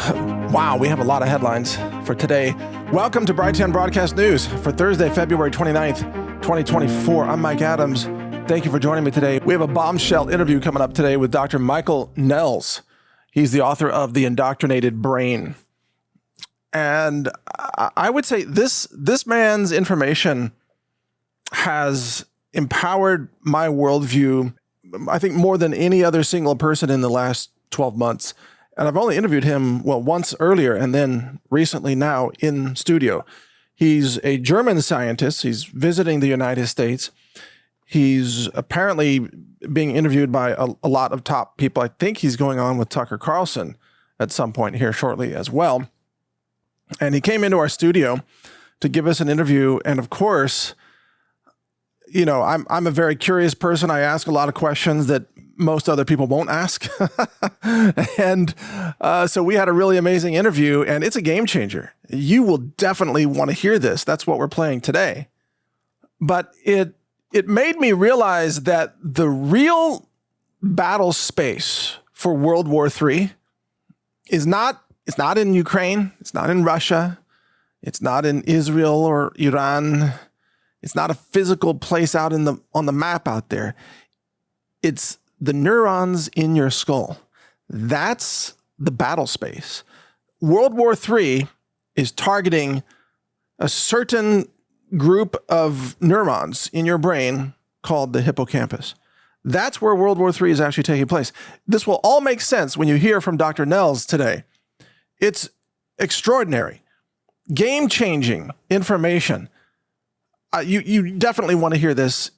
Wow, we have a lot of headlines for today. Welcome to Brighteon Broadcast News for Thursday, February 29th, 2024. I'm Mike Adams. Thank you for joining me today. We have a bombshell interview coming up today with Dr. Michael Nehls. He's the author of The Indoctrinated Brain. And I would say this man's information has empowered my worldview, I think, more than any other single person in the last 12 months. And I've only interviewed him, once earlier and then recently now in studio. He's a German scientist. He's visiting the United States. He's apparently being interviewed by a lot of top people. I think he's going on with Tucker Carlson at some point here shortly as well. And he came into our studio to give us an interview. And of course, you know, I'm a very curious person. I ask a lot of questions that most other people won't ask. And so we had a really amazing interview, and it's a game changer. You will definitely want to hear this. That's what we're playing today. But it made me realize that the real battle space for World War III is not in Ukraine. It's not in Russia. It's not in Israel or Iran. It's not a physical place out on the map out there. It's the neurons in your skull. That's the battle space. World War III is targeting a certain group of neurons in your brain called the hippocampus. That's where World War III is actually taking place. This will all make sense when you hear from Dr. Nehls today. It's extraordinary, game-changing information. You definitely want to hear this.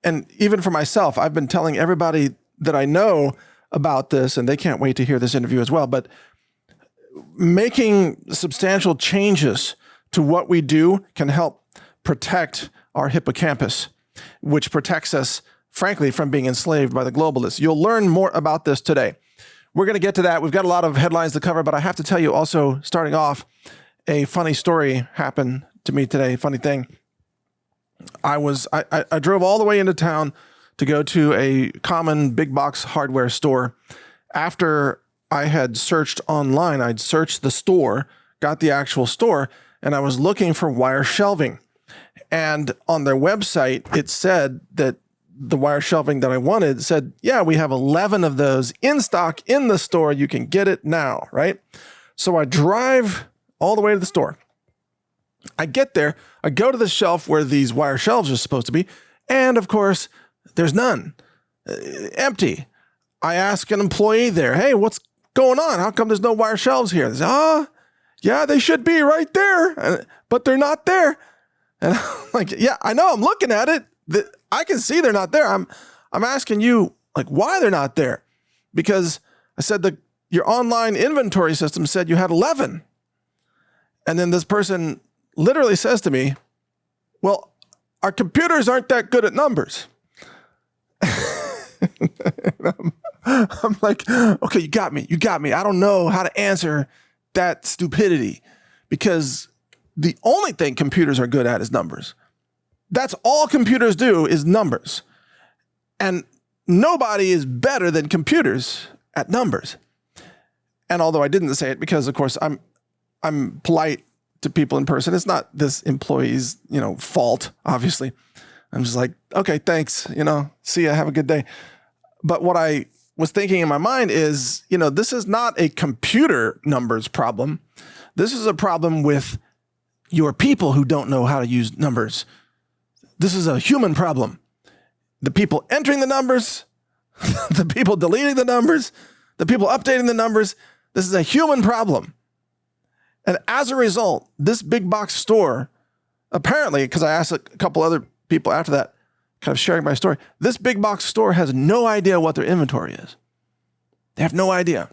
And even for myself, I've been telling everybody that I know about this, and they can't wait to hear this interview as well. But making substantial changes to what we do can help protect our hippocampus, which protects us, frankly, from being enslaved by the globalists. You'll learn more about this today. We're going to get to that. We've got a lot of headlines to cover, but I have to tell you also, starting off, a funny story happened to me today, funny thing. I drove all the way into town to go to a common big box hardware store. After I had searched online, I'd searched the store, got the actual store, and I was looking for wire shelving. And on their website, it said that the wire shelving that I wanted said, yeah, we have 11 of those in stock in the store. You can get it now, right? So I drive all the way to the store. I get there, I go to the shelf where these wire shelves are supposed to be, and of course, there's none. Empty. I ask an employee there, hey, what's going on? How come there's no wire shelves here? They say, yeah, they should be right there, but they're not there. And I'm like, yeah, I know, I'm looking at it. I can see they're not there. I'm asking you, like, why they're not there? Because I said your online inventory system said you had 11. And then this person literally says to me, well, our computers aren't that good at numbers. I'm like, okay, you got me. I don't know how to answer that stupidity, because the only thing computers are good at is numbers. That's all computers do is numbers. And nobody is better than computers at numbers. And although I didn't say it because, of course, I'm polite to people in person. It's not this employee's, fault, obviously. I'm just like, okay, thanks, see ya, have a good day. But what I was thinking in my mind is, this is not a computer numbers problem. This is a problem with your people who don't know how to use numbers. This is a human problem. The people entering the numbers, the people deleting the numbers, the people updating the numbers. This is a human problem. And as a result, this big box store, apparently, because I asked a couple other people after that, kind of sharing my story, this big box store has no idea what their inventory is. They have no idea.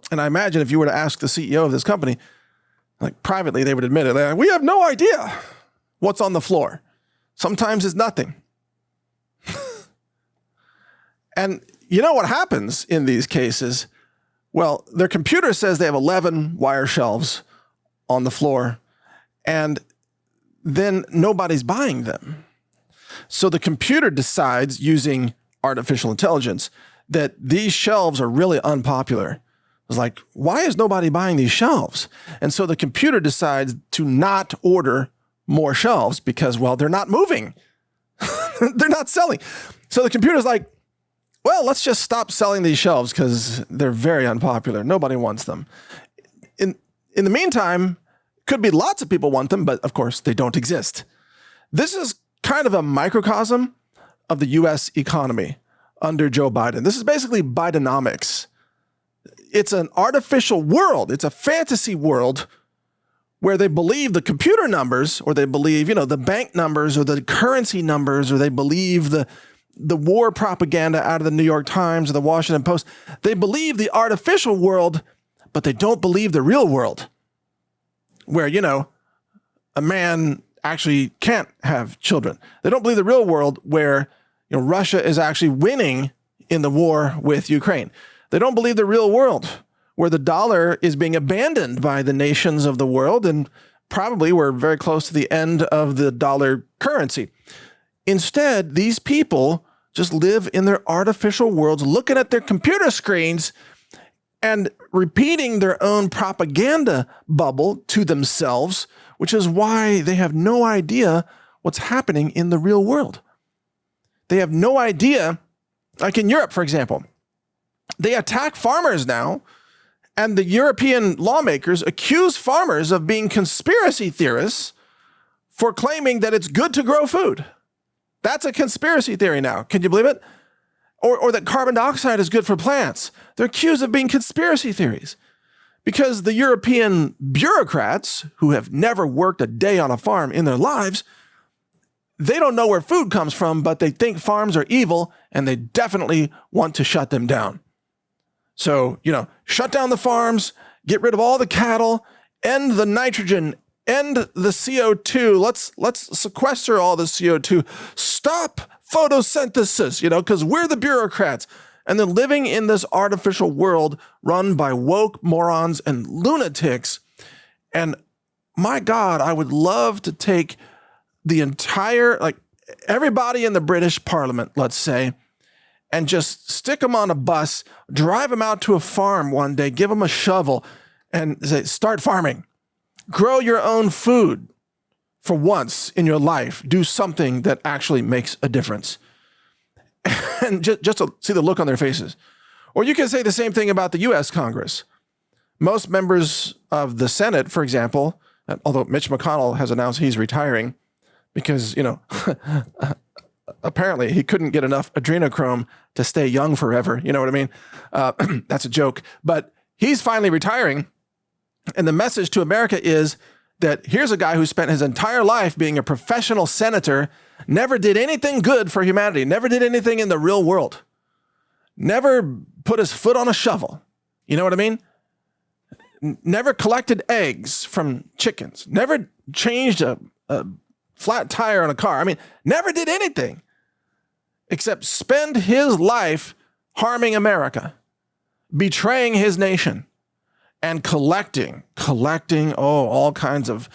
And I imagine if you were to ask the CEO of this company, like privately, they would admit it. Like, we have no idea what's on the floor. Sometimes it's nothing. And you know what happens in these cases? Well, their computer says they have 11 wire shelves on the floor, and then nobody's buying them. So the computer decides, using artificial intelligence, that these shelves are really unpopular. was like, why is nobody buying these shelves? And so the computer decides to not order more shelves because, well, they're not moving. They're not selling. So the computer's like, well, let's just stop selling these shelves because they're very unpopular. Nobody wants them. In the meantime, could be lots of people want them, but of course they don't exist. This is kind of a microcosm of the U.S. economy under Joe Biden. This is basically Bidenomics. It's an artificial world. It's a fantasy world where they believe the computer numbers, or they believe, the bank numbers or the currency numbers, or they believe the war propaganda out of the New York Times or the Washington Post. They believe the artificial world, but they don't believe the real world where, a man actually can't have children. They don't believe the real world where, Russia is actually winning in the war with Ukraine. They don't believe the real world where the dollar is being abandoned by the nations of the world, and probably we're very close to the end of the dollar currency. Instead, these people just live in their artificial worlds, looking at their computer screens and repeating their own propaganda bubble to themselves, which is why they have no idea what's happening in the real world. They have no idea, like in Europe, for example, they attack farmers now, and the European lawmakers accuse farmers of being conspiracy theorists for claiming that it's good to grow food. That's a conspiracy theory now. Can you believe it? Or that carbon dioxide is good for plants. They're accused of being conspiracy theories because the European bureaucrats, who have never worked a day on a farm in their lives, they don't know where food comes from, but they think farms are evil, and they definitely want to shut them down. So, shut down the farms, get rid of all the cattle, end the nitrogen, end the CO2. Let's sequester all the CO2. Stop photosynthesis, because we're the bureaucrats. And then living in this artificial world run by woke morons and lunatics. And my God, I would love to take the entire, everybody in the British Parliament, let's say, and just stick them on a bus, drive them out to a farm one day, give them a shovel, and say, start farming. Grow your own food for once in your life. Do something that actually makes a difference. And just to see the look on their faces. Or you can say the same thing about the U.S. Congress. Most members of the Senate, for example, although Mitch McConnell has announced he's retiring because, apparently he couldn't get enough adrenochrome to stay young forever. You know what I mean? That's a joke. But he's finally retiring. And the message to America is that here's a guy who spent his entire life being a professional senator, never did anything good for humanity, never did anything in the real world, never put his foot on a shovel. You know what I mean? Never collected eggs from chickens, never changed a flat tire on a car. Never did anything except spend his life harming America, betraying his nation, and collecting all kinds of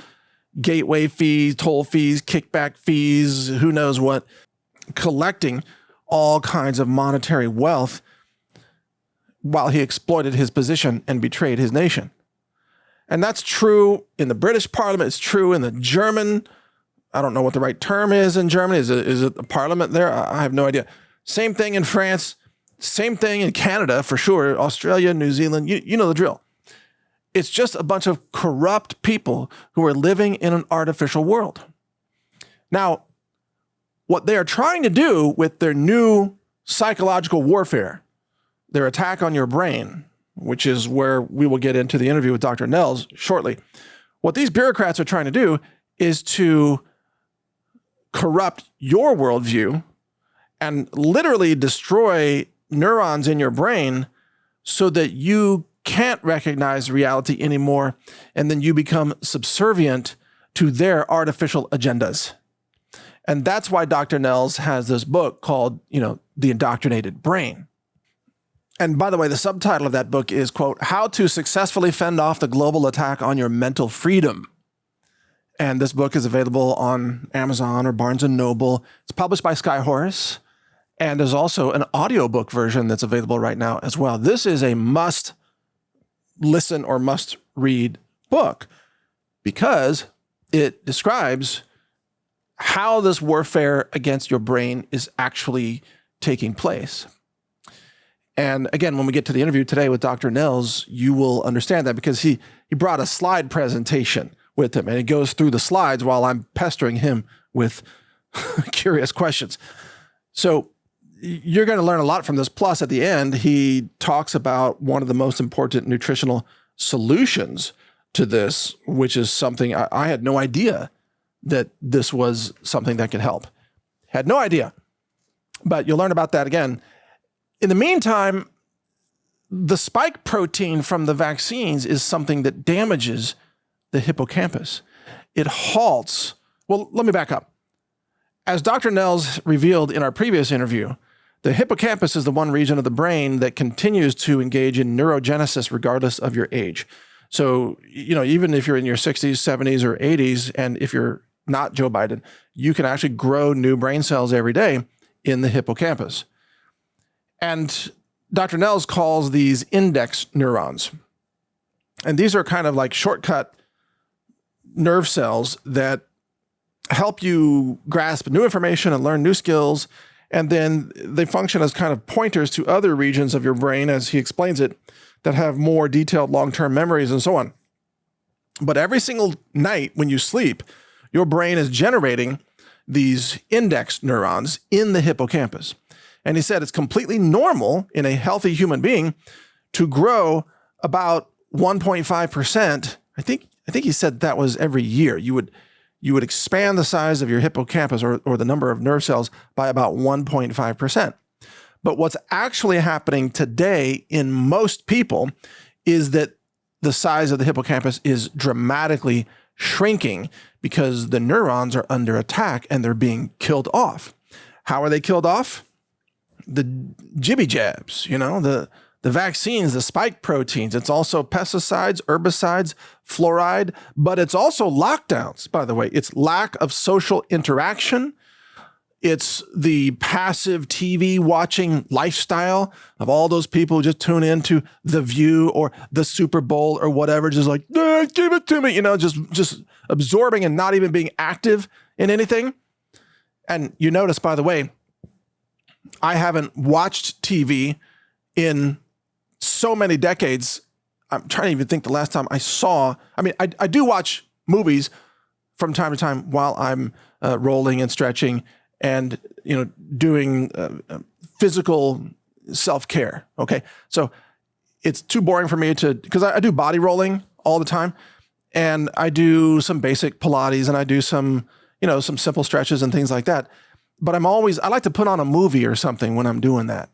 gateway fees, toll fees, kickback fees, who knows what, collecting all kinds of monetary wealth while he exploited his position and betrayed his nation. And that's true in the British Parliament. It's true in the German, I don't know what the right term is in Germany. Is it a parliament there? I have no idea. Same thing in France. Same thing in Canada, for sure. Australia, New Zealand, you know the drill. It's just a bunch of corrupt people who are living in an artificial world. Now, what they are trying to do with their new psychological warfare, their attack on your brain, which is where we will get into the interview with Dr. Nels shortly. What these bureaucrats are trying to do is to corrupt your worldview and literally destroy neurons in your brain so that you can't recognize reality anymore, and then you become subservient to their artificial agendas. And that's why Dr. Nels has this book called, The Indoctrinated Brain. And by the way, the subtitle of that book is, quote, How to Successfully Fend Off the Global Attack on Your Mental Freedom. And this book is available on Amazon or Barnes & Noble. It's published by Skyhorse. And there's also an audiobook version that's available right now as well. This is a must listen or must read book because it describes how this warfare against your brain is actually taking place. And again, when we get to the interview today with Dr. Nels, you will understand that because he brought a slide presentation with him, and he goes through the slides while I'm pestering him with curious questions. So you're going to learn a lot from this. Plus, at the end, he talks about one of the most important nutritional solutions to this, which is something I had no idea that this was something that could help. Had no idea. But you'll learn about that again. In the meantime, the spike protein from the vaccines is something that damages the hippocampus. It halts. Well, let me back up. As Dr. Nels revealed in our previous interview, the hippocampus is the one region of the brain that continues to engage in neurogenesis regardless of your age. So, even if you're in your 60s, 70s, or 80s, and if you're not Joe Biden, you can actually grow new brain cells every day in the hippocampus. And Dr. Nels calls these index neurons. And these are kind of like shortcut nerve cells that help you grasp new information and learn new skills. And then they function as kind of pointers to other regions of your brain, as he explains it, that have more detailed long-term memories and so on. But every single night when you sleep, your brain is generating these index neurons in the hippocampus. And he said it's completely normal in a healthy human being to grow about 1.5%. I think he said that was every year. You would expand the size of your hippocampus or the number of nerve cells by about 1.5%. But what's actually happening today in most people is that the size of the hippocampus is dramatically shrinking because the neurons are under attack and they're being killed off. How are they killed off? The jibby jabs, the vaccines, the spike proteins. It's also pesticides, herbicides, fluoride, but it's also lockdowns, by the way. It's lack of social interaction. It's the passive TV watching lifestyle of all those people who just tune into The View or the Super Bowl or whatever, just like, give it to me, just absorbing and not even being active in anything. And you notice, by the way, I haven't watched TV in so many decades. I'm trying to even think the last time I do watch movies from time to time while I'm rolling and stretching and, doing physical self-care. Okay. So it's too boring for me because I do body rolling all the time, and I do some basic Pilates, and I do some simple stretches and things like that. But I like to put on a movie or something when I'm doing that.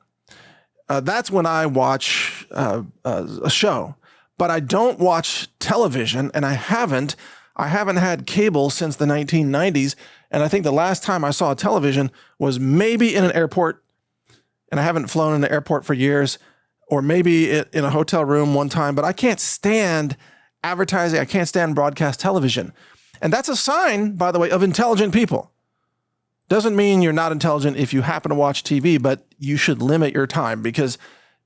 That's when I watch a show. But I don't watch television, and I haven't had cable since the 1990s. And I think the last time I saw a television was maybe in an airport, and I haven't flown in the airport for years, or maybe in a hotel room one time. But I can't stand advertising. I can't stand broadcast television. And that's a sign, by the way, of intelligent people. Doesn't mean you're not intelligent if you happen to watch TV, but you should limit your time because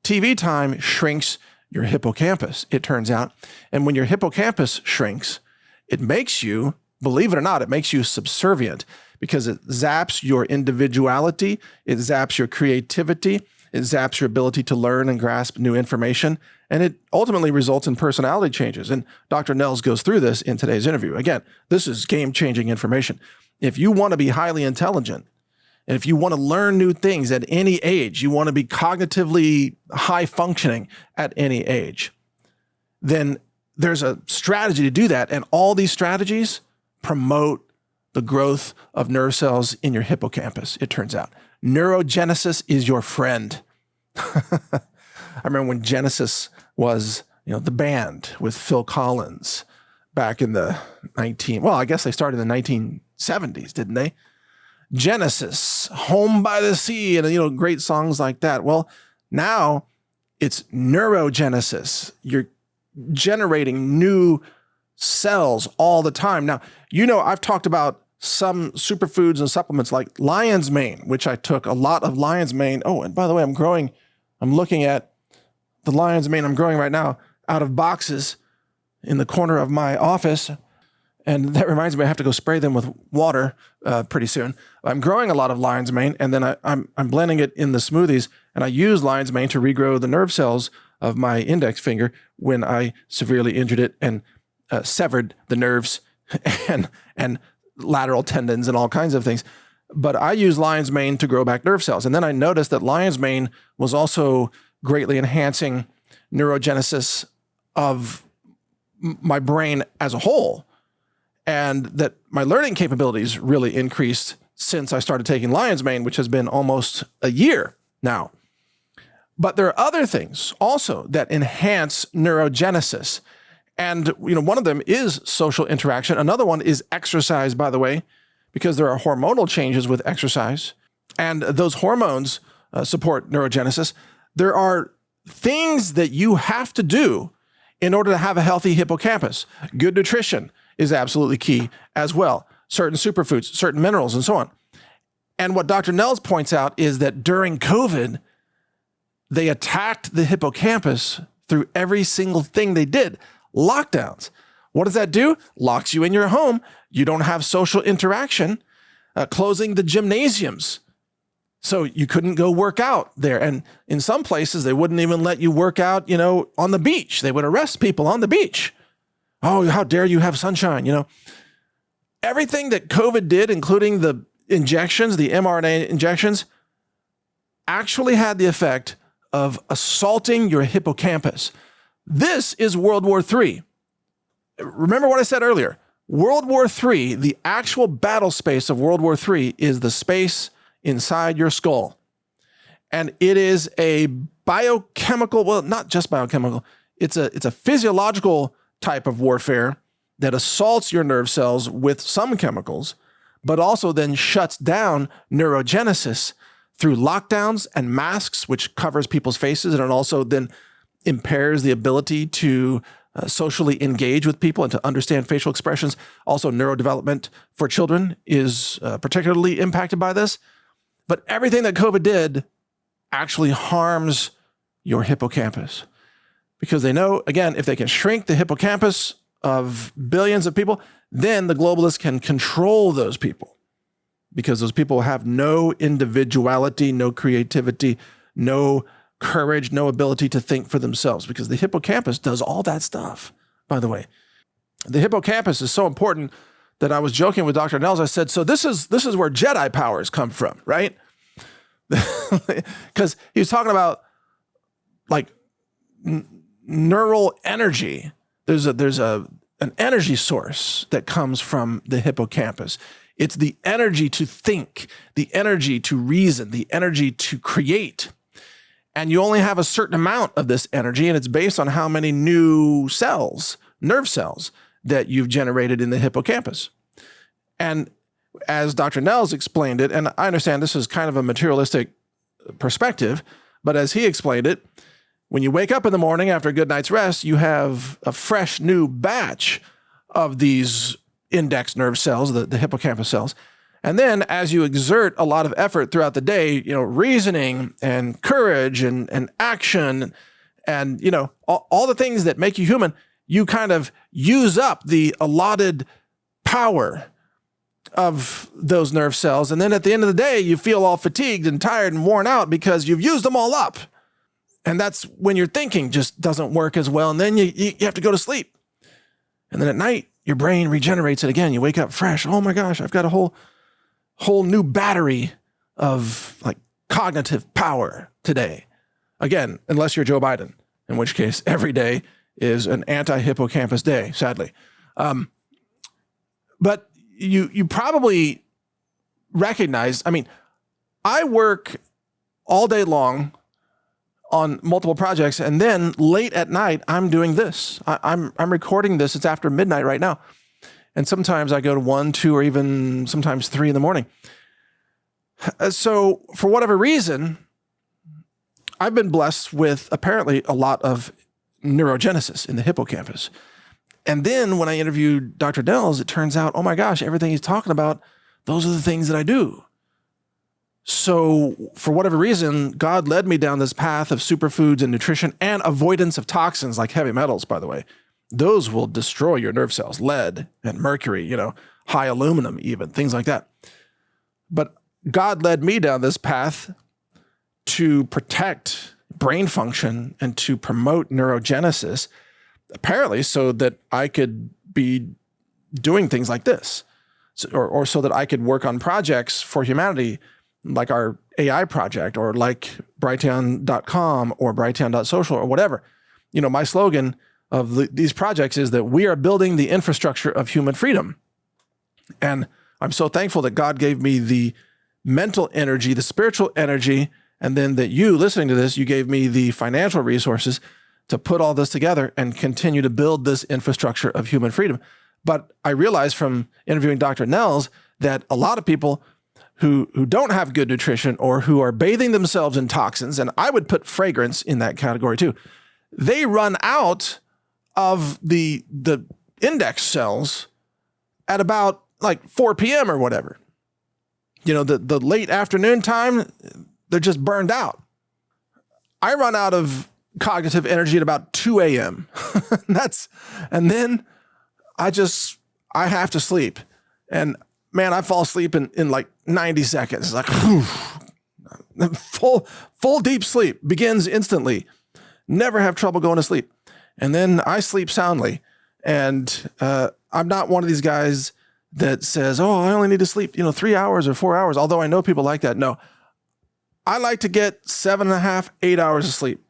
TV time shrinks your hippocampus, it turns out. And when your hippocampus shrinks, it makes you, believe it or not, it makes you subservient because it zaps your individuality, it zaps your creativity, it zaps your ability to learn and grasp new information, and it ultimately results in personality changes. And Dr. Nels goes through this in today's interview. Again, this is game-changing information. If you want to be highly intelligent, and if you want to learn new things at any age, you want to be cognitively high functioning at any age, then there's a strategy to do that. And all these strategies promote the growth of nerve cells in your hippocampus, it turns out. Neurogenesis is your friend. I remember when Genesis was, the band with Phil Collins back in the I guess they started in the 1970s, didn't they? Genesis, Home by the Sea, and, great songs like that. Well, now it's neurogenesis. You're generating new cells all the time. Now, I've talked about some superfoods and supplements like lion's mane, which I took a lot of lion's mane. Oh, and by the way, I'm looking at the lion's mane I'm growing right now. out of boxes in the corner of my office. And that reminds me, I have to go spray them with water pretty soon. I'm growing a lot of lion's mane, and then I'm blending it in the smoothies, and I use lion's mane to regrow the nerve cells of my index finger when I severely injured it and severed the nerves and lateral tendons and all kinds of things. But I use lion's mane to grow back nerve cells. And then I noticed that lion's mane was also greatly enhancing neurogenesis of my brain as a whole, and that my learning capabilities really increased since I started taking lion's mane, which has been almost a year now. But there are other things also that enhance neurogenesis. And one of them is social interaction. Another one is exercise, by the way, because there are hormonal changes with exercise. And those hormones support neurogenesis. There are things that you have to do in order to have a healthy hippocampus. Good nutrition is absolutely key as well. Certain superfoods, certain minerals, and so on. And what Dr. Nels points out is that during COVID, they attacked the hippocampus through every single thing they did. Lockdowns. What does that do? Locks you in your home. You don't have social interaction. Closing the gymnasiums. So you couldn't go work out there. And in some places, they wouldn't even let you work out, on the beach. They would arrest people on the beach. Oh, how dare you have sunshine, Everything that COVID did, including the injections, the mRNA injections, actually had the effect of assaulting your hippocampus. This is World War III. Remember what I said earlier. World War III, the actual battle space of World War III is the space inside your skull. And it is a biochemical, well, not just biochemical, it's a physiological type of warfare that assaults your nerve cells with some chemicals, but also then shuts down neurogenesis through lockdowns and masks, which covers people's faces, and it also then impairs the ability to socially engage with people and to understand facial expressions. Also, neurodevelopment for children is particularly impacted by this. But everything that COVID did actually harms your hippocampus, because they know, again, if they can shrink the hippocampus of billions of people, then the globalists can control those people, because those people have no individuality, no creativity, no courage, no ability to think for themselves, because the hippocampus does all that stuff, by the way. The hippocampus is so important that I was joking with Dr. Nels. I said, so this is where Jedi powers come from, right? Because he was talking about like neural energy. There's an energy source that comes from the hippocampus. It's the energy to think, the energy to reason, the energy to create. And you only have a certain amount of this energy, and it's based on how many new cells, nerve cells, that you've generated in the hippocampus. And as Dr. Nels explained it, and I understand this is kind of a materialistic perspective, but as he explained it, when you wake up in the morning after a good night's rest, you have a fresh new batch of these index nerve cells, the hippocampus cells. And then as you exert a lot of effort throughout the day, reasoning and courage and action and, all the things that make you human, you kind of use up the allotted power of those nerve cells. And then at the end of the day, you feel all fatigued and tired and worn out because you've used them all up. And that's when your thinking just doesn't work as well. And then you have to go to sleep. And then at night, your brain regenerates it again. You wake up fresh. Oh my gosh, I've got a whole new battery of like cognitive power today. Again, unless you're Joe Biden, in which case every day is an anti-hippocampus day, sadly. But you probably recognize, I work all day long on multiple projects, and then late at night, I'm doing this. I'm recording this. It's after midnight right now. And sometimes I go to 1, 2, or even sometimes 3 in the morning. So for whatever reason, I've been blessed with apparently a lot of neurogenesis in the hippocampus. And then when I interviewed Dr. Nels, it turns out, oh my gosh, everything he's talking about, those are the things that I do. So for whatever reason, God led me down this path of superfoods and nutrition and avoidance of toxins like heavy metals, by the way. Those will destroy your nerve cells, lead and mercury, high aluminum even, things like that. But God led me down this path to protect brain function and to promote neurogenesis, apparently so that I could be doing things like this, or so that I could work on projects for humanity, like our AI project, or like Brighteon.com or Brighteon.social or whatever. My slogan of these projects is that we are building the infrastructure of human freedom. And I'm so thankful that God gave me the mental energy, the spiritual energy, and then that you, listening to this, you gave me the financial resources to put all this together and continue to build this infrastructure of human freedom. But I realized from interviewing Dr. Nels that a lot of people who don't have good nutrition or who are bathing themselves in toxins, and I would put fragrance in that category too, they run out of the index cells at about like 4 p.m. or whatever. The late afternoon time, they're just burned out. I run out of cognitive energy at about 2 a.m. And then I have to sleep. And man, I fall asleep in like 90 seconds. It's like, full deep sleep begins instantly. Never have trouble going to sleep. And then I sleep soundly. And I'm not one of these guys that says, oh, I only need to sleep, 3 hours or 4 hours. Although I know people like that. No, I like to get 7.5, 8 hours of sleep.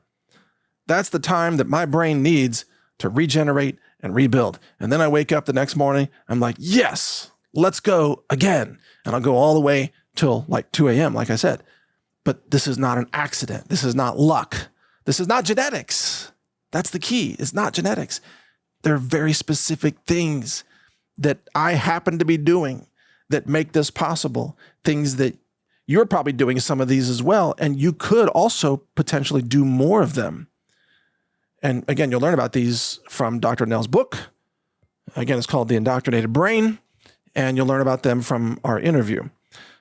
That's the time that my brain needs to regenerate and rebuild. And then I wake up the next morning. I'm like, yes, let's go again. And I'll go all the way till like 2 a.m., like I said. But this is not an accident. This is not luck. This is not genetics. That's the key. It's not genetics. There are very specific things that I happen to be doing that make this possible. Things that you're probably doing some of these as well. And you could also potentially do more of them. And again, you'll learn about these from Dr. Nell's book. Again, it's called The Indoctrinated Brain. And you'll learn about them from our interview.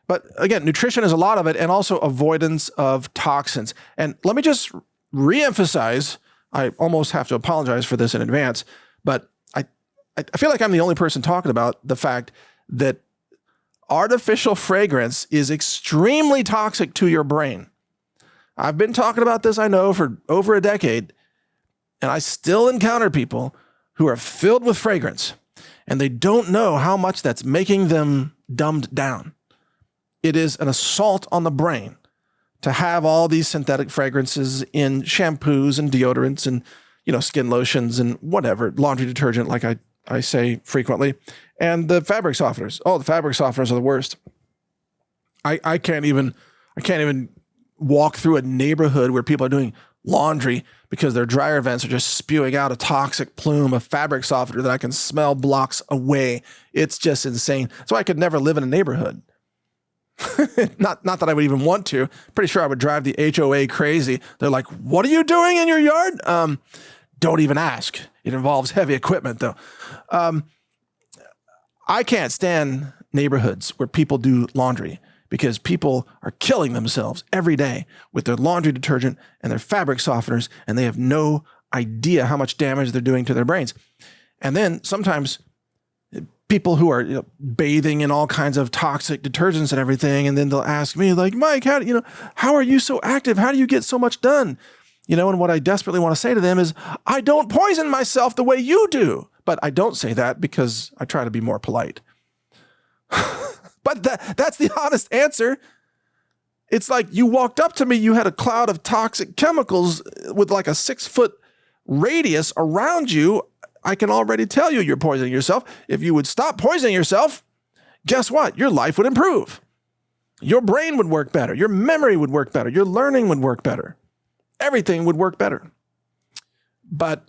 But again, nutrition is a lot of it, and also avoidance of toxins. And let me just reemphasize, I almost have to apologize for this in advance, but I feel like I'm the only person talking about the fact that artificial fragrance is extremely toxic to your brain. I've been talking about this, I know, for over a decade, and I still encounter people who are filled with fragrance, and they don't know how much that's making them dumbed down. It is an assault on the brain to have all these synthetic fragrances in shampoos and deodorants and, skin lotions and whatever, laundry detergent, like I say frequently, and the fabric softeners. Oh, the fabric softeners are the worst. I can't even walk through a neighborhood where people are doing laundry because their dryer vents are just spewing out a toxic plume of fabric softener that I can smell blocks away. It's just insane. So I could never live in a neighborhood. Not that I would even want to. Pretty sure I would drive the HOA crazy. They're like, what are you doing in your yard? Don't even ask. It involves heavy equipment, though. I can't stand neighborhoods where people do laundry because people are killing themselves every day with their laundry detergent and their fabric softeners, and they have no idea how much damage they're doing to their brains. And then sometimes people who are bathing in all kinds of toxic detergents and everything, and then they'll ask me, like, Mike, how are you so active? How do you get so much done? And what I desperately want to say to them is, I don't poison myself the way you do. But I don't say that because I try to be more polite. But that's the honest answer. It's like you walked up to me, you had a cloud of toxic chemicals with like a 6-foot radius around you. I can already tell you're poisoning yourself. If you would stop poisoning yourself, guess what? Your life would improve. Your brain would work better. Your memory would work better. Your learning would work better. Everything would work better. But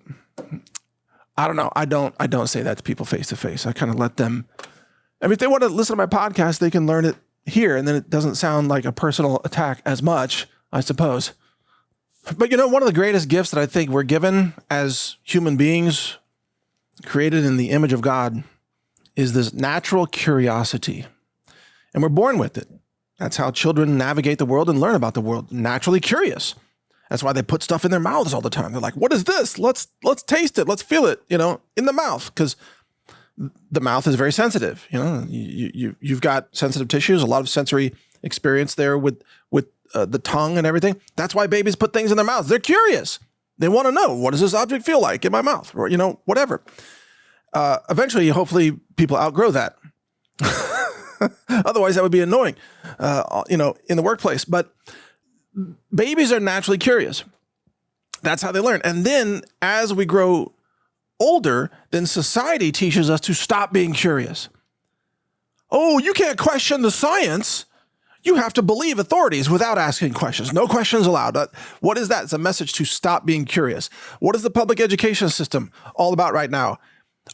I don't know. I don't say that to people face to face. I kind of let them, if they want to listen to my podcast, they can learn it here. And then it doesn't sound like a personal attack as much, I suppose. But one of the greatest gifts that I think we're given as human beings, created in the image of God, is this natural curiosity. And we're born with it. That's how children navigate the world and learn about the world. Naturally curious. That's why they put stuff in their mouths all the time. They're like, what is this? Let's taste it. Let's feel it, in the mouth. Because the mouth is very sensitive. You've got sensitive tissues, a lot of sensory experience there with the tongue and everything. That's why babies put things in their mouths. They're curious. They want to know, what does this object feel like in my mouth? Or, whatever. Eventually, hopefully, people outgrow that. Otherwise, that would be annoying, in the workplace. But babies are naturally curious. That's how they learn. And then as we grow older, then society teaches us to stop being curious. Oh, you can't question the science. You have to believe authorities without asking questions. No questions allowed. What is that? It's a message to stop being curious. What is the public education system all about right now?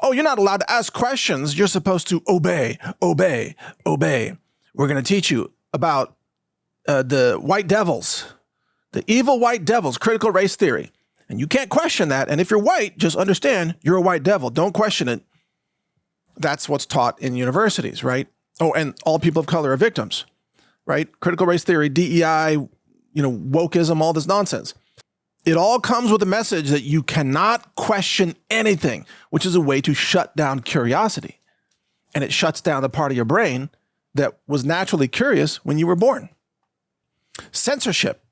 Oh, you're not allowed to ask questions. You're supposed to obey, obey, obey. We're going to teach you about the white devils, the evil white devils, critical race theory. And you can't question that. And if you're white, just understand you're a white devil. Don't question it. That's what's taught in universities, right? Oh, and all people of color are victims, right? Critical race theory, DEI, wokeism, all this nonsense. It all comes with a message that you cannot question anything, which is a way to shut down curiosity. And it shuts down the part of your brain that was naturally curious when you were born. Censorship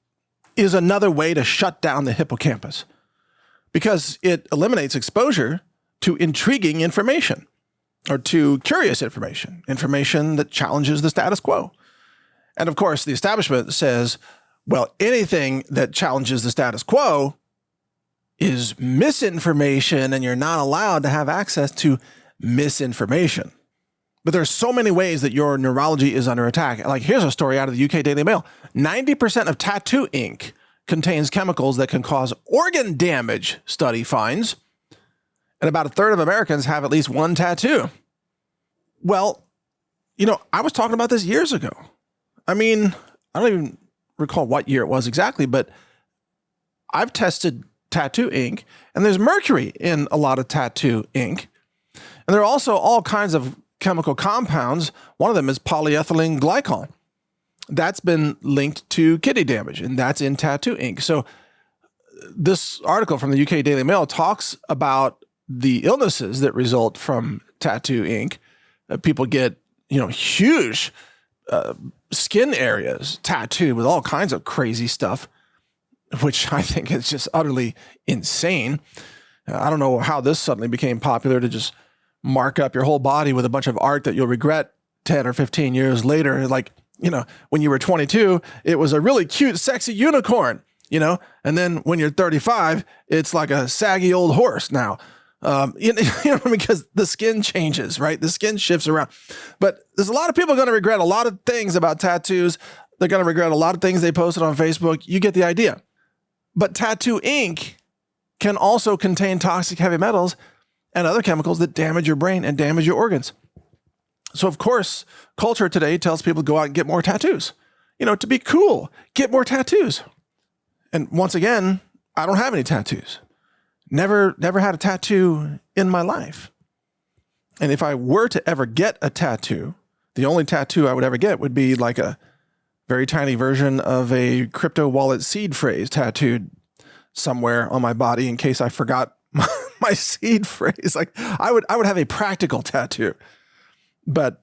is another way to shut down the hippocampus because it eliminates exposure to intriguing information or to curious information that challenges the status quo. And of course, the establishment says, well, anything that challenges the status quo is misinformation, and you're not allowed to have access to misinformation. But there's so many ways that your neurology is under attack. Like, here's a story out of the UK Daily Mail. 90% of tattoo ink contains chemicals that can cause organ damage, study finds. And about a third of Americans have at least one tattoo. Well, I was talking about this years ago. I mean, I don't even recall what year it was exactly, but I've tested tattoo ink, and there's mercury in a lot of tattoo ink. And there are also all kinds of chemical compounds. One of them is polyethylene glycol. That's been linked to kidney damage, and that's in tattoo ink. So this article from the UK Daily Mail talks about the illnesses that result from tattoo ink. People get, huge skin areas tattooed with all kinds of crazy stuff, which I think is just utterly insane. I don't know how this suddenly became popular to just mark up your whole body with a bunch of art that you'll regret 10 or 15 years later. Like, when you were 22, it was a really cute, sexy unicorn, and then when you're 35, it's like a saggy old horse now. Because the skin changes, right? The skin shifts around. But there's a lot of people going to regret a lot of things about tattoos. They're going to regret a lot of things they posted on Facebook. You get the idea. But tattoo ink can also contain toxic heavy metals and other chemicals that damage your brain and damage your organs. So, of course, culture today tells people to go out and get more tattoos. To be cool, get more tattoos. And once again, I don't have any tattoos. Never had a tattoo in my life. And if I were to ever get a tattoo, the only tattoo I would ever get would be like a very tiny version of a crypto wallet seed phrase tattooed somewhere on my body in case I forgot my seed phrase. Like I would have a practical tattoo, but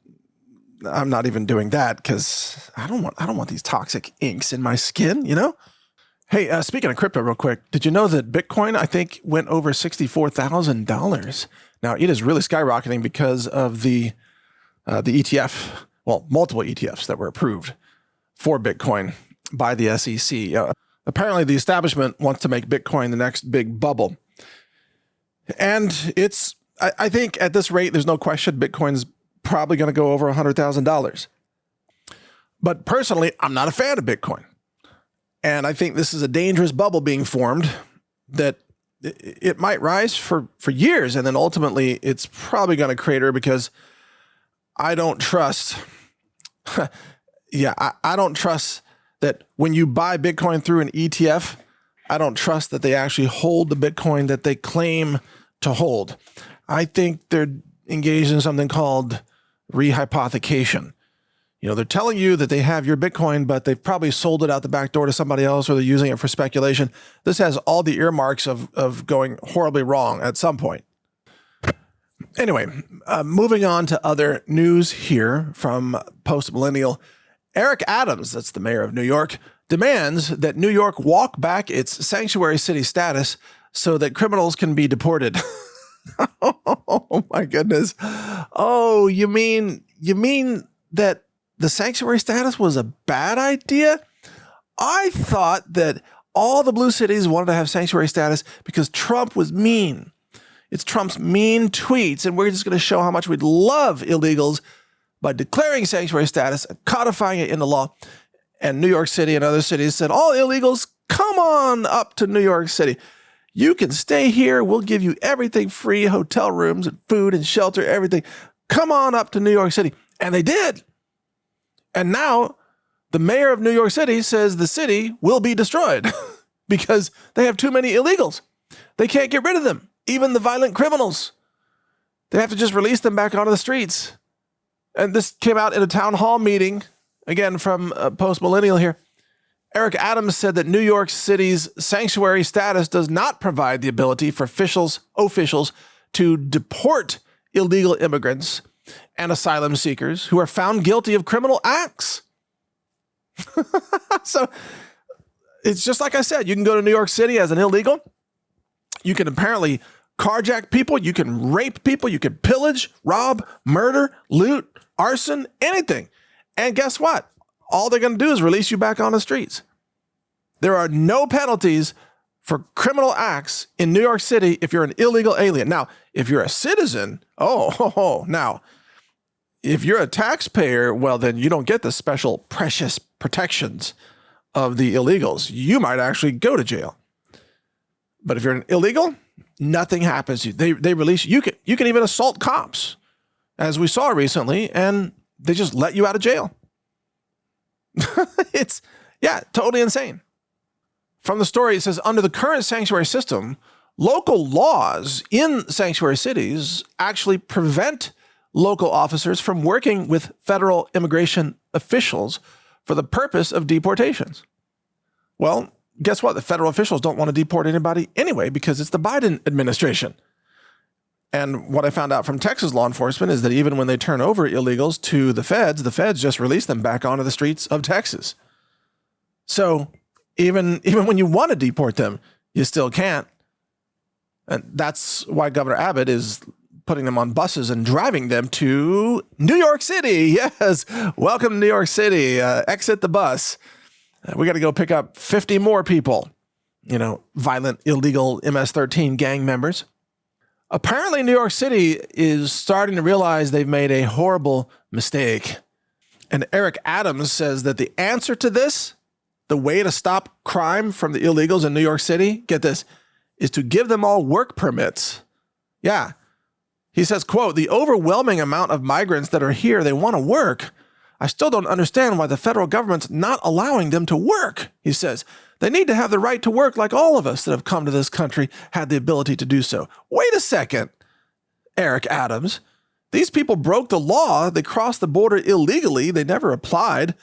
I'm not even doing that because I don't want these toxic inks in my skin, Hey, speaking of crypto real quick, did you know that Bitcoin, I think, went over $64,000? Now, it is really skyrocketing because of the ETF, well, multiple ETFs that were approved for Bitcoin by the SEC. Apparently, the establishment wants to make Bitcoin the next big bubble. And I think at this rate, there's no question Bitcoin's probably going to go over $100,000. But personally, I'm not a fan of Bitcoin. And I think this is a dangerous bubble being formed that it might rise for years. And then ultimately it's probably going to crater because I don't trust. I don't trust that when you buy Bitcoin through an ETF, I don't trust that they actually hold the Bitcoin that they claim to hold. I think they're engaged in something called rehypothecation. They're telling you that they have your Bitcoin, but they've probably sold it out the back door to somebody else, or they're using it for speculation. This has all the earmarks of going horribly wrong at some point. Anyway, moving on to other news here from post-millennial. Eric Adams, that's the mayor of New York, demands that New York walk back its sanctuary city status so that criminals can be deported. Oh my goodness. Oh, you mean that the sanctuary status was a bad idea? I thought that all the blue cities wanted to have sanctuary status because Trump was mean. It's Trump's mean tweets, and we're just going to show how much we love illegals by declaring sanctuary status and codifying it into law. And New York City and other cities said, all illegals, come on up to New York City. You can stay here. We'll give you everything free, hotel rooms and food and shelter, everything. Come on up to New York City. And they did. And now the mayor of New York City says the city will be destroyed because they have too many illegals. They can't get rid of them, even the violent criminals. They have to just release them back onto the streets. And this came out in a town hall meeting, again, from post-millennial here. Eric Adams said that New York City's sanctuary status does not provide the ability for officials to deport illegal immigrants and asylum seekers who are found guilty of criminal acts. So it's just like I said, you can go to New York City as an illegal. You can apparently carjack people. You can rape people. You can pillage, rob, murder, loot, arson, anything. And guess what? All they're going to do is release you back on the streets. There are no penalties for criminal acts in New York City if you're an illegal alien. Now, if you're a citizen, now, if you're a taxpayer, well, then you don't get the special precious protections of the illegals. You might actually go to jail. But if you're an illegal, nothing happens to you. They release you. You can even assault cops, as we saw recently, and they just let you out of jail. It's totally insane. From the story, it says, under the current sanctuary system, local laws in sanctuary cities actually prevent local officers from working with federal immigration officials for the purpose of deportations. Well, guess what? The federal officials don't want to deport anybody anyway because it's the Biden administration. And what I found out from Texas law enforcement is that even when they turn over illegals to the feds just release them back onto the streets of Texas. So even when you want to deport them, you still can't. And that's why Governor Abbott is putting them on buses and driving them to New York City. Yes, welcome to New York City. Exit the bus. We got to go pick up 50 more people, violent, illegal MS-13 gang members. Apparently, New York City is starting to realize they've made a horrible mistake. And Eric Adams says that the answer to this, the way to stop crime from the illegals in New York City, get this, is to give them all work permits. Yeah. He says, quote, the overwhelming amount of migrants that are here, they want to work. I still don't understand why the federal government's not allowing them to work, he says. They need to have the right to work like all of us that have come to this country had the ability to do so. Wait a second, Eric Adams. These people broke the law. They crossed the border illegally. They never applied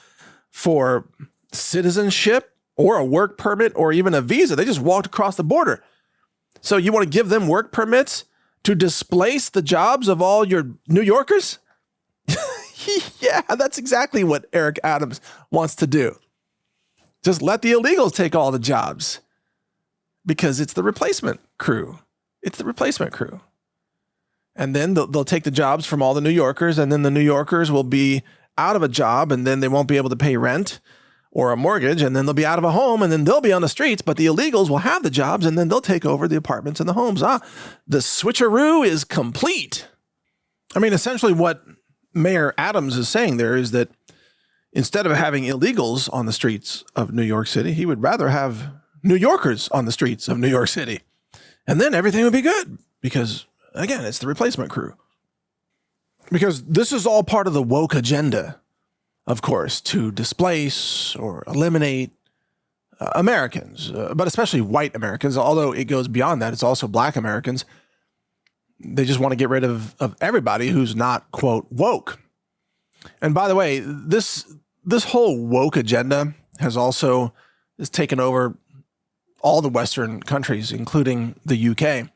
for citizenship or a work permit or even a visa. They just walked across the border. So you want to give them work permits to displace the jobs of all your New Yorkers? Yeah, that's exactly what Eric Adams wants to do. Just let the illegals take all the jobs because it's the replacement crew. It's the replacement crew. And then they'll take the jobs from all the New Yorkers, and then the New Yorkers will be out of a job, and then they won't be able to pay rent or a mortgage, and then they'll be out of a home, and then they'll be on the streets, but the illegals will have the jobs, and then they'll take over the apartments and the homes. The switcheroo is complete. I mean, essentially what Mayor Adams is saying there is that instead of having illegals on the streets of New York City, he would rather have New Yorkers on the streets of New York City. And then everything would be good because, again, it's the replacement crew. Because this is all part of the woke agenda, of course, to displace or eliminate Americans, but especially white Americans, although it goes beyond that. It's also black Americans. They just want to get rid of everybody who's not, quote, woke. And by the way, this whole woke agenda has taken over all the Western countries, including the UK.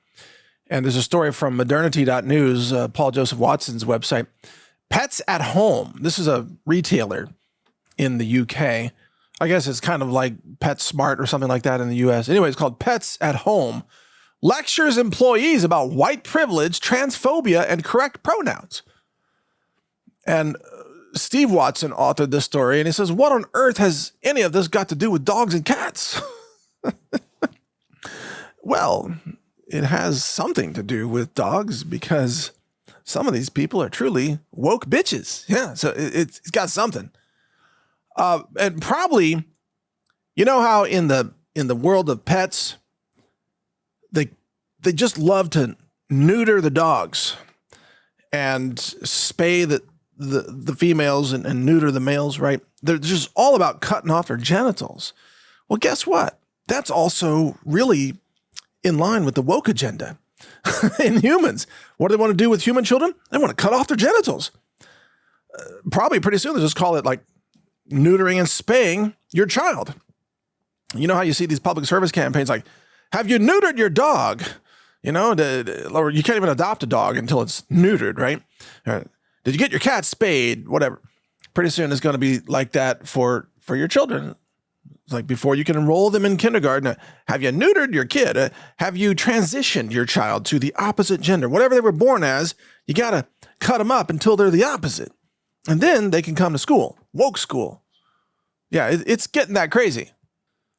And there's a story from modernity.news, Paul Joseph Watson's website. Pets at Home. This is a retailer in the UK. I guess it's kind of like PetSmart or something like that in the US. Anyway, it's called Pets at Home. Lectures employees about white privilege, transphobia, and correct pronouns. And Steve Watson authored this story, and he says, what on earth has any of this got to do with dogs and cats? Well, it has something to do with dogs because some of these people are truly woke bitches. Yeah, so it's got something. And probably, you know how in the world of pets, they just love to neuter the dogs and spay the females and neuter the males, right? They're just all about cutting off their genitals. Well, guess what? That's also really in line with the woke agenda in humans. What do they want to do with human children? They want to cut off their genitals. Probably pretty soon they'll just call it like neutering and spaying your child. You know how you see these public service campaigns like, have you neutered your dog? You know, or you can't even adopt a dog until it's neutered, right? Did you get your cat spayed? Whatever. Pretty soon it's going to be like that for your children. It's like before you can enroll them in kindergarten, have you neutered your kid? Have you transitioned your child to the opposite gender? Whatever they were born as, you got to cut them up until they're the opposite. And then they can come to school, woke school. Yeah, it's getting that crazy.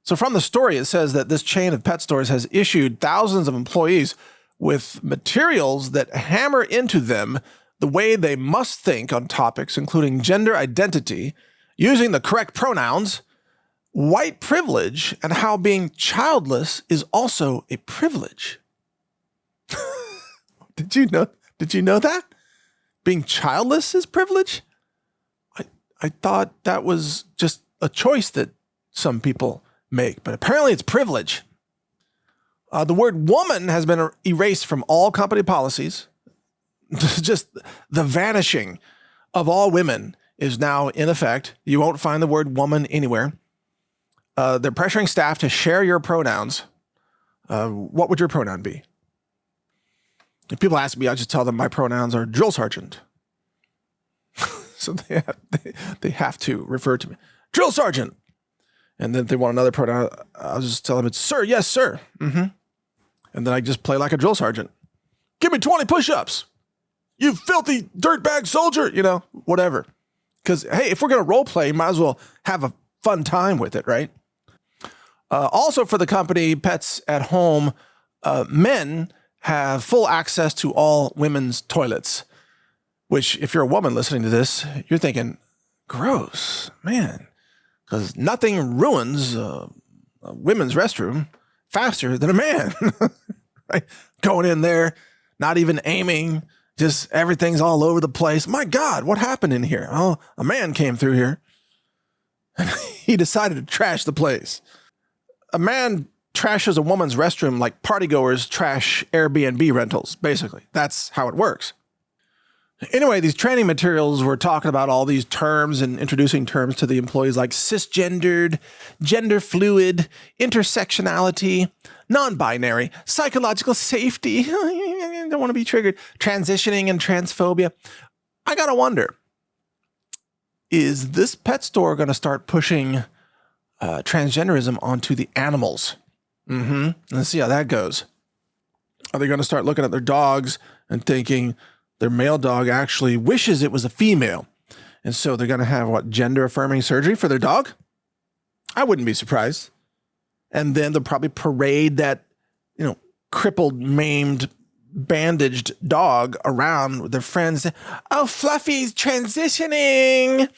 So from the story, it says that this chain of pet stores has issued thousands of employees with materials that hammer into them the way they must think on topics including gender identity, using the correct pronouns, white privilege, and how being childless is also a privilege. Did you know that? Being childless is privilege? I thought that was just a choice that some people make, but apparently it's privilege. The word woman has been erased from all company policies. Just the vanishing of all women is now in effect. You won't find the word woman anywhere. They're pressuring staff to share your pronouns. What would your pronoun be? If people ask me, I just tell them my pronouns are drill sergeant. So they have to refer to me. Drill sergeant. And then if they want another pronoun, I'll just tell them it's sir. Yes, sir. Mm-hmm. And then I just play like a drill sergeant. Give me 20 push-ups. You filthy dirtbag soldier. You know, whatever. Because, hey, if we're going to role play, might as well have a fun time with it, right? Also for the company Pets at Home, men have full access to all women's toilets, which if you're a woman listening to this, you're thinking, gross, man, because nothing ruins a women's restroom faster than a man, right? Going in there, not even aiming, just everything's all over the place. My God, what happened in here? Oh, a man came through here and he decided to trash the place. A man trashes a woman's restroom like partygoers trash Airbnb rentals, basically. That's how it works. Anyway, these training materials were talking about all these terms and introducing terms to the employees like cisgendered, gender fluid, intersectionality, non-binary, psychological safety, don't want to be triggered, transitioning and transphobia. I gotta wonder, is this pet store going to start pushing transgenderism onto the animals? Let's see how that goes. Are they going to start looking at their dogs and thinking their male dog actually wishes it was a female? And so they're going to have, gender affirming surgery for their dog? I wouldn't be surprised. And then they'll probably parade that, crippled, maimed, bandaged dog around with their friends. Oh, Fluffy's transitioning.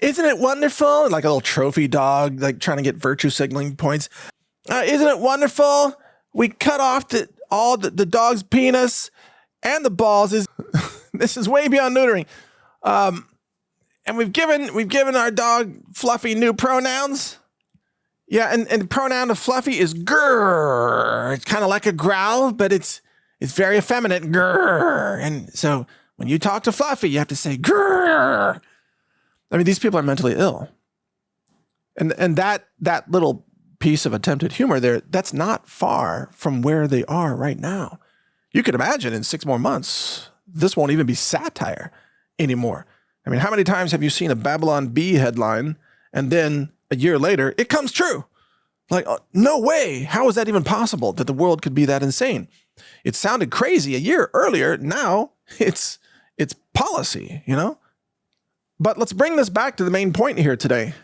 Isn't it wonderful? Like a little trophy dog, like trying to get virtue signaling points. Isn't it wonderful? We cut off the dog's penis and the balls. This is way beyond neutering. And we've given our dog Fluffy new pronouns. Yeah, and the pronoun of Fluffy is grrr. It's kind of like a growl, but it's very effeminate, grrr. And so when you talk to Fluffy, you have to say grrr. I mean, these people are mentally ill. And that little piece of attempted humor there, that's not far from where they are right now. You could imagine in 6 more months, this won't even be satire anymore. I mean, how many times have you seen a Babylon Bee headline and then a year later, it comes true? Like, no way. How is that even possible that the world could be that insane? It sounded crazy a year earlier. Now it's policy, you know? But let's bring this back to the main point here today.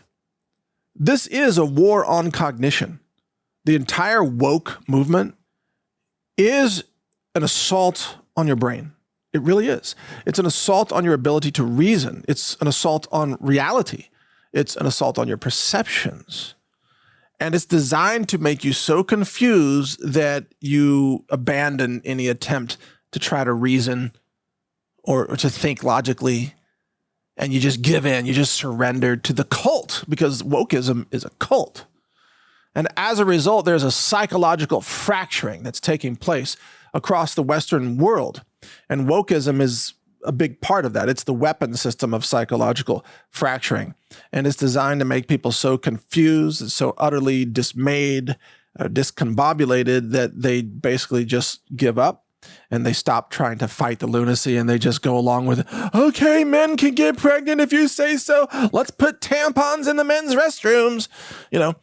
This is a war on cognition. The entire woke movement is an assault on your brain. It really is. It's an assault on your ability to reason. It's an assault on reality. It's an assault on your perceptions. And it's designed to make you so confused that you abandon any attempt to try to reason or to think logically, and you just give in. You just surrender to the cult, because wokeism is a cult. And as a result, there's a psychological fracturing that's taking place across the Western world. And wokeism is a big part of that. It's the weapon system of psychological fracturing. And it's designed to make people so confused and so utterly dismayed, discombobulated, that they basically just give up and they stop trying to fight the lunacy and they just go along with it. Okay, men can get pregnant if you say so. Let's put tampons in the men's restrooms. You know,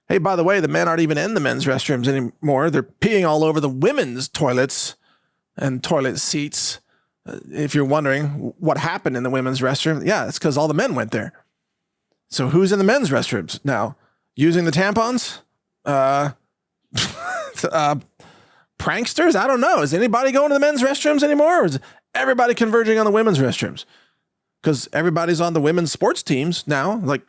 hey, by the way, the men aren't even in the men's restrooms anymore. They're peeing all over the women's toilets and toilet seats. If you're wondering what happened in the women's restroom, yeah, it's because all the men went there. So who's in the men's restrooms now? Using the tampons? Pranksters? I don't know. Is anybody going to the men's restrooms anymore? Or is everybody converging on the women's restrooms? Because everybody's on the women's sports teams now. Like,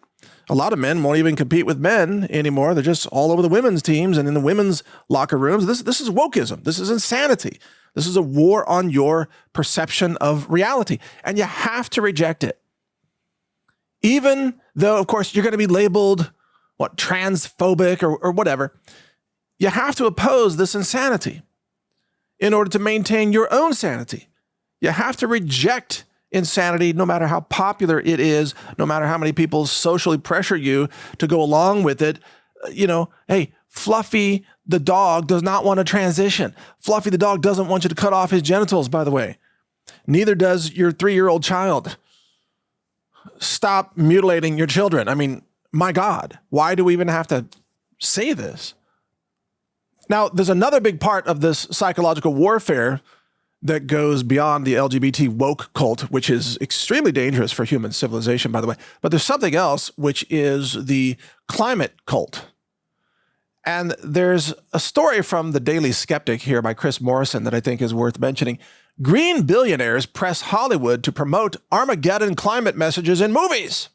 a lot of men won't even compete with men anymore. They're just all over the women's teams and in the women's locker rooms. This is wokeism. This is insanity. This is a war on your perception of reality, and you have to reject it. Even though, of course, you're going to be labeled, transphobic or whatever, you have to oppose this insanity in order to maintain your own sanity. You have to reject insanity no matter how popular it is, no matter how many people socially pressure you to go along with it. Hey, Fluffy the dog does not want to transition. Fluffy the dog doesn't want you to cut off his genitals, by the way. Neither does your 3-year-old child. Stop mutilating your children. I mean, my God, why do we even have to say this? Now, there's another big part of this psychological warfare that goes beyond the LGBT woke cult, which is extremely dangerous for human civilization, by the way. But there's something else, which is the climate cult. And there's a story from the Daily Skeptic here by Chris Morrison that I think is worth mentioning. Green billionaires press Hollywood to promote Armageddon climate messages in movies.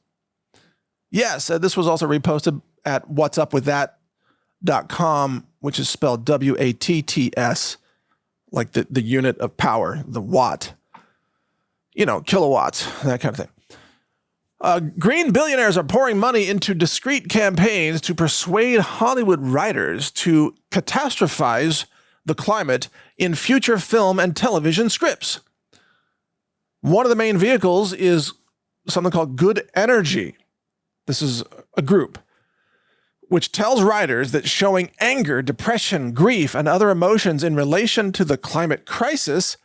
Yes, this was also reposted at whatsupwiththat.com, which is spelled WATTS, like the unit of power, the watt, kilowatts, that kind of thing. Green billionaires are pouring money into discreet campaigns to persuade Hollywood writers to catastrophize the climate in future film and television scripts. One of the main vehicles is something called Good Energy. This is a group which tells writers that showing anger, depression, grief, and other emotions in relation to the climate crisis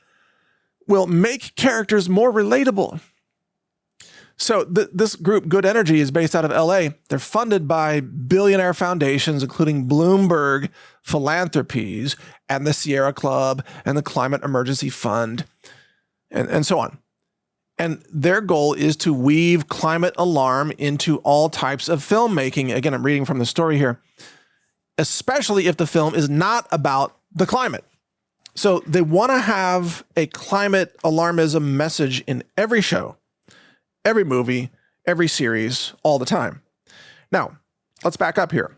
will make characters more relatable. So this group, Good Energy, is based out of LA. They're funded by billionaire foundations, including Bloomberg Philanthropies and the Sierra Club and the Climate Emergency Fund and so on. And their goal is to weave climate alarm into all types of filmmaking. Again, I'm reading from the story here, especially if the film is not about the climate. So they want to have a climate alarmism message in every show, every movie, every series, all the time. Now, let's back up here.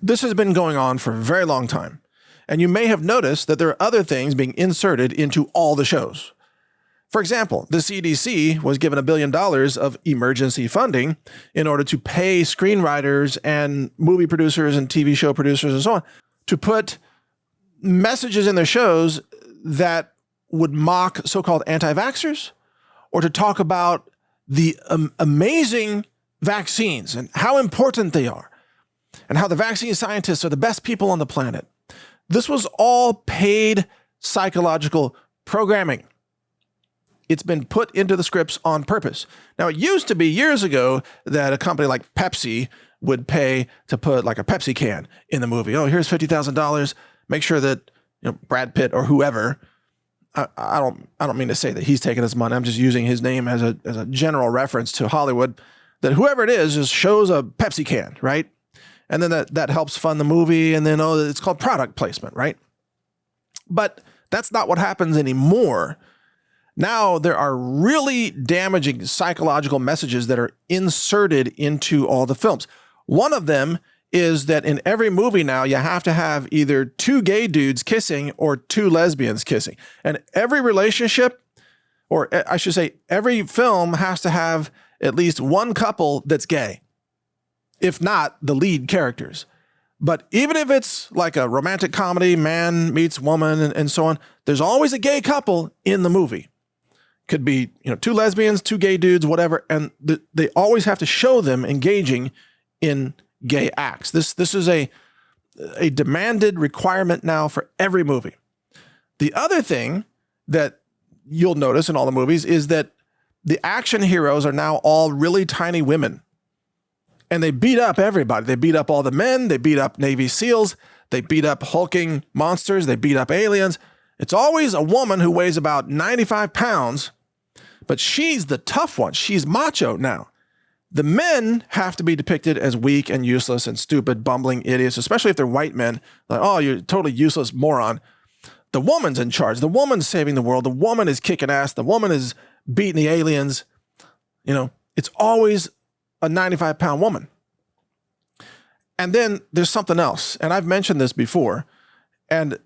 This has been going on for a very long time, and you may have noticed that there are other things being inserted into all the shows. For example, the CDC was given $1 billion of emergency funding in order to pay screenwriters and movie producers and TV show producers and so on to put messages in their shows that would mock so-called anti-vaxxers, or to talk about the amazing vaccines and how important they are and how the vaccine scientists are the best people on the planet. This was all paid psychological programming. It's been put into the scripts on purpose. Now, it used to be years ago that a company like Pepsi would pay to put like a Pepsi can in the movie. Oh, here's $50,000. Make sure that Brad Pitt or whoever. I don't mean to say that he's taking his money. I'm just using his name as a general reference to Hollywood. That whoever it is just shows a Pepsi can, right? And then that helps fund the movie. And then it's called product placement, right? But that's not what happens anymore. Now there are really damaging psychological messages that are inserted into all the films. One of them is that in every movie now, you have to have either two gay dudes kissing or two lesbians kissing. And every relationship, or I should say every film, has to have at least one couple that's gay, if not the lead characters. But even if it's like a romantic comedy, man meets woman and so on, there's always a gay couple in the movie. Could be, two lesbians, two gay dudes, whatever. And they always have to show them engaging in gay acts. This is a demanded requirement now for every movie. The other thing that you'll notice in all the movies is that the action heroes are now all really tiny women. And they beat up everybody. They beat up all the men. They beat up Navy SEALs. They beat up hulking monsters. They beat up aliens. It's always a woman who weighs about 95 pounds, but she's the tough one. She's macho now. The men have to be depicted as weak and useless and stupid, bumbling idiots, especially if they're white men. Like, oh, you're a totally useless moron. The woman's in charge. The woman's saving the world. The woman is kicking ass. The woman is beating the aliens. It's always a 95-pound woman. And then there's something else. And I've mentioned this before. And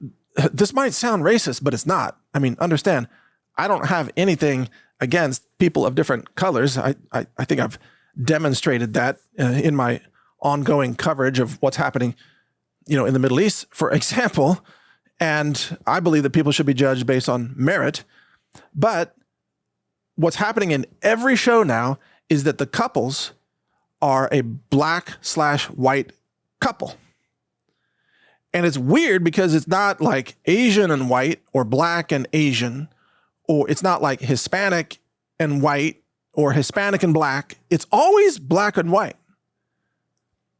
this might sound racist, but it's not. I mean, understand, I don't have anything against people of different colors. I think I've demonstrated that in my ongoing coverage of what's happening, in the Middle East, for example. And I believe that people should be judged based on merit. But what's happening in every show now is that the couples are a black/white couple. And it's weird because it's not like Asian and white or black and Asian, or it's not like Hispanic and white or Hispanic and black. It's always black and white.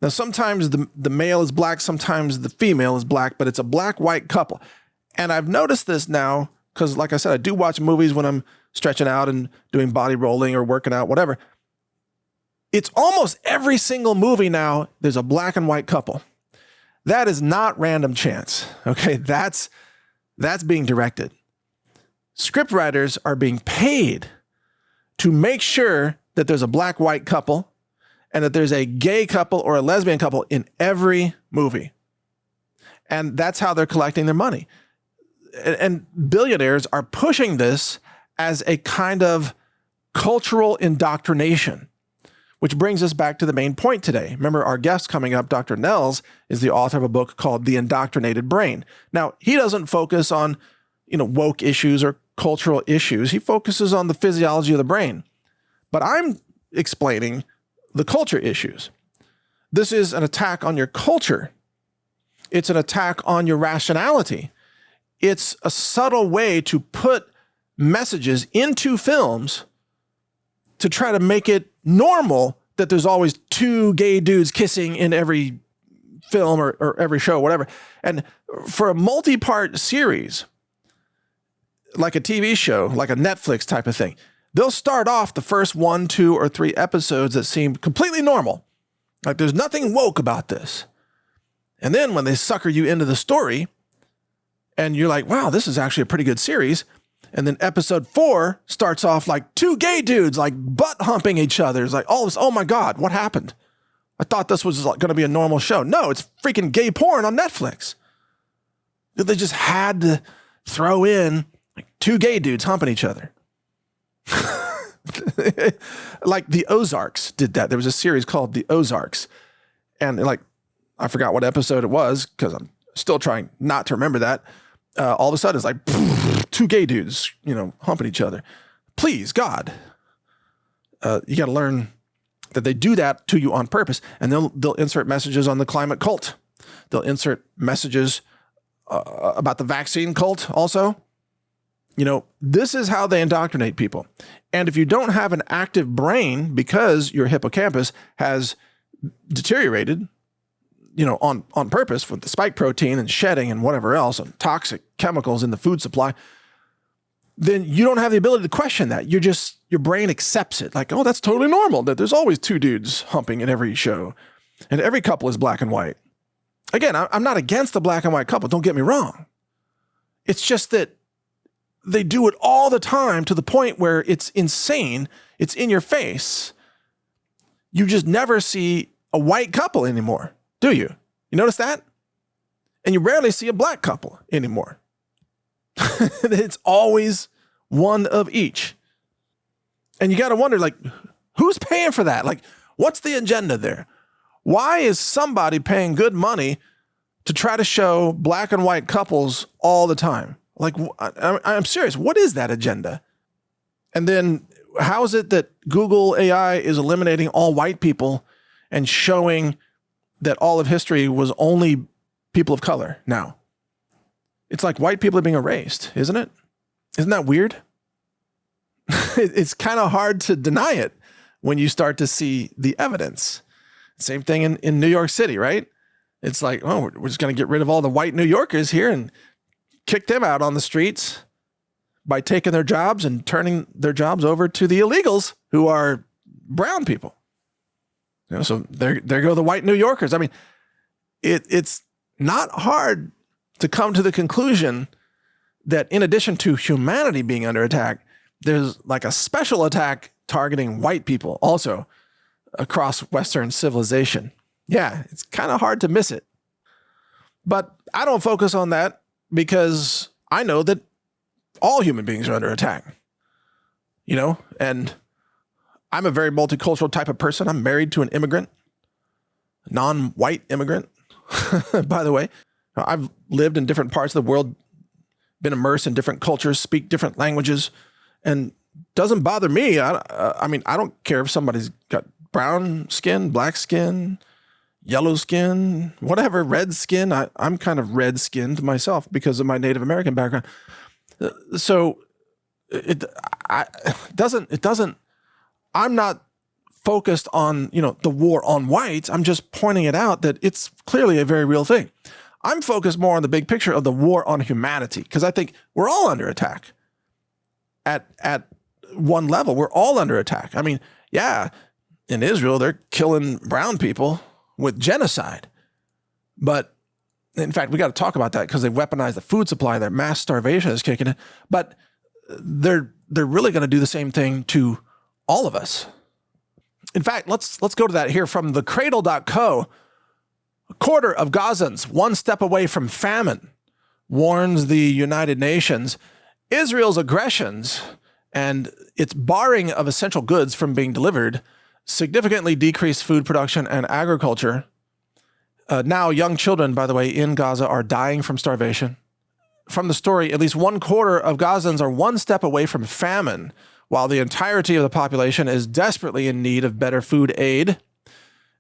Now, sometimes the male is black, sometimes the female is black, but it's a black-white couple. And I've noticed this now because, like I said, I do watch movies when I'm stretching out and doing body rolling or working out, whatever. It's almost every single movie now, there's a black and white couple. That is not random chance, okay? That's being directed. Script writers are being paid to make sure that there's a black-white couple and that there's a gay couple or a lesbian couple in every movie. And that's how they're collecting their money. And billionaires are pushing this as a kind of cultural indoctrination, which brings us back to the main point today. Remember, our guest coming up, Dr. Nels, is the author of a book called The Indoctrinated Brain. Now, he doesn't focus on, woke issues or cultural issues. He focuses on the physiology of the brain. But I'm explaining the culture issues. This is an attack on your culture. It's an attack on your rationality. It's a subtle way to put messages into films to try to make it normal that there's always two gay dudes kissing in every film or every show, whatever. And for a multi-part series, like a TV show, like a Netflix type of thing, they'll start off the first 1, 2, or 3 episodes that seem completely normal. Like there's nothing woke about this. And then when they sucker you into the story and you're like, wow, this is actually a pretty good series. And then episode 4 starts off like two gay dudes like butt humping each other. It's like, oh my God, what happened? I thought this was going to be a normal show. No, it's freaking gay porn on Netflix. They just had to throw in like two gay dudes humping each other. Like the Ozarks did that. There was a series called The Ozarks. And I forgot what episode it was because I'm still trying not to remember that. All of a sudden it's like two gay dudes, humping each other. Please, God. You got to learn that they do that to you on purpose. And they'll insert messages on the climate cult. They'll insert messages about the vaccine cult also. This is how they indoctrinate people. And if you don't have an active brain because your hippocampus has deteriorated, on purpose with the spike protein and shedding and whatever else and toxic chemicals in the food supply, then you don't have the ability to question that. Your brain accepts it. Like, oh, that's totally normal that there's always two dudes humping in every show and every couple is black and white. Again, I'm not against the black and white couple. Don't get me wrong. It's just that they do it all the time to the point where it's insane. It's in your face. You just never see a white couple anymore, do you? You notice that? And you rarely see a black couple anymore. It's always one of each. And you got to wonder, who's paying for that? What's the agenda there? Why is somebody paying good money to try to show black and white couples all the time? I'm serious. What is that agenda? And then how is it that Google AI is eliminating all white people and showing that all of history was only people of color now? It's like white people are being erased, isn't it? Isn't that weird? It's kind of hard to deny it when you start to see the evidence. Same thing in New York City, right? It's like, oh, we're just going to get rid of all the white New Yorkers here and kick them out on the streets by taking their jobs and turning their jobs over to the illegals who are brown people. So there go the white New Yorkers. I mean, it's not hard to come to the conclusion that in addition to humanity being under attack, there's a special attack targeting white people also across Western civilization. Yeah, it's kind of hard to miss it. But I don't focus on that because I know that all human beings are under attack. And I'm a very multicultural type of person. I'm married to an immigrant, non-white immigrant, by the way. I've lived in different parts of the world, been immersed in different cultures, speak different languages, and doesn't bother me. I mean, I don't care if somebody's got brown skin, black skin, yellow skin, whatever, red skin. I'm kind of red-skinned myself because of my Native American background. So it doesn't, I'm not focused on, the war on whites. I'm just pointing it out that it's clearly a very real thing. I'm focused more on the big picture of the war on humanity because I think we're all under attack. At one level, we're all under attack. I mean, yeah, in Israel, they're killing brown people with genocide. But in fact, we got to talk about that because they weaponize the food supply. Their mass starvation is kicking in. But they're really going to do the same thing to all of us. In fact, let's go to that here from thecradle.co. A quarter of Gazans one step away from famine, warns the United Nations. Israel's aggressions and its barring of essential goods from being delivered significantly decreased food production and agriculture. Now, young children, by the way, in Gaza are dying from starvation. From the story, at least one quarter of Gazans are one step away from famine, while the entirety of the population is desperately in need of better food aid.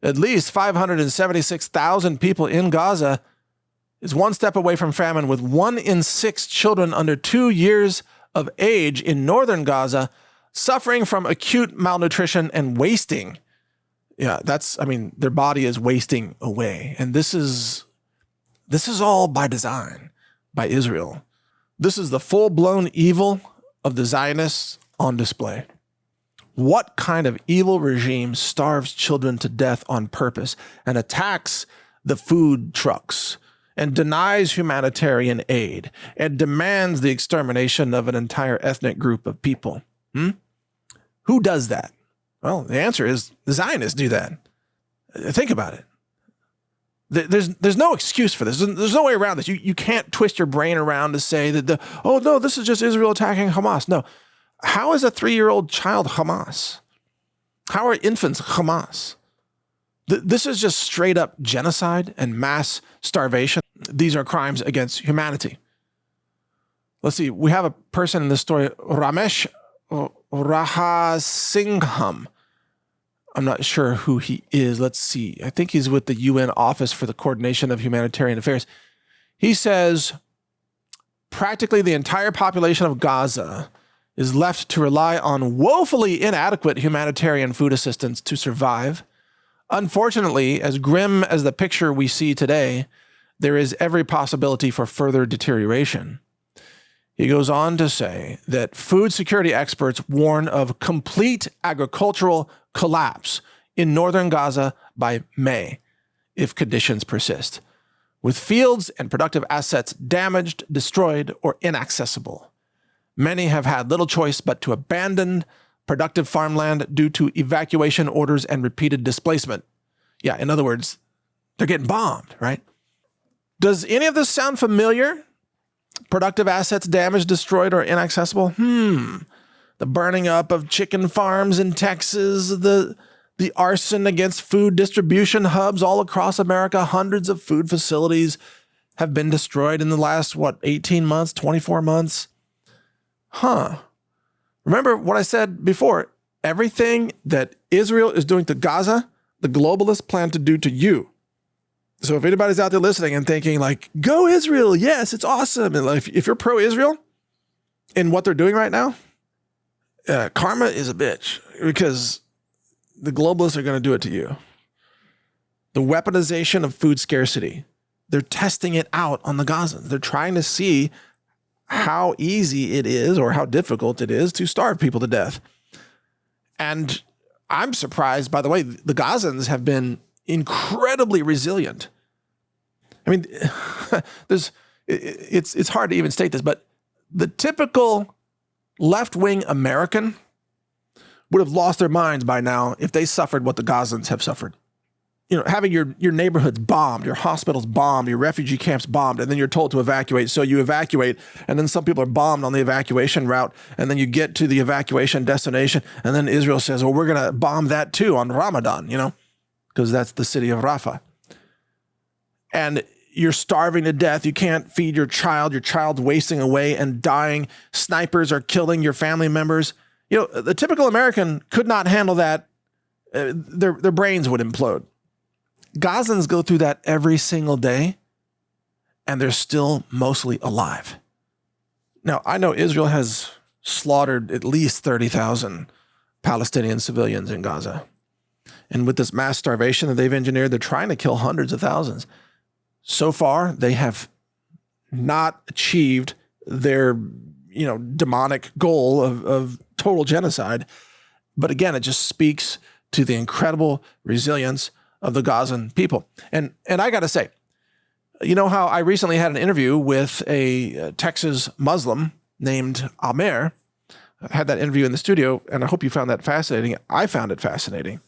At least 576,000 people in Gaza is one step away from famine, with 1 in 6 children under 2 years of age in northern Gaza suffering from acute malnutrition and wasting. Yeah, their body is wasting away. And this is all by design, by Israel. This is the full-blown evil of the Zionists on display. What kind of evil regime starves children to death on purpose and attacks the food trucks and denies humanitarian aid and demands the extermination of an entire ethnic group of people? Who does that? Well, the answer is the Zionists do that. Think about it. There's no excuse for this. There's no way around this. You can't twist your brain around to say that this is just Israel attacking Hamas. No. How is a 3-year-old child Hamas? How are infants Hamas? This is just straight up genocide and mass starvation. These are crimes against humanity. Let's see. We have a person in this story, Ramesh Rahasingham. I'm not sure who he is. Let's see. I think he's with the UN Office for the Coordination of Humanitarian Affairs. He says practically the entire population of Gaza is left to rely on woefully inadequate humanitarian food assistance to survive. Unfortunately, as grim as the picture we see today, there is every possibility for further deterioration. He goes on to say that food security experts warn of complete agricultural collapse in northern Gaza by May if conditions persist, with fields and productive assets damaged, destroyed, or inaccessible. Many have had little choice but to abandon productive farmland due to evacuation orders and repeated displacement. Yeah, in other words, they're getting bombed, right? Does any of this sound familiar? Productive assets damaged, destroyed, or inaccessible? The burning up of chicken farms in Texas, the arson against food distribution hubs all across America. Hundreds of food facilities have been destroyed in the last, 18 months, 24 months? Remember what I said before. Everything that Israel is doing to Gaza, the globalists plan to do to you. So if anybody's out there listening and thinking like, go Israel, yes, it's awesome. And if you're pro-Israel in what they're doing right now, karma is a bitch because the globalists are going to do it to you. The weaponization of food scarcity. They're testing it out on the Gazans. They're trying to see how easy it is or how difficult it is to starve people to death. And I'm surprised, by the way, the Gazans have been incredibly resilient. I mean, it's hard to even state this, but the typical left-wing American would have lost their minds by now if they suffered what the Gazans have suffered. You know, having your neighborhoods bombed, your hospitals bombed, your refugee camps bombed, and then you're told to evacuate. So you evacuate, and then some people are bombed on the evacuation route, and then you get to the evacuation destination, and then Israel says, well, we're going to bomb that too on Ramadan, because that's the city of Rafah. And you're starving to death. You can't feed your child's wasting away and dying. Snipers are killing your family members. The typical American could not handle that. Their brains would implode. Gazans go through that every single day, and they're still mostly alive. Now, I know Israel has slaughtered at least 30,000 Palestinian civilians in Gaza. And with this mass starvation that they've engineered, they're trying to kill hundreds of thousands. So far, they have not achieved their, demonic goal of total genocide. But again, it just speaks to the incredible resilience of the Gazan people. And I got to say, you know how I recently had an interview with a Texas Muslim named Amer. I had that interview in the studio, and I hope you found that fascinating. I found it fascinating.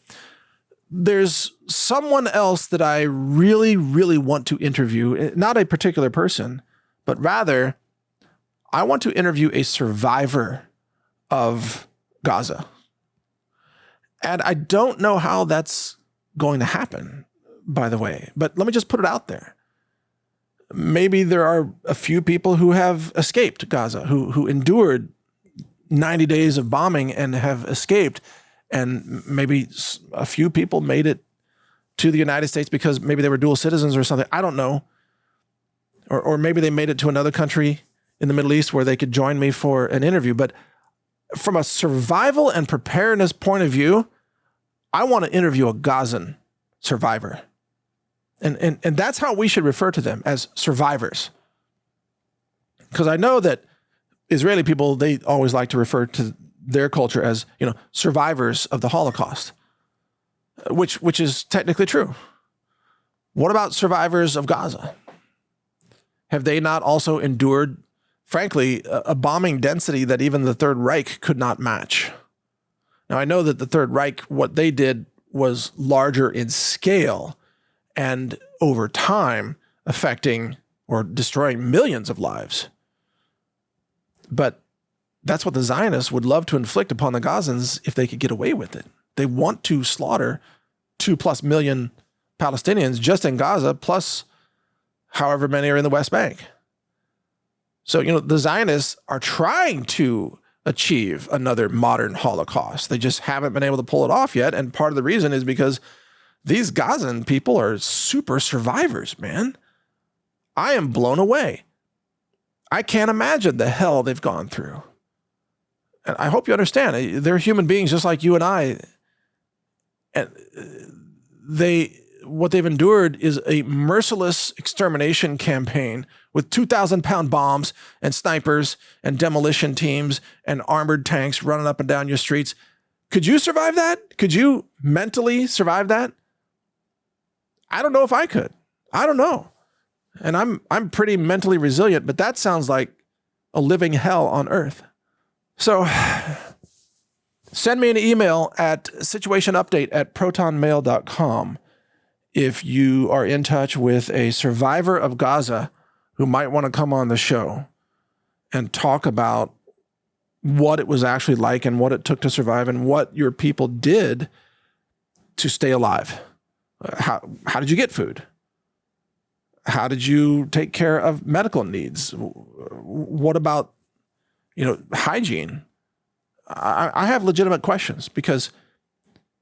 There's someone else that I really, really want to interview, not a particular person, but rather I want to interview a survivor of Gaza. And I don't know how that's going to happen, by the way, but let me just put it out there. Maybe there are a few people who have escaped Gaza, who endured 90 days of bombing and have escaped. And maybe a few people made it to the United States because maybe they were dual citizens or something. I don't know. Or maybe they made it to another country in the Middle East where they could join me for an interview. But from a survival and preparedness point of view, I want to interview a Gazan survivor. And that's how we should refer to them, as survivors. Because I know that Israeli people, they always like to refer to their culture as, survivors of the Holocaust, which is technically true. What about survivors of Gaza? Have they not also endured, frankly, a bombing density that even the Third Reich could not match? Now, I know that the Third Reich, what they did was larger in scale and over time affecting or destroying millions of lives. But that's what the Zionists would love to inflict upon the Gazans if they could get away with it. They want to slaughter 2+ million Palestinians just in Gaza, plus however many are in the West Bank. So, the Zionists are trying to achieve another modern Holocaust. They just haven't been able to pull it off yet. And part of the reason is because these Gazan people are super survivors, man. I am blown away. I can't imagine the hell they've gone through. And I hope you understand, they're human beings just like you and I. And what they've endured is a merciless extermination campaign with 2,000-pound bombs and snipers and demolition teams and armored tanks running up and down your streets. Could you survive that? Could you mentally survive that? I don't know if I could. I don't know. And I'm pretty mentally resilient, but that sounds like a living hell on earth. So send me an email at situationupdate@protonmail.com if you are in touch with a survivor of Gaza who might want to come on the show and talk about what it was actually like and what it took to survive and what your people did to stay alive. How did you get food? How did you take care of medical needs? What about, hygiene? I have legitimate questions because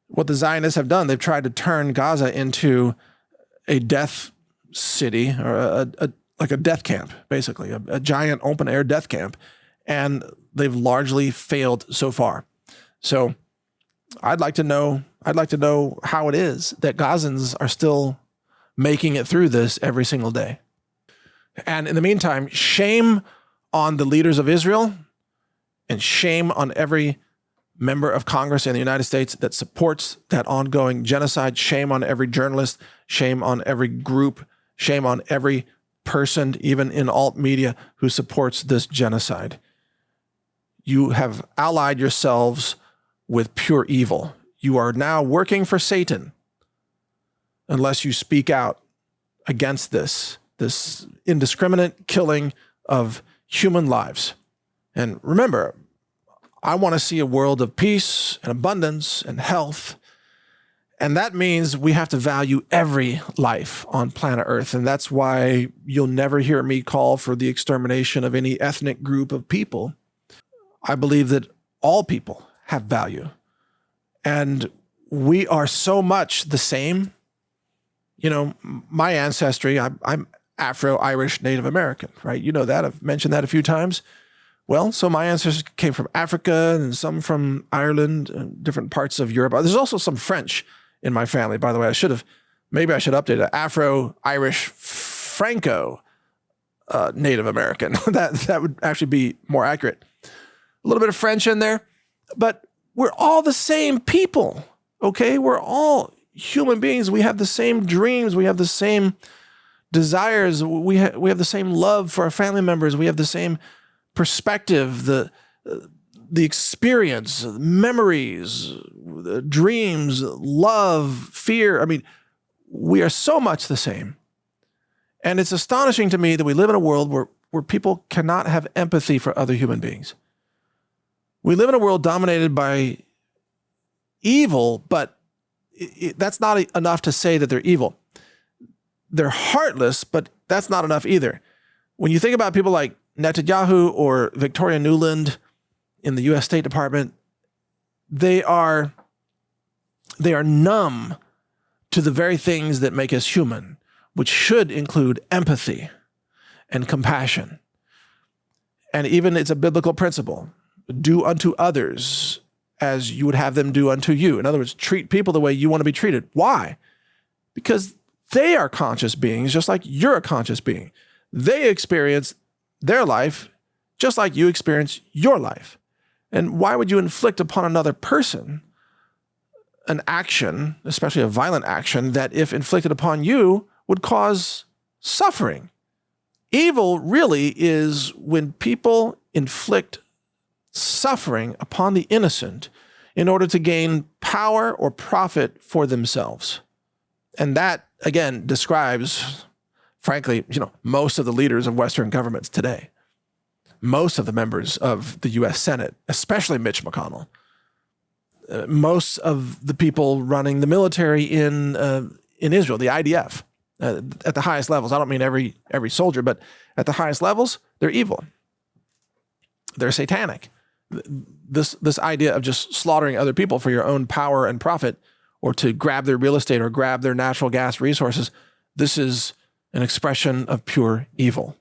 what the Zionists have done, they've tried to turn Gaza into a death city or like a death camp, basically, a giant open air death camp. And they've largely failed so far. So I'd like to know how it is that Gazans are still making it through this every single day. And in the meantime, shame on the leaders of Israel and shame on every member of Congress in the United States that supports that ongoing genocide. Shame on every journalist, shame on every group, shame on every person, even in alt media, who supports this genocide. You have allied yourselves with pure evil. You are now working for Satan unless you speak out against this indiscriminate killing of human lives. And remember, I want to see a world of peace and abundance and health. And that means we have to value every life on planet Earth. And that's why you'll never hear me call for the extermination of any ethnic group of people. I believe that all people have value. And we are so much the same. My ancestry, I'm Afro-Irish Native American, right? You know that. I've mentioned that a few times. Well, so my ancestors came from Africa and some from Ireland and different parts of Europe. There's also some French in my family, by the way. Maybe I should update it. Afro-Irish Franco Native American. That would actually be more accurate. A little bit of French in there, but we're all the same people, okay? We're all human beings. We have the same dreams. We have the same desires. We have the same love for our family members. We have the same perspective, the experience, memories, the dreams, love, fear. I mean, we are so much the same. And it's astonishing to me that we live in a world where people cannot have empathy for other human beings. We live in a world dominated by evil, but that's not enough to say that they're evil. They're heartless, but that's not enough either. When you think about people like Netanyahu or Victoria Nuland in the U.S. State Department, they are numb to the very things that make us human, which should include empathy and compassion. And even it's a biblical principle. Do unto others as you would have them do unto you. In other words, treat people the way you want to be treated. Why? Because they are conscious beings, just like you're a conscious being. They experience their life just like you experience your life. And why would you inflict upon another person an action, especially a violent action, that if inflicted upon you would cause suffering? Evil really is when people inflict suffering upon the innocent in order to gain power or profit for themselves. And that, again, describes, frankly, most of the leaders of Western governments today. Most of the members of the U.S. Senate, especially Mitch McConnell. Most of the people running the military in Israel, the IDF, at the highest levels. I don't mean every soldier, but at the highest levels, they're evil. They're satanic. this idea of just slaughtering other people for your own power and profit, or to grab their real estate or grab their natural gas resources, this is an expression of pure evil.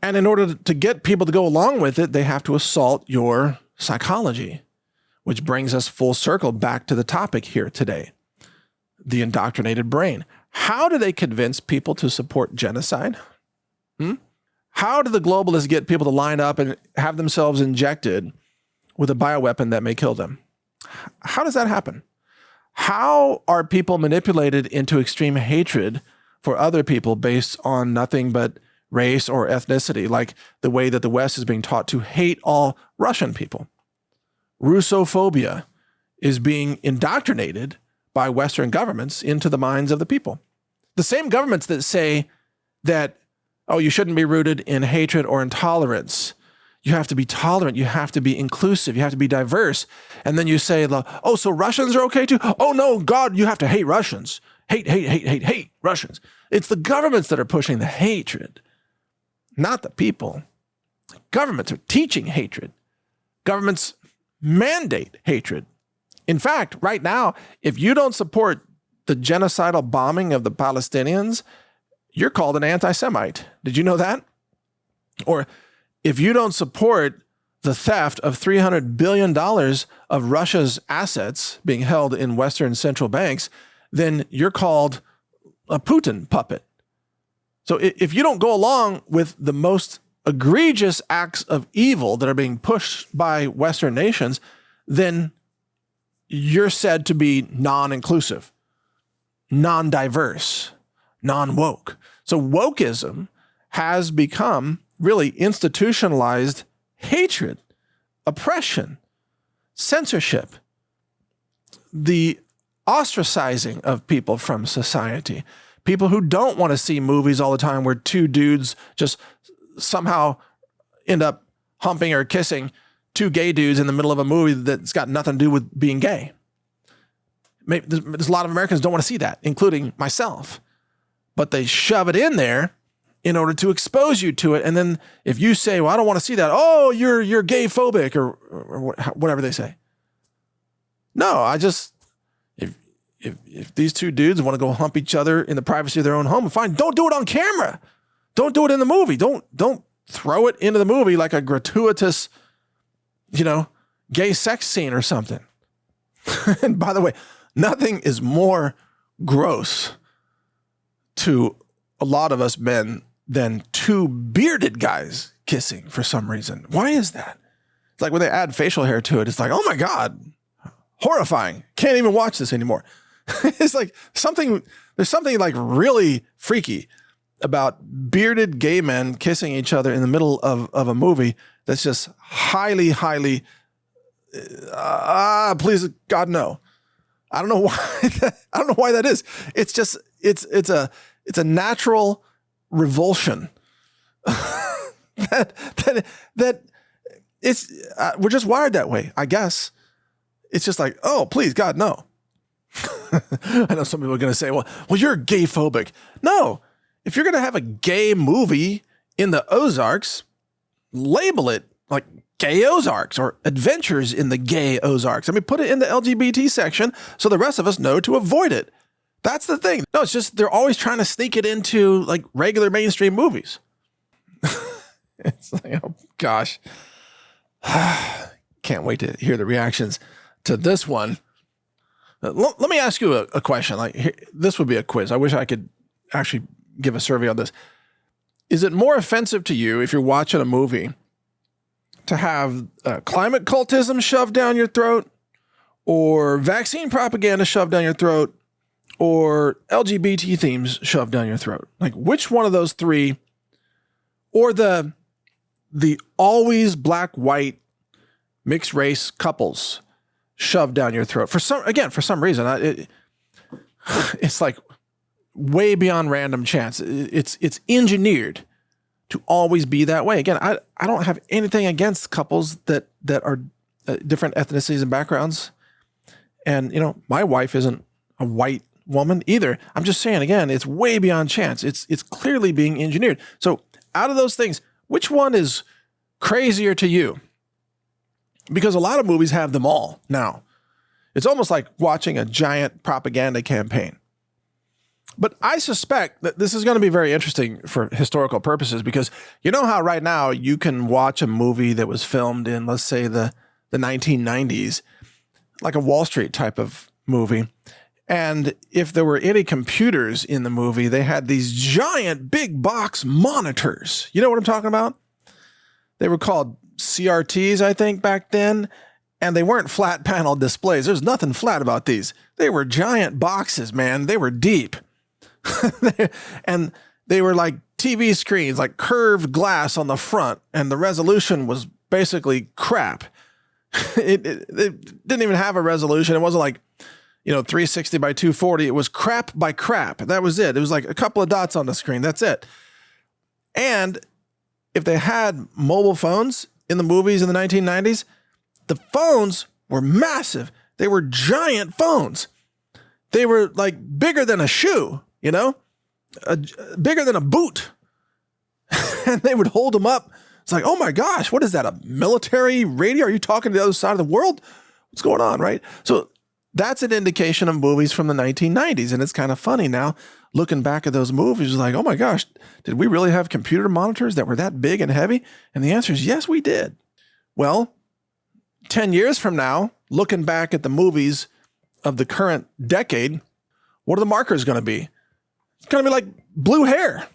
And in order to get people to go along with it, they have to assault your psychology, which brings us full circle back to the topic here today, the indoctrinated brain. How do they convince people to support genocide? How do the globalists get people to line up and have themselves injected with a bioweapon that may kill them? How does that happen? How are people manipulated into extreme hatred for other people based on nothing but race or ethnicity, like the way that the West is being taught to hate all Russian people? Russophobia is being indoctrinated by Western governments into the minds of the people. The same governments that say that, oh, you shouldn't be rooted in hatred or intolerance. You have to be tolerant. You have to be inclusive. You have to be diverse. And then you say, oh, so Russians are okay too? Oh, no, God, you have to hate Russians. Hate Russians. It's the governments that are pushing the hatred, not the people. Governments are teaching hatred. Governments mandate hatred. In fact, right now, if you don't support the genocidal bombing of the Palestinians, you're called an anti-Semite. Did you know that? Or if you don't support the theft of $300 billion of Russia's assets being held in Western central banks, then you're called a Putin puppet. So if you don't go along with the most egregious acts of evil that are being pushed by Western nations, then you're said to be non-inclusive, non-diverse, non-woke. So wokeism has become really institutionalized hatred, oppression, censorship, the ostracizing of people from society, people who don't want to see movies all the time where two dudes just somehow end up humping or kissing two gay dudes in the middle of a movie that's got nothing to do with being gay. Maybe there's a lot of Americans don't want to see that, including myself. But they shove it in there in order to expose you to it. And then if you say, well, I don't want to see that, oh, you're gay phobic or whatever they say. No, if these two dudes want to go hump each other in the privacy of their own home, fine. Don't do it on camera. Don't do it in the movie. Don't throw it into the movie like a gratuitous, gay sex scene or something. And by the way, nothing is more gross to a lot of us men than two bearded guys kissing for some reason. Why is that? It's like when they add facial hair to it, it's like, oh my God, horrifying. Can't even watch this anymore. It's like there's something like really freaky about bearded gay men kissing each other in the middle of a movie that's just highly, please God, no. I don't know why that is. It's just, it's a natural revulsion that it's, we're just wired that way, I guess. It's just like, oh, please God, no. I know some people are going to say, well, you're gay phobic. No, if you're going to have a gay movie in the Ozarks, label it like Gay Ozarks or Adventures in the Gay Ozarks. I mean, put it in the LGBT section so the rest of us know to avoid it. That's the thing. No, it's just they're always trying to sneak it into like regular mainstream movies. It's like, oh gosh. Can't wait to hear the reactions to this one. Let me ask you a question. This would be a quiz. I wish I could actually give a survey on this. Is it more offensive to you if you're watching a movie to have climate cultism shoved down your throat, or vaccine propaganda shoved down your throat, or LGBT themes shoved down your throat? Like, which one of those three, or the always black-white mixed race couples shoved down your throat for some reason? It's like way beyond random chance. It's engineered to always be that way. Again, I don't have anything against couples that are different ethnicities and backgrounds. And, my wife isn't a white woman either. I'm just saying, again, it's way beyond chance. It's clearly being engineered. So out of those things, which one is crazier to you? because a lot of movies have them all now. It's almost like watching a giant propaganda campaign. But I suspect that this is going to be very interesting for historical purposes, because you know how right now you can watch a movie that was filmed in, let's say, the 1990s, like a Wall Street type of movie. And if there were any computers in the movie, they had these giant big box monitors. You know what I'm talking about? They were called CRTs, I think, back then. And they weren't flat panel displays. There's nothing flat about these. They were giant boxes, man. They were deep. And they were like TV screens, like curved glass on the front. And the resolution was basically crap. It didn't even have a resolution. It wasn't like, 360 by 240. It was crap by crap. That was it. It was like a couple of dots on the screen. That's it. And if they had mobile phones in the movies in the 1990s, the phones were massive. They were giant phones. They were like bigger than a shoe, bigger than a boot. And they would hold them up. It's like, oh my gosh, what is that? A military radio? Are you talking to the other side of the world? What's going on, right? So that's an indication of movies from the 1990s. And it's kind of funny now, looking back at those movies, like, oh my gosh, did we really have computer monitors that were that big and heavy? And the answer is yes, we did. Well, 10 years from now, looking back at the movies of the current decade, what are the markers going to be? It's going to be like blue hair,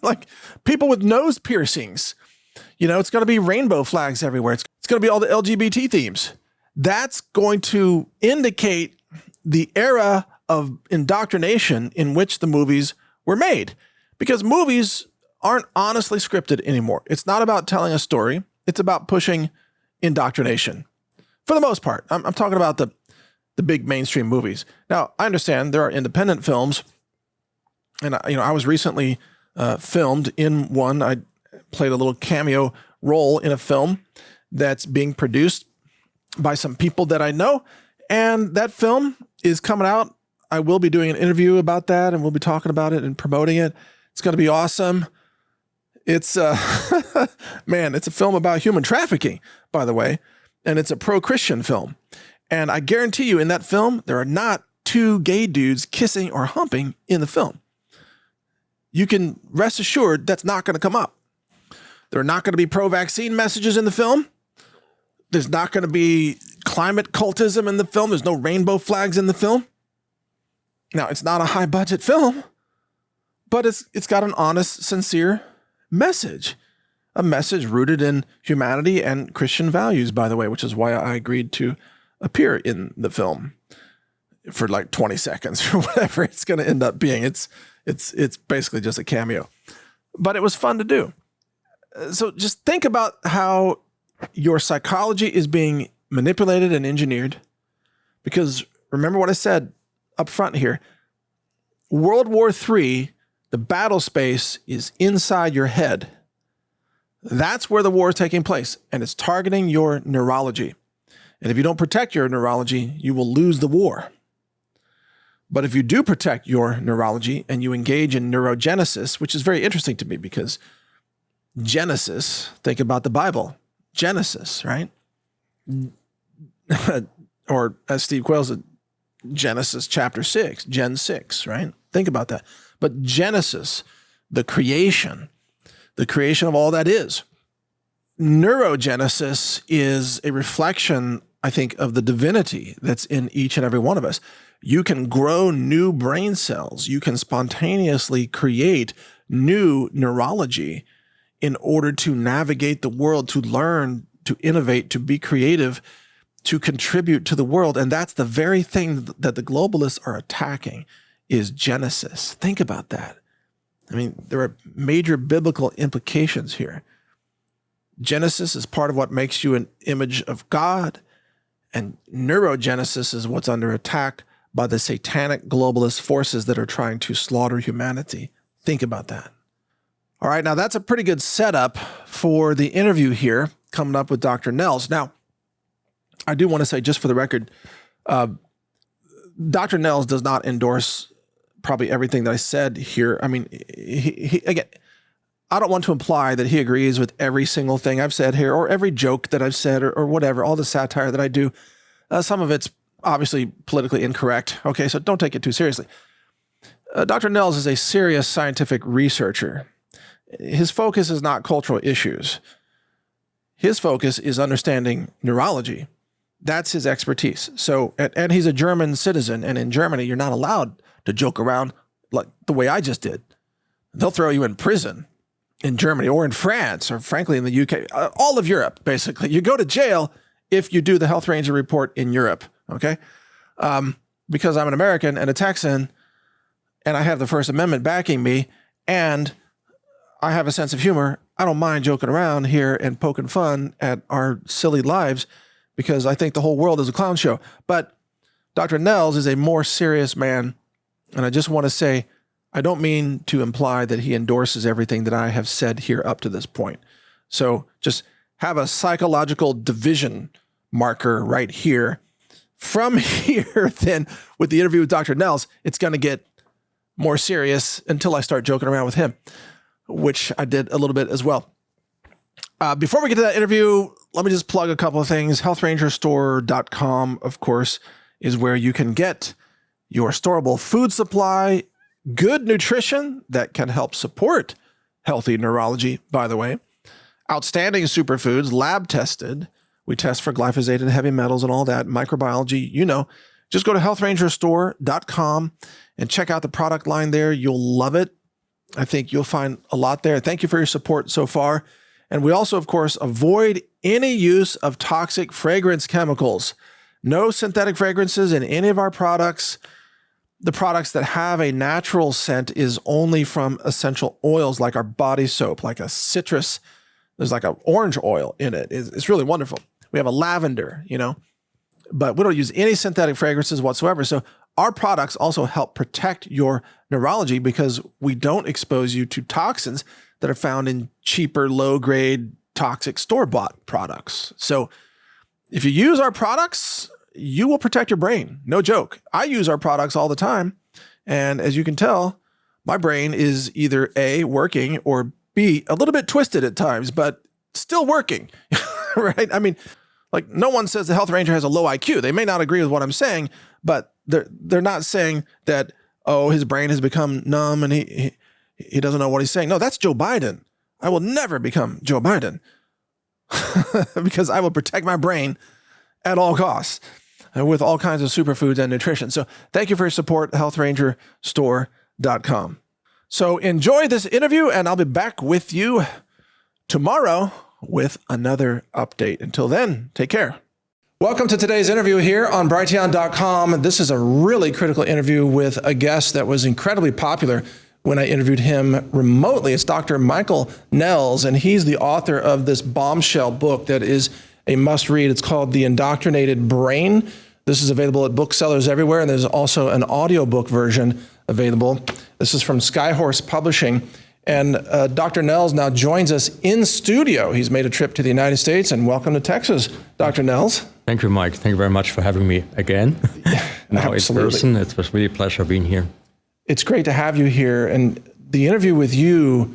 like people with nose piercings. It's going to be rainbow flags everywhere. It's going to be all the LGBT themes. That's going to indicate the era of indoctrination in which the movies were made, because movies aren't honestly scripted anymore. It's not about telling a story. It's about pushing indoctrination for the most part. I'm talking about the big mainstream movies. Now, I understand there are independent films, and I was recently filmed in one. I played a little cameo role in a film that's being produced by some people that I know, and that film is coming out. I will be doing an interview about that, and we'll be talking about it and promoting it. It's going to be awesome. It's man, it's a film about human trafficking, by the way, and it's a pro-Christian film. And I guarantee you, in that film, there are not two gay dudes kissing or humping in the film. You can rest assured that's not going to come up. There are not going to be pro-vaccine messages in the film. There's not going to be climate cultism in the film. There's no rainbow flags in the film. Now, it's not a high-budget film, but it's got an honest, sincere message. A message rooted in humanity and Christian values, by the way, which is why I agreed to appear in the film for like 20 seconds or whatever it's going to end up being. It's basically just a cameo, but it was fun to do. So just think about how your psychology is being manipulated and engineered, because remember what I said up front here. World War III, the battle space is inside your head. That's where the war is taking place, and it's targeting your neurology. And if you don't protect your neurology, you will lose the war. But if you do protect your neurology and you engage in neurogenesis, which is very interesting to me, because Genesis, think about the Bible, Genesis, right? Or as Steve Quayle said, Genesis chapter 6, Gen 6, right? Think about that. But Genesis, the creation of all that is. Neurogenesis is a reflection, I think, of the divinity that's in each and every one of us. You can grow new brain cells. You can spontaneously create new neurology in order to navigate the world, to learn, to innovate, to be creative, to contribute to the world. And that's the very thing that the globalists are attacking, is Genesis. Think about that. I mean, there are major biblical implications here. Genesis is part of what makes you an image of God, and neurogenesis is what's under attack by the satanic globalist forces that are trying to slaughter humanity. Think about that. All right, now that's a pretty good setup for the interview here coming up with Dr. Nels. Now, I do want to say, just for the record, Dr. Nels does not endorse probably everything that I said here. I mean, he again, I don't want to imply that he agrees with every single thing I've said here or every joke that I've said or whatever, all the satire that I do. Some of it's obviously politically incorrect. Okay, so don't take it too seriously. Dr. Nels is a serious scientific researcher. His focus is not cultural issues. His focus is understanding neurology. That's his expertise. So, and he's a German citizen, and in Germany, you're not allowed to joke around like the way I just did. They'll throw you in prison in Germany or in France or frankly in the UK, all of Europe, basically. You go to jail if you do the Health Ranger report in Europe, okay? Because I'm an American and a Texan, and I have the First Amendment backing me, and I have a sense of humor. I don't mind joking around here and poking fun at our silly lives because I think the whole world is a clown show. But Dr. Nels is a more serious man, and I just want to say, I don't mean to imply that he endorses everything that I have said here up to this point. So just have a psychological division marker right here. From here, then, with the interview with Dr. Nels, it's going to get more serious until I start joking around with him, which I did a little bit as well. Before we get to that interview, let me just plug a couple of things. HealthRangerStore.com, of course, is where you can get your storable food supply, good nutrition that can help support healthy neurology, by the way, outstanding superfoods, lab tested. We test for glyphosate and heavy metals and all that, microbiology, you know. Just go to HealthRangerStore.com and check out the product line there. You'll love it. I think you'll find a lot there. Thank you for your support so far. And we also, of course, avoid any use of toxic fragrance chemicals. No synthetic fragrances in any of our products. The products that have a natural scent is only from essential oils like our body soap, like a citrus. There's like an orange oil in it. It's really wonderful. We have a lavender, you know, but we don't use any synthetic fragrances whatsoever. So our products also help protect your neurology because we don't expose you to toxins that are found in cheaper, low-grade, toxic store-bought products. So if you use our products, you will protect your brain. No joke. I use our products all the time. And as you can tell, my brain is either A, working, or B, a little bit twisted at times, but still working, right? I mean, like no one says the Health Ranger has a low IQ. They may not agree with what I'm saying, but they're not saying that, oh, his brain has become numb and he doesn't know what he's saying. No, that's Joe Biden. I will never become Joe Biden because I will protect my brain at all costs with all kinds of superfoods and nutrition. So thank you for your support, HealthRangerStore.com. So enjoy this interview, and I'll be back with you tomorrow with another update. Until then, take care. Welcome to today's interview here on Brighteon.com. This is a really critical interview with a guest that was incredibly popular when I interviewed him remotely. It's Dr. Michael Nels, and he's the author of this bombshell book that is a must-read. It's called The Indoctrinated Brain. This is available at booksellers everywhere, and there's also an audiobook version available. This is from Skyhorse Publishing. And Dr. Nels now joins us in studio. He's made a trip to the United States, and welcome to Texas, Dr. Nels. Thank you, Mike. Thank you very much for having me again. Now in person. It was really a pleasure being here. It's great to have you here. And the interview with you,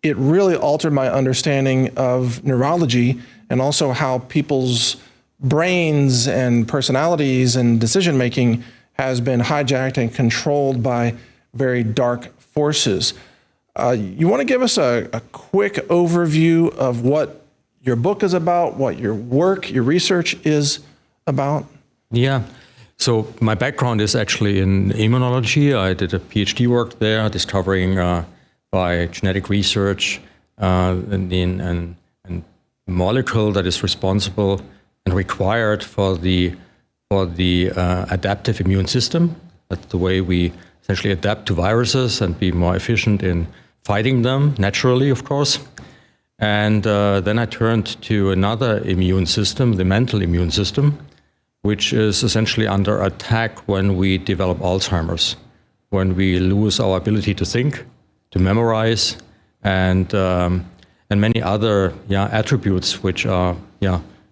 it really altered my understanding of neurology and also how people's brains and personalities and decision-making has been hijacked and controlled by very dark forces. You want to give us a quick overview of what your book is about, what your work, your research is about? Yeah. So my background is actually in immunology. I did a PhD work there, discovering by genetic research a molecule that is responsible and required for the adaptive immune system. That's the way we essentially adapt to viruses and be more efficient in fighting them naturally, of course. And then I turned to another immune system, the mental immune system, which is essentially under attack when we develop Alzheimer's, when we lose our ability to think, to memorize, and many other attributes which are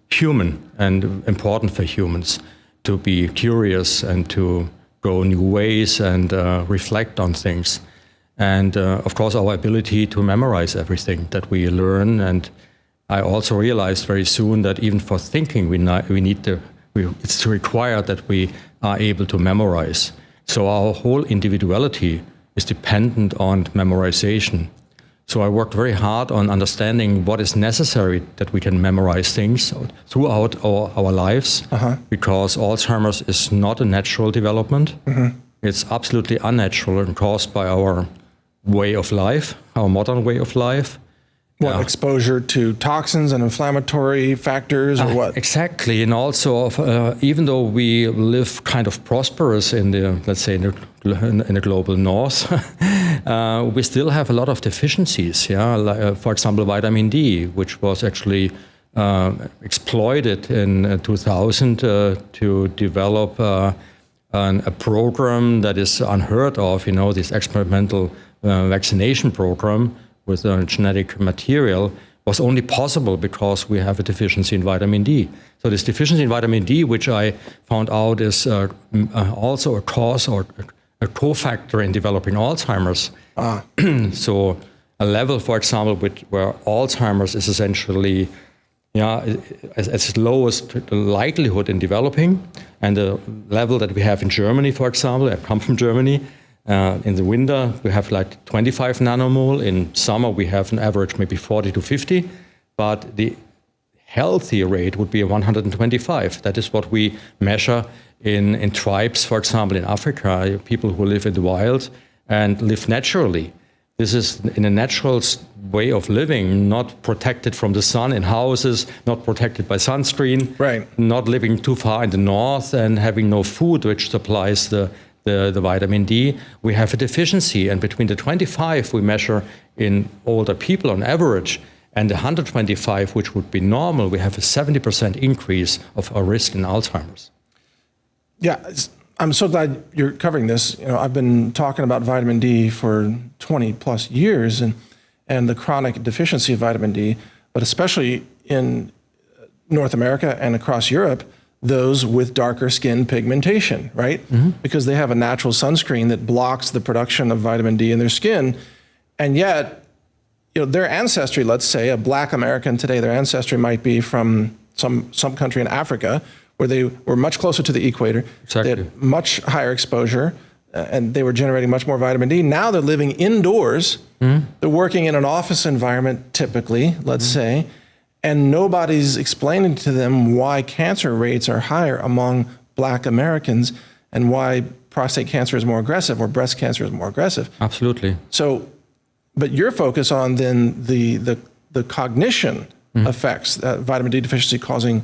human and important for humans, to be curious and to go new ways and reflect on things. and of course our ability to memorize everything that we learn. And I also realized very soon that even for thinking, it's required that we are able to memorize. So our whole individuality is dependent on memorization. So I worked very hard on understanding what is necessary that we can memorize things throughout our lives, because Alzheimer's is not a natural development. It's absolutely unnatural and caused by our way of life, our modern way of life. What, exposure to toxins and inflammatory factors, or what? Exactly, and also even though we live kind of prosperous in the, let's say, in the global north, we still have a lot of deficiencies. Yeah, like, for example, vitamin D, which was actually exploited in 2000 to develop a program that is unheard of. You know, this experimental vaccination program with genetic material was only possible because we have a deficiency in vitamin D. So this deficiency in vitamin D, which I found out is also a cause or a cofactor in developing Alzheimer's. So a level, for example, where Alzheimer's is essentially as low as the likelihood in developing, and the level that we have in Germany, for example, I come from Germany. In the winter, we have like 25 nanomole. In summer, we have an average maybe 40 to 50. But the healthy rate would be 125. That is what we measure in tribes, for example, in Africa, people who live in the wild and live naturally. This is in a natural way of living, not protected from the sun in houses, not protected by sunscreen, not living too far in the north and having no food which supplies the vitamin D. We have a deficiency, and between the 25 we measure in older people on average and the 125, which would be normal, we have a 70% increase of our risk in Alzheimer's. Yeah, I'm so glad you're covering this. You know, I've been talking about vitamin D for 20 plus years and the chronic deficiency of vitamin D, but especially in North America and across Europe, those with darker skin pigmentation, right? Because they have a natural sunscreen that blocks the production of vitamin D in their skin. And yet, you know, their ancestry, let's say a Black American today, their ancestry might be from some country in Africa where they were much closer to the equator. They had much higher exposure, and they were generating much more vitamin D. Now they're living indoors. They're working in an office environment typically, let's say, and nobody's explaining to them why cancer rates are higher among Black Americans and why prostate cancer is more aggressive or breast cancer is more aggressive. Absolutely. So, but your focus on then the cognition effects, vitamin D deficiency causing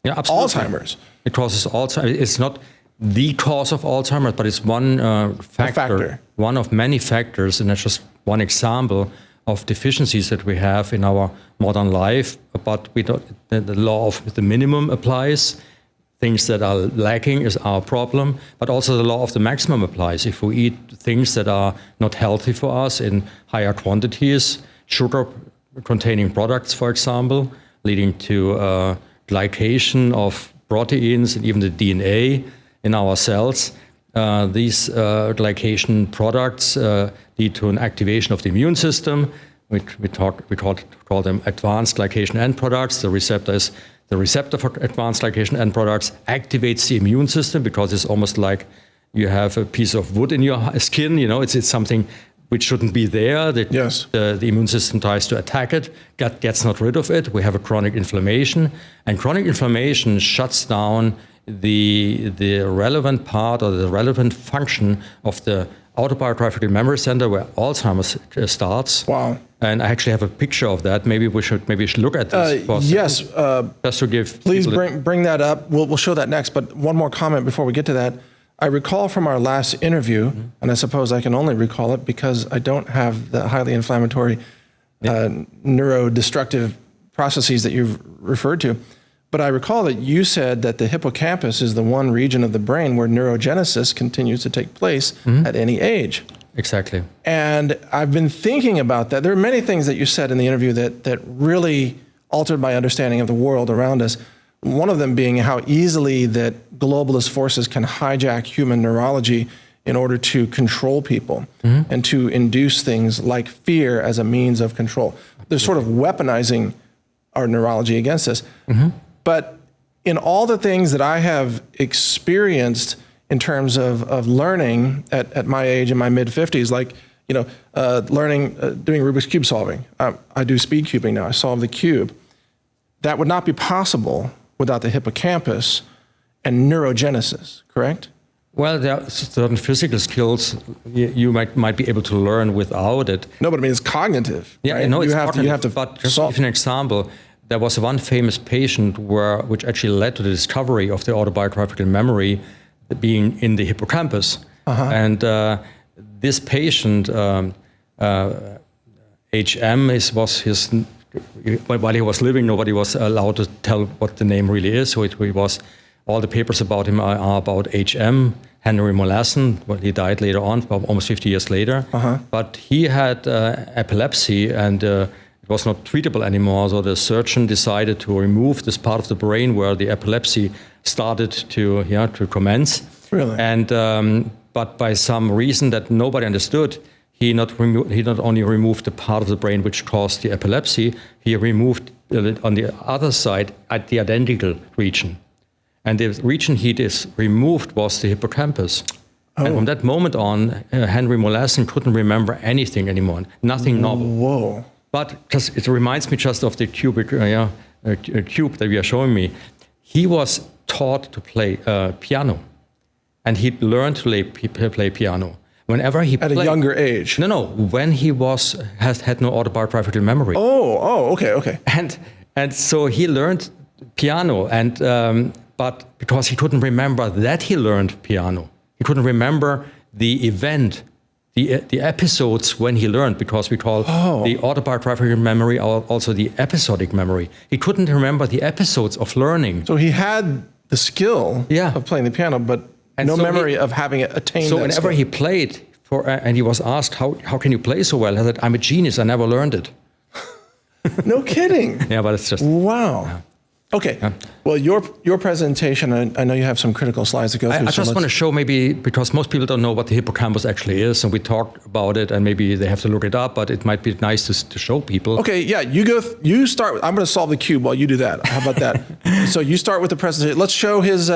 Alzheimer's. It causes Alzheimer's. It's not the cause of Alzheimer's, but it's one factor, one of many factors, and that's just one example of deficiencies that we have in our modern life. But we don't, the law of the minimum applies. Things that are lacking is our problem, but also the law of the maximum applies. If we eat things that are not healthy for us in higher quantities, sugar-containing products, for example, leading to glycation of proteins and even the DNA in our cells, these glycation products lead to an activation of the immune system. We call them advanced glycation end products. The receptor for advanced glycation end products activates the immune system because it's almost like you have a piece of wood in your skin. You know, it's something which shouldn't be there. The immune system tries to attack it, gets not rid of it. We have a chronic inflammation, and chronic inflammation shuts down the relevant part or the relevant function of the autobiographical memory center where Alzheimer's starts. Wow. And I actually have a picture of that. Maybe we should look at this. Yes. Just to give. Please bring that up. We'll show that next. But one more comment before we get to that. I recall from our last interview, and I suppose I can only recall it because I don't have the highly inflammatory neurodestructive processes that you've referred to. But I recall that you said that the hippocampus is the one region of the brain where neurogenesis continues to take place at any age. Exactly. And I've been thinking about that. There are many things that you said in the interview that really altered my understanding of the world around us. One of them being how easily that globalist forces can hijack human neurology in order to control people and to induce things like fear as a means of control. They're sort of weaponizing our neurology against this. But in all the things that I have experienced in terms of learning at my age, in my mid-50s, like, learning, doing Rubik's Cube solving. I do speed cubing now. I solve the cube. That would not be possible without the hippocampus and neurogenesis, correct? Well, there are certain physical skills you might be able to learn without it. No, but I mean, it's cognitive. Yeah, right? I know it's cognitive. You have to. But just to give an example, there was one famous patient which actually led to the discovery of the autobiographical memory being in the hippocampus. And this patient, HM, was his. While he was living, nobody was allowed to tell what the name really is. So it was all the papers about him are about HM, Henry Molassen. Well, he died later on, almost 50 years later. But he had epilepsy, and it was not treatable anymore. So the surgeon decided to remove this part of the brain where the epilepsy started to commence. Really? And but by some reason that nobody understood, he not only removed the part of the brain which caused the epilepsy, he removed on the other side at the identical region. And the region he removed was the hippocampus. And from that moment on, Henry Molassen couldn't remember anything anymore, nothing novel. Whoa. But just, it reminds me just of the cube that you are showing me. He was taught to play piano, and he learned to play piano. Whenever he at a younger age. No. When he had no autobiographical memory. Okay. And so he learned piano, and but because he couldn't remember that he learned piano, he couldn't remember the event, the episodes when he learned, because we call the autobiographical memory also the episodic memory. He couldn't remember the episodes of learning. So he had the skill of playing the piano, but no memory of having attained so that whenever skill. he played, and he was asked, how can you play so well? He said, I'm a genius, I never learned it. No kidding. Yeah, but it's just... Wow. Yeah. Okay. Yeah. Well, your presentation, I know you have some critical slides to go through. I just want to show maybe, because most people don't know what the hippocampus actually is, and we talk about it, and maybe they have to look it up, but it might be nice to show people. Okay, yeah, you start. I'm going to solve the cube while you do that. How about that? So you start with the presentation. Let's show his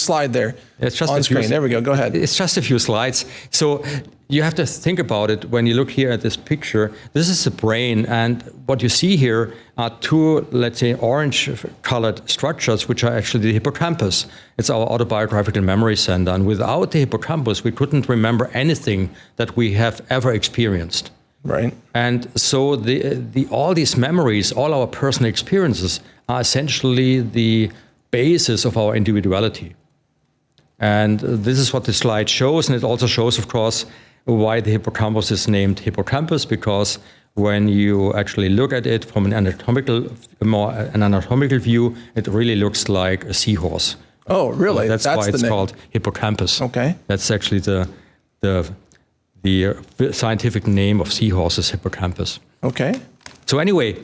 slide there on screen. There we go. Go ahead. It's just a few slides. So you have to think about it when you look here at this picture. This is the brain, and what you see here are two, let's say, orange-colored structures, which are actually the hippocampus. It's our autobiographical memory center, and without the hippocampus, we couldn't remember anything that we have ever experienced. Right. And so all these memories, all our personal experiences, are essentially the basis of our individuality. And this is what the slide shows, and it also shows, of course, why the hippocampus is named hippocampus, because when you actually look at it from an anatomical view, it really looks like a seahorse. Oh, really? So that's why it's called hippocampus. Okay. That's actually the scientific name of seahorses, hippocampus. Okay. So anyway,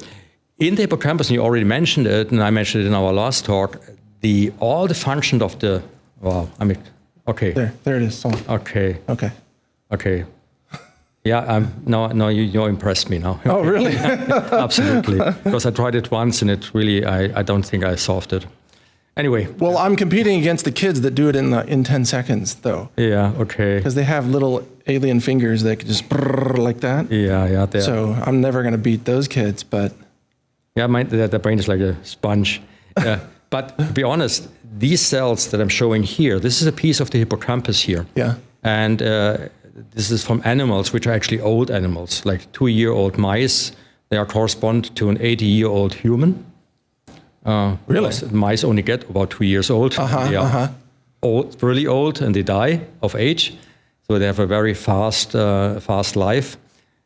in the hippocampus, and you already mentioned it, and I mentioned it in our last talk, all the functions of the, okay. There it is. So. Okay. Yeah, now you impressed me now. Oh, really? Absolutely. Because I tried it once, and it really, I don't think I solved it. Anyway. Well, I'm competing against the kids that do it in 10 seconds, though. Yeah, okay. Because they have little alien fingers that can just brrr like that. Yeah. So I'm never going to beat those kids, but... Yeah, the brain is like a sponge. But to be honest, these cells that I'm showing here, this is a piece of the hippocampus here. Yeah. And this is from animals, which are actually old animals, like 2-year-old mice. They correspond to an 80-year-old human. Really? Mice only get about 2 years old. They are old, really old, and they die of age. So they have a very fast life,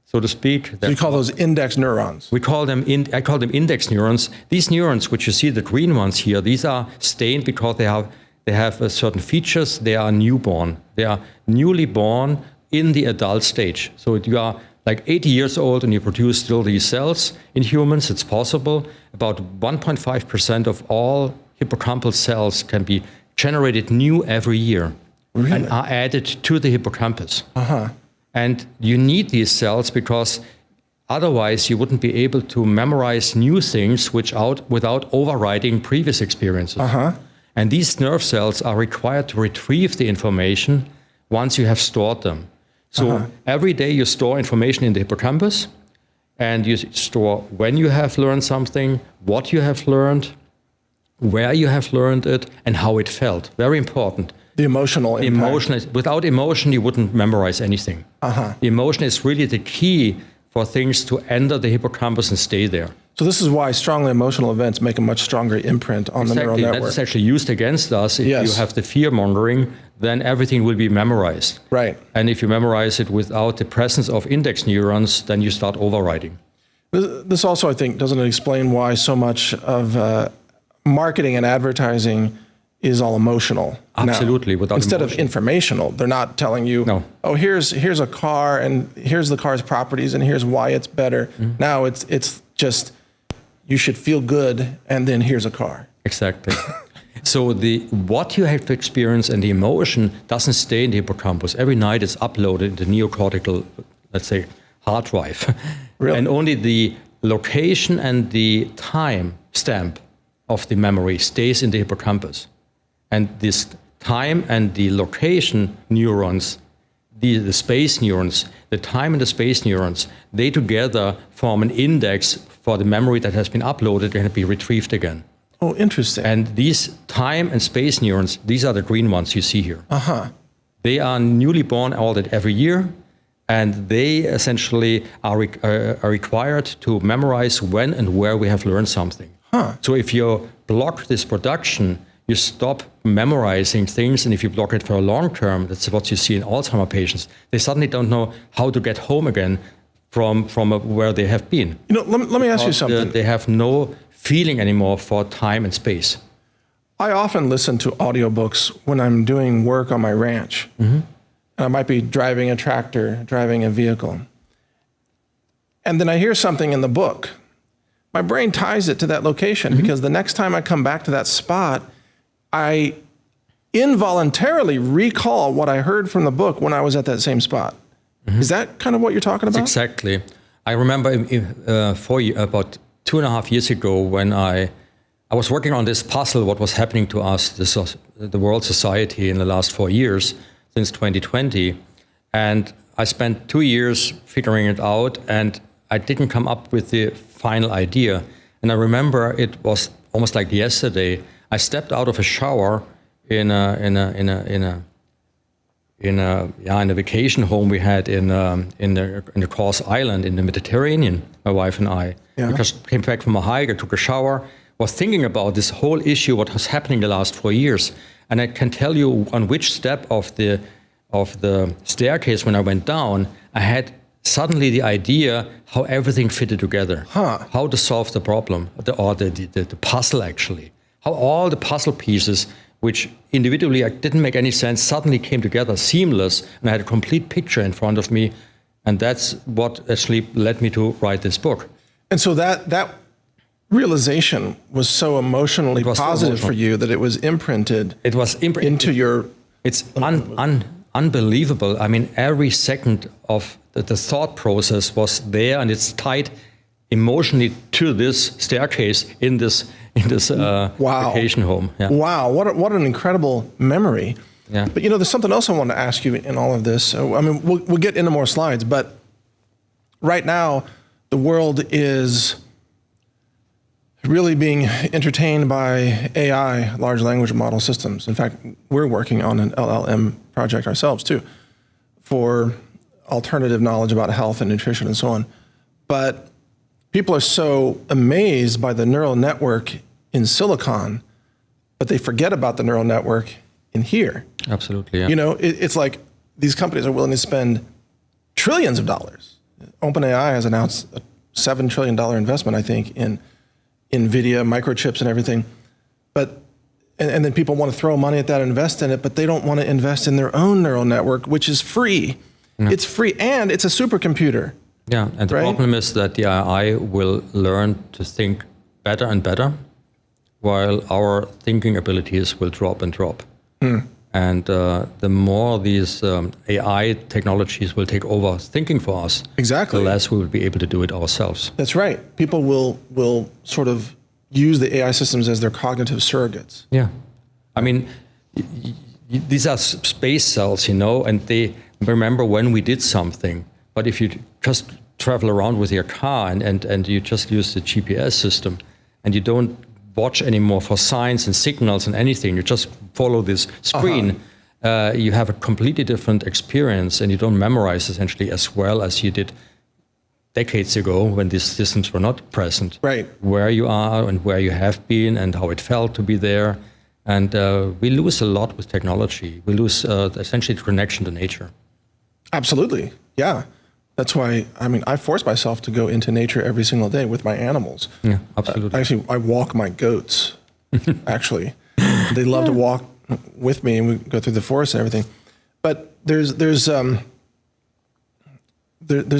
so to speak. So you call those index neurons? I call them index neurons. These neurons, which you see, the green ones here, these are stained because they have certain features. They are newborn. They are newly born in the adult stage. So you are like 80 years old and you produce still these cells. In humans, it's possible. About 1.5% of all hippocampal cells can be generated new every year. Really? and are added to the hippocampus. And you need these cells because otherwise you wouldn't be able to memorize new things without overriding previous experiences. And these nerve cells are required to retrieve the information once you have stored them. So every day you store information in the hippocampus, and you store when you have learned something, what you have learned, where you have learned it, and how it felt. Very important. The emotional impact. Without emotion, you wouldn't memorize anything. The emotion is really the key for things to enter the hippocampus and stay there. So this is why strongly emotional events make a much stronger imprint on the neural network. That's actually used against us. If you have the fear-mongering, then everything will be memorized. Right. And if you memorize it without the presence of index neurons, then you start overriding. This also, I think, doesn't explain why so much of marketing and advertising is all emotional. Absolutely, without instead emotion. of informational. They're not telling you, oh, here's a car, and here's the car's properties, and here's why it's better. Now it's just, you should feel good, and then here's a car. Exactly. So what you have to experience and the emotion doesn't stay in the hippocampus. Every night it's uploaded in the neocortical, let's say, hard drive. Really? And only the location and the time stamp of the memory stays in the hippocampus. And this time and the location neurons, the space neurons, the time and the space neurons, they together form an index for the memory that has been uploaded and be retrieved again. Oh, interesting. And these time and space neurons, these are the green ones you see here. They are newly born ordered every year, and they essentially are required to memorize when and where we have learned something. So if you block this production, you stop memorizing things, and if you block it for a long term, that's what you see in Alzheimer patients. They suddenly don't know how to get home again from where they have been. You know, let me ask you something. They have no feeling anymore for time and space. I often listen to audiobooks when I'm doing work on my ranch. And I might be driving a tractor, driving a vehicle. And then I hear something in the book. My brain ties it to that location because the next time I come back to that spot, I involuntarily recall what I heard from the book when I was at that same spot. Is that kind of what you're talking about? Exactly. I remember about 2.5 years ago when I was working on this puzzle, what was happening to us, the world society in the last 4 years, since 2020. And I spent 2 years figuring it out, and I didn't come up with the final idea. And I remember it was almost like yesterday. I stepped out of a shower in a vacation home we had in the Cross Island in the Mediterranean, my wife and I. We just came back from a hike, I took a shower, was thinking about this whole issue, what was happening the last 4 years. And I can tell you on which step of the staircase when I went down, I had suddenly the idea how everything fitted together, how to solve the problem, or the puzzle actually, how all the puzzle pieces, which individually didn't make any sense, suddenly came together seamless, and I had a complete picture in front of me. And that's what actually led me to write this book. And so that realization was so emotionally positive for you that it was imprinted into your... It's unbelievable. I mean, every second of the thought process was there, and it's tied emotionally to this staircase in this vacation home. Wow, what an incredible memory. But you know, there's something else I want to ask you in all of this. I mean, we'll get into more slides, but right now the world is really being entertained by AI, large language model systems. In fact, we're working on an LLM project ourselves too, for alternative knowledge about health and nutrition and so on. But people are so amazed by the neural network in silicon, but they forget about the neural network in here. Absolutely, yeah. You know, it's like these companies are willing to spend trillions of dollars. OpenAI has announced a $7 trillion investment, I think, in NVIDIA, microchips and everything. But and then people want to throw money at that and invest in it, but they don't want to invest in their own neural network, which is free. It's free, and it's a supercomputer. Yeah, and the problem is that the AI will learn to think better and better, while our thinking abilities will drop and drop. And the more these AI technologies will take over thinking for us, exactly, the less we will be able to do it ourselves. That's right. People will sort of use the AI systems as their cognitive surrogates. Yeah. I mean, these are space cells, and they remember when we did something. But if you just travel around with your car and you just use the GPS system and you don't watch anymore for signs and signals and anything, you just follow this screen, you have a completely different experience, and you don't memorize essentially as well as you did decades ago when these systems were not present. Right. Where you are and where you have been and how it felt to be there. And we lose a lot with technology. We lose essentially the connection to nature. Absolutely, yeah. That's why, I force myself to go into nature every single day with my animals. Yeah, absolutely. Actually, I walk my goats, actually. They love to walk with me, and we go through the forest and everything. But there's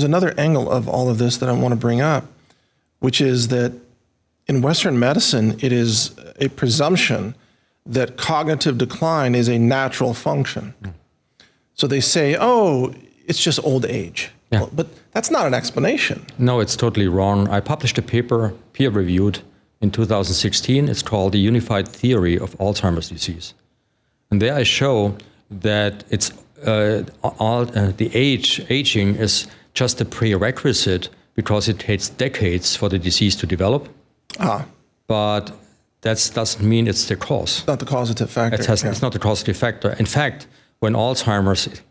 another angle of all of this that I want to bring up, which is that in Western medicine, it is a presumption that cognitive decline is a natural function. So they say, oh, it's just old age. Yeah. Well, but that's not an explanation. No, it's totally wrong. I published a paper, peer-reviewed, in 2016. It's called The Unified Theory of Alzheimer's Disease. And there I show that it's the aging is just a prerequisite because it takes decades for the disease to develop. But that doesn't mean it's the cause. Not the causative factor. It's not the causative factor. In fact, when Alzheimer's,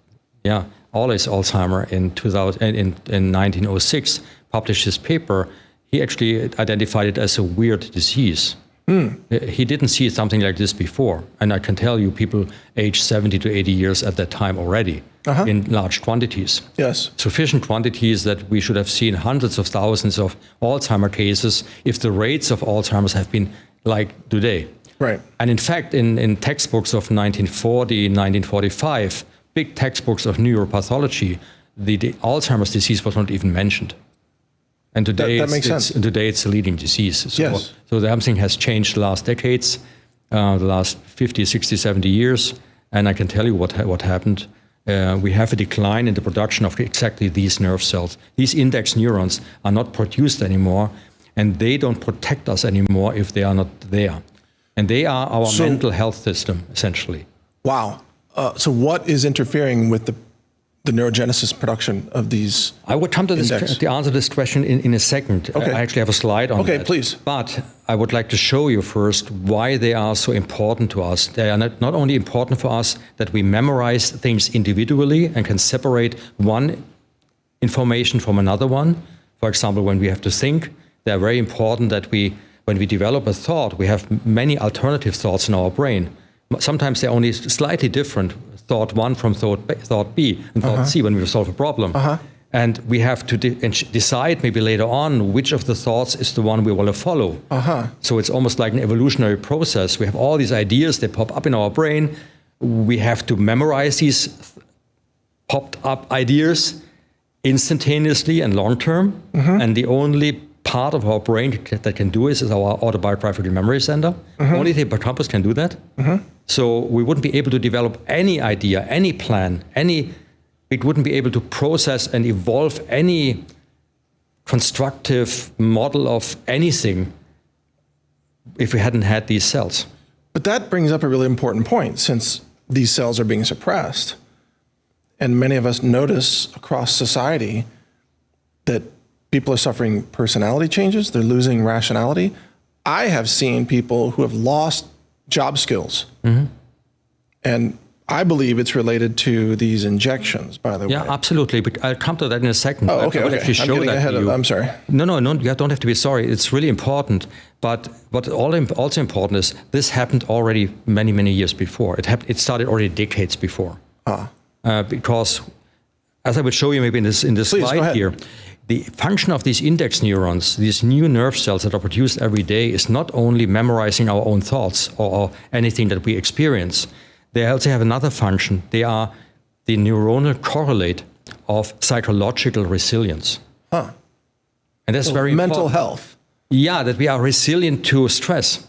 Alzheimer in 1906 published his paper, he actually identified it as a weird disease. He didn't see something like this before. And I can tell you people aged 70 to 80 years at that time already in large quantities. Yes. Sufficient quantities that we should have seen hundreds of thousands of Alzheimer cases if the rates of Alzheimer's have been like today. Right. And in fact, in textbooks of 1940, 1945, big textbooks of neuropathology, the Alzheimer's disease was not even mentioned. And today, that makes sense. Today it's a leading disease. So, yes. So something has changed the last decades, the last 50, 60, 70 years. And I can tell you what happened. We have a decline in the production of exactly these nerve cells. These index neurons are not produced anymore, and they don't protect us anymore if they are not there. And they are our mental health system, essentially. Wow. So what is interfering with the neurogenesis production of these? I would come to to answer this question in a second. Okay. I actually have a slide on that. Okay, please. But I would like to show you first why they are so important to us. They are not only important for us that we memorize things individually and can separate one information from another one. For example, when we have to think, they're very important that when we develop a thought, we have many alternative thoughts in our brain. Sometimes they're only slightly different, thought one from thought B and thought C when we solve a problem. And we have to decide maybe later on which of the thoughts is the one we want to follow. So it's almost like an evolutionary process. We have all these ideas, they pop up in our brain. We have to memorize these popped up ideas instantaneously and long term. And the only part of our brain that can do this is our autobiographical memory center. Only the hippocampus can do that. So we wouldn't be able to develop any idea, any plan, it wouldn't be able to process and evolve any constructive model of anything if we hadn't had these cells. But that brings up a really important point, since these cells are being suppressed. And many of us notice across society that people are suffering personality changes, they're losing rationality. I have seen people who have lost job skills. And I believe it's related to these injections, by the way. Yeah, absolutely. But I'll come to that in a second. Oh, okay, I will actually show that to you. I'm sorry. No, you don't have to be sorry. It's really important. But what also important is this happened already many, many years before. It started already decades before. Because, as I would show you maybe in this slide here, the function of these index neurons, these new nerve cells that are produced every day, is not only memorizing our own thoughts or anything that we experience. They also have another function. They are the neuronal correlate of psychological resilience. And that's very important. Mental health. Yeah, that we are resilient to stress,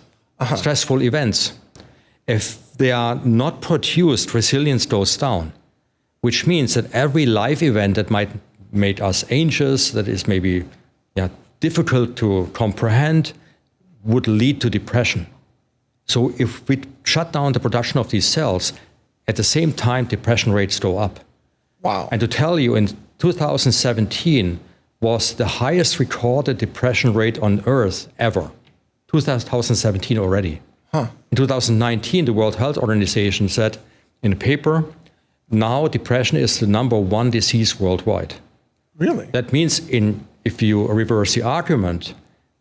stressful events. If they are not produced, resilience goes down, which means that every life event that might make us anxious, that is maybe difficult to comprehend, would lead to depression. So if we shut down the production of these cells, at the same time, depression rates go up. Wow. And to tell you, in 2017 was the highest recorded depression rate on Earth ever. 2017 already. Huh. In 2019, the World Health Organization said in a paper, now depression is the #1 disease worldwide. Really? That means if you reverse the argument,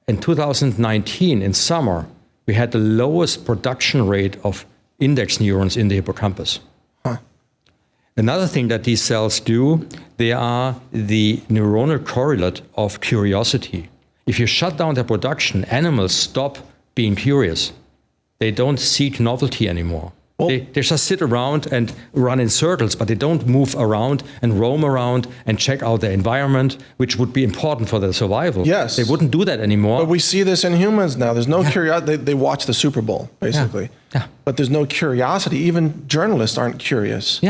in 2019, in summer, we had the lowest production rate of index neurons in the hippocampus. Huh. Another thing that these cells do, they are the neuronal correlate of curiosity. If you shut down their production, animals stop being curious. They don't seek novelty anymore. Well, they just sit around and run in circles, but they don't move around and roam around and check out the environment, which would be important for their survival. Yes. They wouldn't do that anymore. But we see this in humans now. There's no curiosity. They watch the Super Bowl, basically. Yeah. But there's no curiosity. Even journalists aren't curious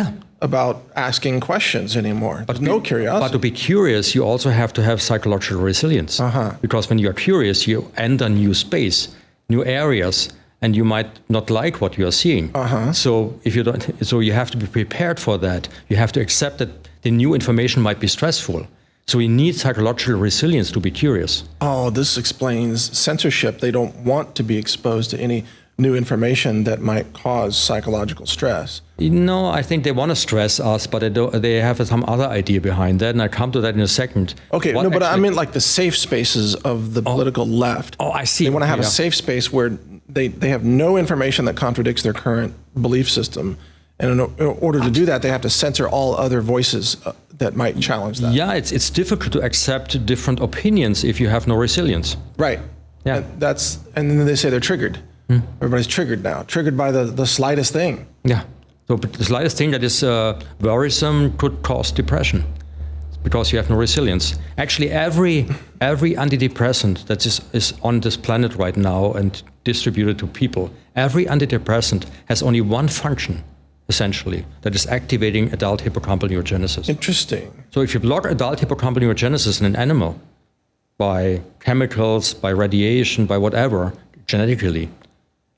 about asking questions anymore. There's no curiosity. But to be curious, you also have to have psychological resilience. Because when you are curious, you enter new space, new areas, and you might not like what you are seeing. So if you don't, so you have to be prepared for that. You have to accept that the new information might be stressful. So you need psychological resilience to be curious. Oh, this explains censorship. They don't want to be exposed to any new information that might cause psychological stress. No, I think they want to stress us, but they have some other idea behind that, and I'll come to that in a second. Okay, but I mean like the safe spaces of the political left. Oh, I see. They want to have a safe space where they have no information that contradicts their current belief system. And in order to do that, they have to censor all other voices that might challenge that. Yeah, it's difficult to accept different opinions if you have no resilience. Right. Yeah. And then they say they're triggered. Everybody's triggered now, triggered by the slightest thing. Yeah. So but the slightest thing that is worrisome could cause depression because you have no resilience. Actually, every antidepressant that is on this planet right now and distributed to people, every antidepressant has only one function, essentially, that is activating adult hippocampal neurogenesis. Interesting. So if you block adult hippocampal neurogenesis in an animal by chemicals, by radiation, by whatever, genetically,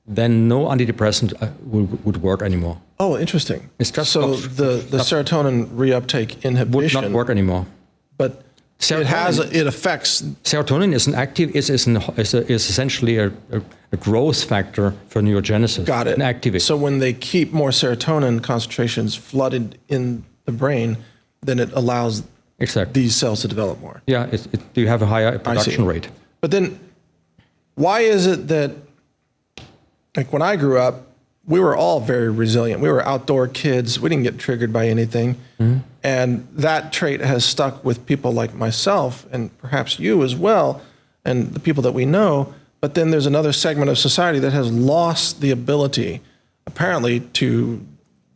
then no antidepressant would work anymore. Oh, interesting. It's just so the serotonin reuptake inhibition would not work anymore. But it affects. Serotonin is essentially a growth factor for neurogenesis. Got it. And activate. So when they keep more serotonin concentrations flooded in the brain, then it allows these cells to develop more. Yeah, you have a higher production rate. But then, why is it that, like when I grew up, we were all very resilient. We were outdoor kids. We didn't get triggered by anything. And that trait has stuck with people like myself and perhaps you as well, and the people that we know. But then there's another segment of society that has lost the ability, apparently, to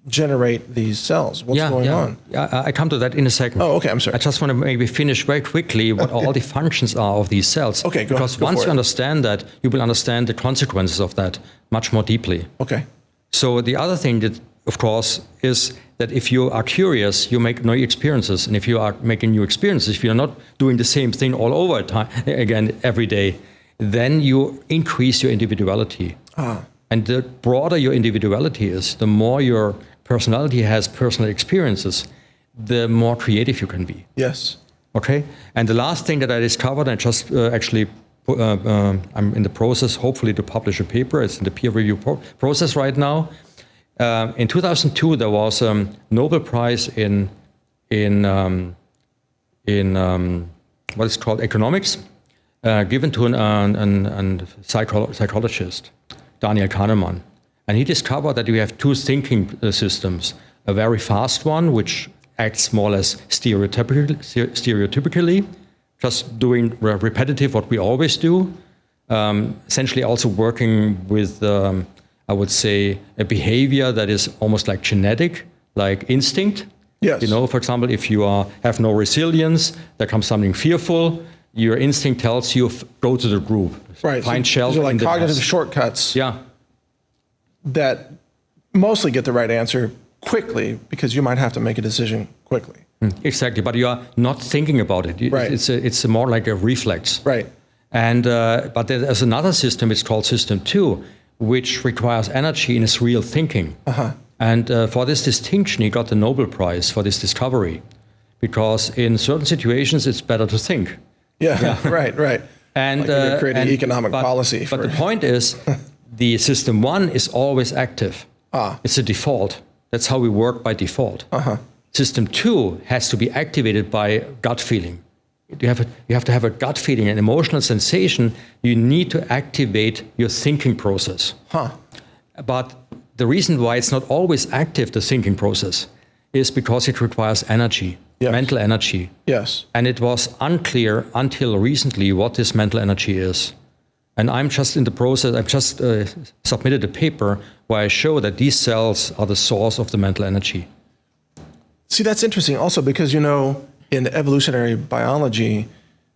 generate these cells. What's going on? Yeah, I come to that in a second. Oh, okay, I'm sorry. I just want to maybe finish very quickly what all the functions are of these cells. Okay, go Because once you understand that, you will understand the consequences of that much more deeply. Okay. So the other thing that, of course, is that if you are curious, you make new experiences. And if you are making new experiences, if you're not doing the same thing all over again every day, then you increase your individuality. And the broader your individuality is, the more your personality has personal experiences, the more creative you can be. Yes. Okay? And the last thing that I discovered, I just I'm in the process, hopefully, to publish a paper. It's in the peer review process right now. In 2002, there was a Nobel Prize in what is called economics, given to a psychologist, Daniel Kahneman. And he discovered that we have two thinking systems, a very fast one, which acts more or less stereotypically, just doing repetitive what we always do, essentially also working with, I would say, a behavior that is almost like genetic, like instinct. Yes. You know, for example, if you have no resilience, there comes something fearful, your instinct tells you, go to the group. Right. Find shelter. So like cognitive shortcuts. Yeah. that mostly get the right answer quickly because you might have to make a decision quickly. Exactly, but you are not thinking about it. Right. It's more like a reflex. Right. And but there's another system. It's called System 2, which requires energy and is real thinking. And for this distinction, he got the Nobel Prize for this discovery, because in certain situations it's better to think. Yeah. Right. And like you're creating economic policy. But the point is, the System 1 is always active. It's a default. That's how we work by default. System 2 has to be activated by gut feeling. You have to have a gut feeling, an emotional sensation. You need to activate your thinking process. But the reason why it's not always active, the thinking process, is because it requires energy, mental energy. Yes. And it was unclear until recently what this mental energy is. And I'm just in the process, I've just submitted a paper where I show that these cells are the source of the mental energy. See, that's interesting also because, in evolutionary biology,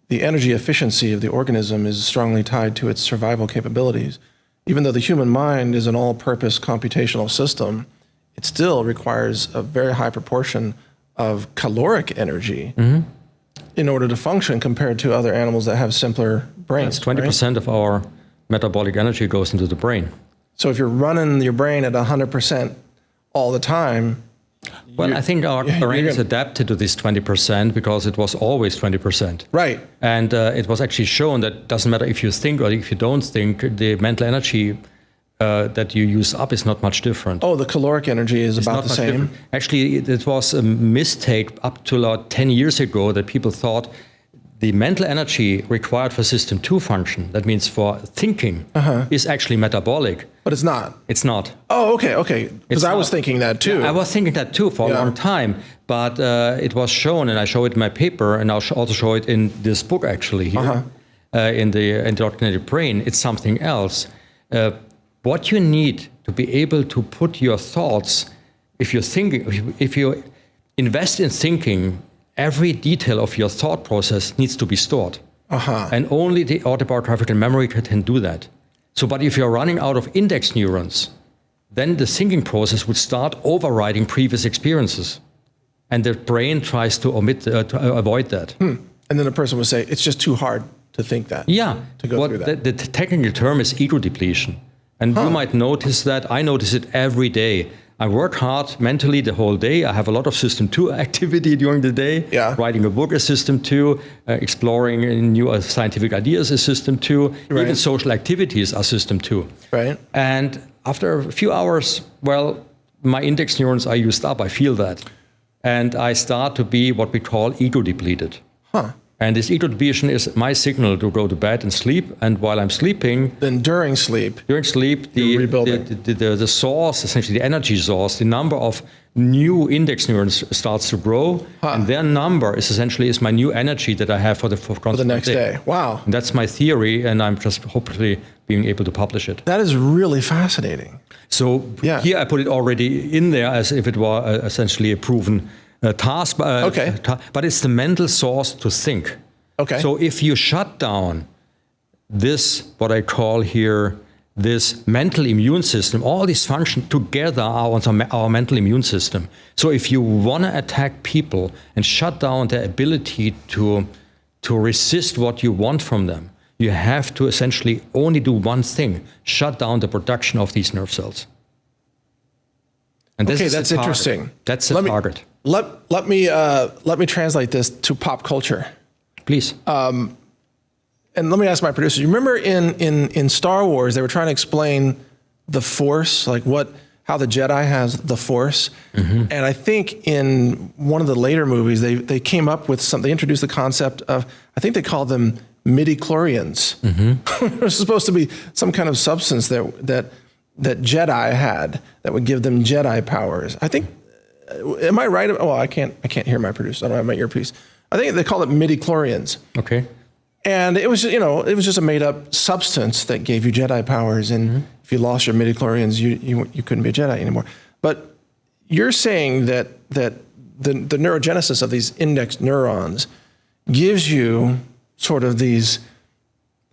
the energy efficiency of the organism is strongly tied to its survival capabilities. Even though the human mind is an all-purpose computational system, it still requires a very high proportion of caloric energy in order to function compared to other animals that have simpler brains. 20% of our metabolic energy goes into the brain. So if you're running your brain at 100% all the time, well, I think our brain is adapted to this 20% because it was always 20%. Right. And it was actually shown that it doesn't matter if you think or if you don't think, the mental energy that you use up is not much different. Oh, the caloric energy is about the same? Different. Actually, it was a mistake up to about 10 years ago that people thought the mental energy required for System 2 function, that means for thinking, is actually metabolic. But it's not? It's not. Oh, okay. Because I was thinking that too. Yeah, I was thinking that too for a long time. But it was shown, and I show it in my paper, and I'll also show it in this book actually here, in the indoctrinated brain. It's something else. What you need to be able to put your thoughts, if you invest in thinking, every detail of your thought process needs to be stored. And only the autobiographical memory can do that. So, but if you're running out of index neurons, then the thinking process would start overriding previous experiences. And the brain tries to avoid that. And then the person would say, it's just too hard to think that. Yeah. To go through that. The technical term is ego depletion. And you might notice that. I notice it every day. I work hard mentally the whole day. I have a lot of System 2 activity during the day. Writing a book is System 2. Exploring new scientific ideas is System 2. Even social activities are System 2. Right. And after a few hours, well, my index neurons are used up. I feel that. And I start to be what we call ego depleted. And this ego depletion is my signal to go to bed and sleep. And while I'm sleeping... Then during sleep, the source, essentially the energy source, the number of new index neurons starts to grow. And their number is essentially my new energy that I have for the next day. Wow. And that's my theory, and I'm just hopefully being able to publish it. That is really fascinating. So here I put it already in there as if it were essentially a proven task, but it's the mental source to think. So if you shut down this, what I call here, this mental immune system, all these functions together are our mental immune system. So if you want to attack people and shut down their ability to resist what you want from them, you have to essentially only do one thing: shut down the production of these nerve cells. And that's interesting. That's the target. Let me translate this to pop culture, please. And let me ask my producer. You remember in Star Wars they were trying to explain the Force, like how the Jedi has the Force, and I think in one of the later movies they came up with they introduced the concept of, I think they called them midi-chlorians. It was supposed to be some kind of substance that Jedi had that would give them Jedi powers. I think. Am I right? Oh, I can't hear my producer. I don't have my earpiece. I think they call it midi-chlorians. Okay. And it was just a made-up substance that gave you Jedi powers. And if you lost your midi-chlorians, you couldn't be a Jedi anymore. But you're saying that the neurogenesis of these index neurons gives you sort of these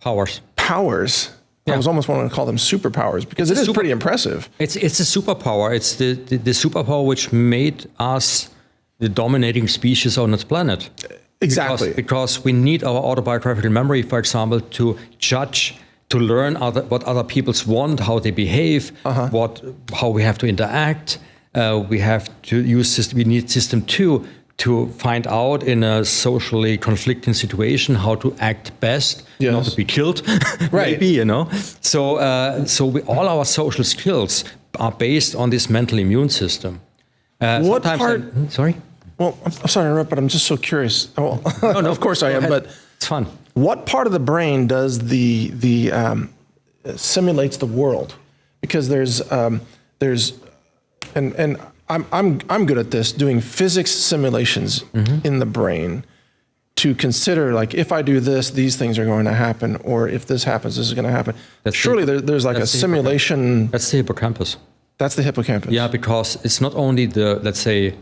powers I was almost wanting to call them superpowers because it is pretty impressive. It's a superpower. It's the superpower which made us the dominating species on this planet. Exactly. Because we need our autobiographical memory, for example, to judge, to learn what other people want, how they behave, how we have to interact. We have to use system. We need system 2 to find out in a socially conflicting situation how to act best, not to be killed, right? Maybe, So, all our social skills are based on this mental immune system. What part? Sorry. Well, I'm sorry to interrupt, but I'm just so curious. Well, no, of course I am, but it's fun. What part of the brain does the simulates the world? Because there's and I'm good at this, doing physics simulations in the brain to consider, like, if I do this, these things are going to happen, or if this happens, this is going to happen. Surely there's like a simulation. That's the hippocampus. That's the hippocampus. Yeah, because it's not only let's say,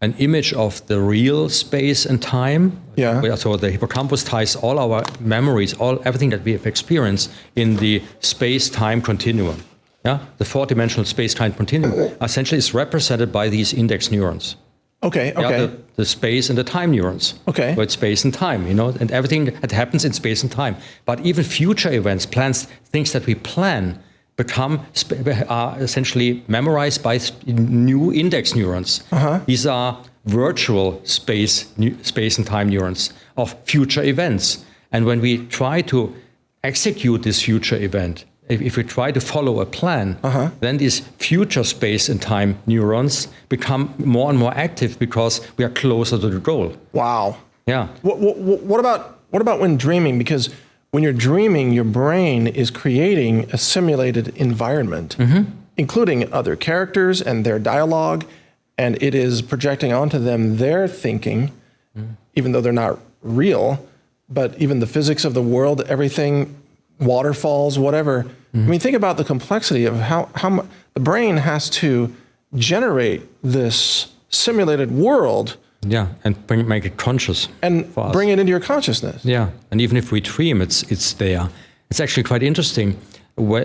an image of the real space and time. Yeah. So the hippocampus ties all our memories, everything that we have experienced in the space-time continuum. Yeah, the 4-dimensional space-time continuum essentially is represented by these index neurons. Okay. Yeah, the space and the time neurons. Okay. So it's space and time, and everything that happens in space and time. But even future events, plans, things that we plan, are essentially memorized by new index neurons. These are virtual space and time neurons of future events. And when we try to execute this future event, if we try to follow a plan, then these future space and time neurons become more and more active because we are closer to the goal. Wow. Yeah. What about when dreaming? Because when you're dreaming, your brain is creating a simulated environment, including other characters and their dialogue, and it is projecting onto them their thinking, even though they're not real, but even the physics of the world, everything, waterfalls, whatever. I mean, think about the complexity of how the brain has to generate this simulated world. Yeah, and make it conscious. And bring it into your consciousness. Yeah, and even if we dream, it's there. It's actually quite interesting. We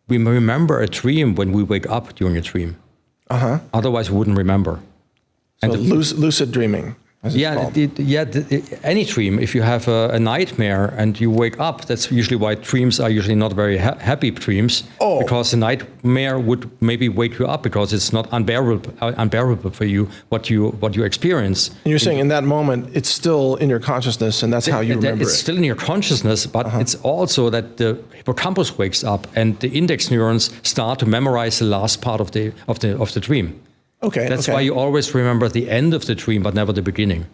remember a dream when we wake up during a dream. Otherwise, we wouldn't remember. So lucid dreaming. Any dream. If you have a nightmare and you wake up, that's usually why dreams are usually not very happy dreams. Because the nightmare would maybe wake you up because it's not unbearable for you what you experience. And you're saying in that moment it's still in your consciousness, and that's how you remember it. It's still in your consciousness, but it's also that the hippocampus wakes up and the index neurons start to memorize the last part of the dream. Okay. That's why you always remember the end of the dream, but never the beginning.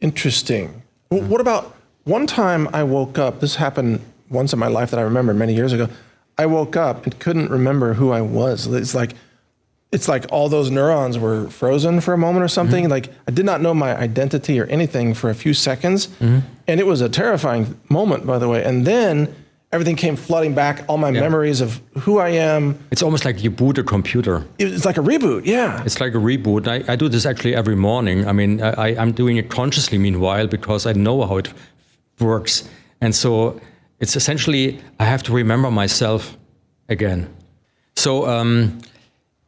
Interesting. Well, what about one time I woke up? This happened once in my life that I remember many years ago. I woke up and couldn't remember who I was. It's like all those neurons were frozen for a moment or something. Like I did not know my identity or anything for a few seconds, and it was a terrifying moment, by the way. And then everything came flooding back, all my memories of who I am. It's almost like you boot a computer. It's like a reboot, yeah. It's like a reboot. I do this actually every morning. I mean, I'm doing it consciously meanwhile because I know how it works. And so it's essentially, I have to remember myself again. So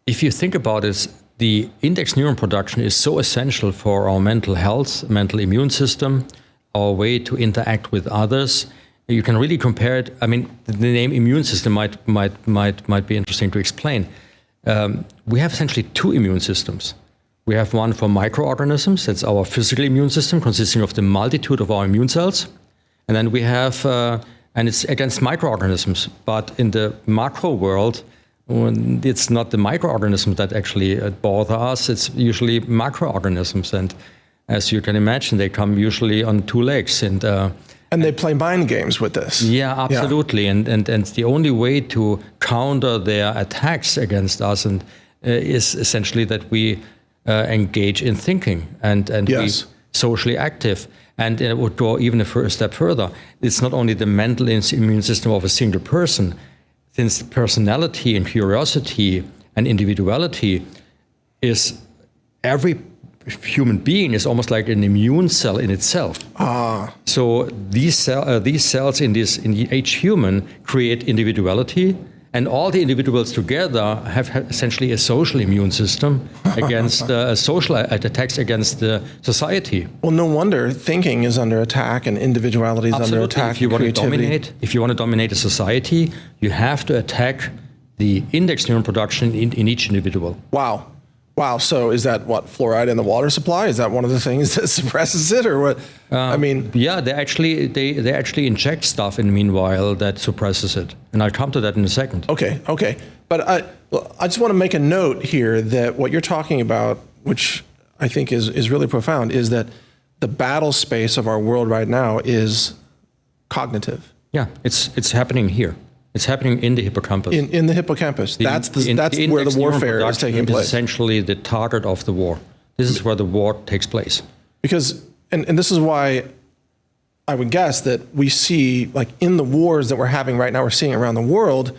if you think about it, the index neuron production is so essential for our mental health, mental immune system, our way to interact with others. You can really compare it. I mean, the name immune system might be interesting to explain. We have essentially two immune systems. We have one for microorganisms. That's our physical immune system, consisting of the multitude of our immune cells. And then we have, and it's against microorganisms. But in the macro world, it's not the microorganisms that actually bother us. It's usually macroorganisms. And as you can imagine, they come usually on two legs. And they play mind games with this. Yeah, absolutely. Yeah. And the only way to counter their attacks against us is essentially that we engage in thinking and be socially active. And it would go even a step further. It's not only the mental immune system of a single person, since personality and curiosity and individuality is every human being is almost like an immune cell in itself. So these cells in each human create individuality, and all the individuals together have essentially a social immune system against social attacks against the society. Well, no wonder thinking is under attack and individuality is under attack. If you want to dominate a society, you have to attack the index neuron production in each individual. Wow. So is that what, fluoride in the water supply? Is that one of the things that suppresses it, or what? Yeah, they actually inject stuff in the meanwhile that suppresses it, and I'll come to that in a second. Okay. But I just want to make a note here that what you're talking about, which I think is really profound, is that the battle space of our world right now is cognitive. Yeah, it's happening here. It's happening in the hippocampus. In the hippocampus. That's where the warfare is taking place. Is essentially the target of the war. This is where the war takes place. Because, and this is why I would guess that we see, like in the wars that we're having right now, we're seeing around the world,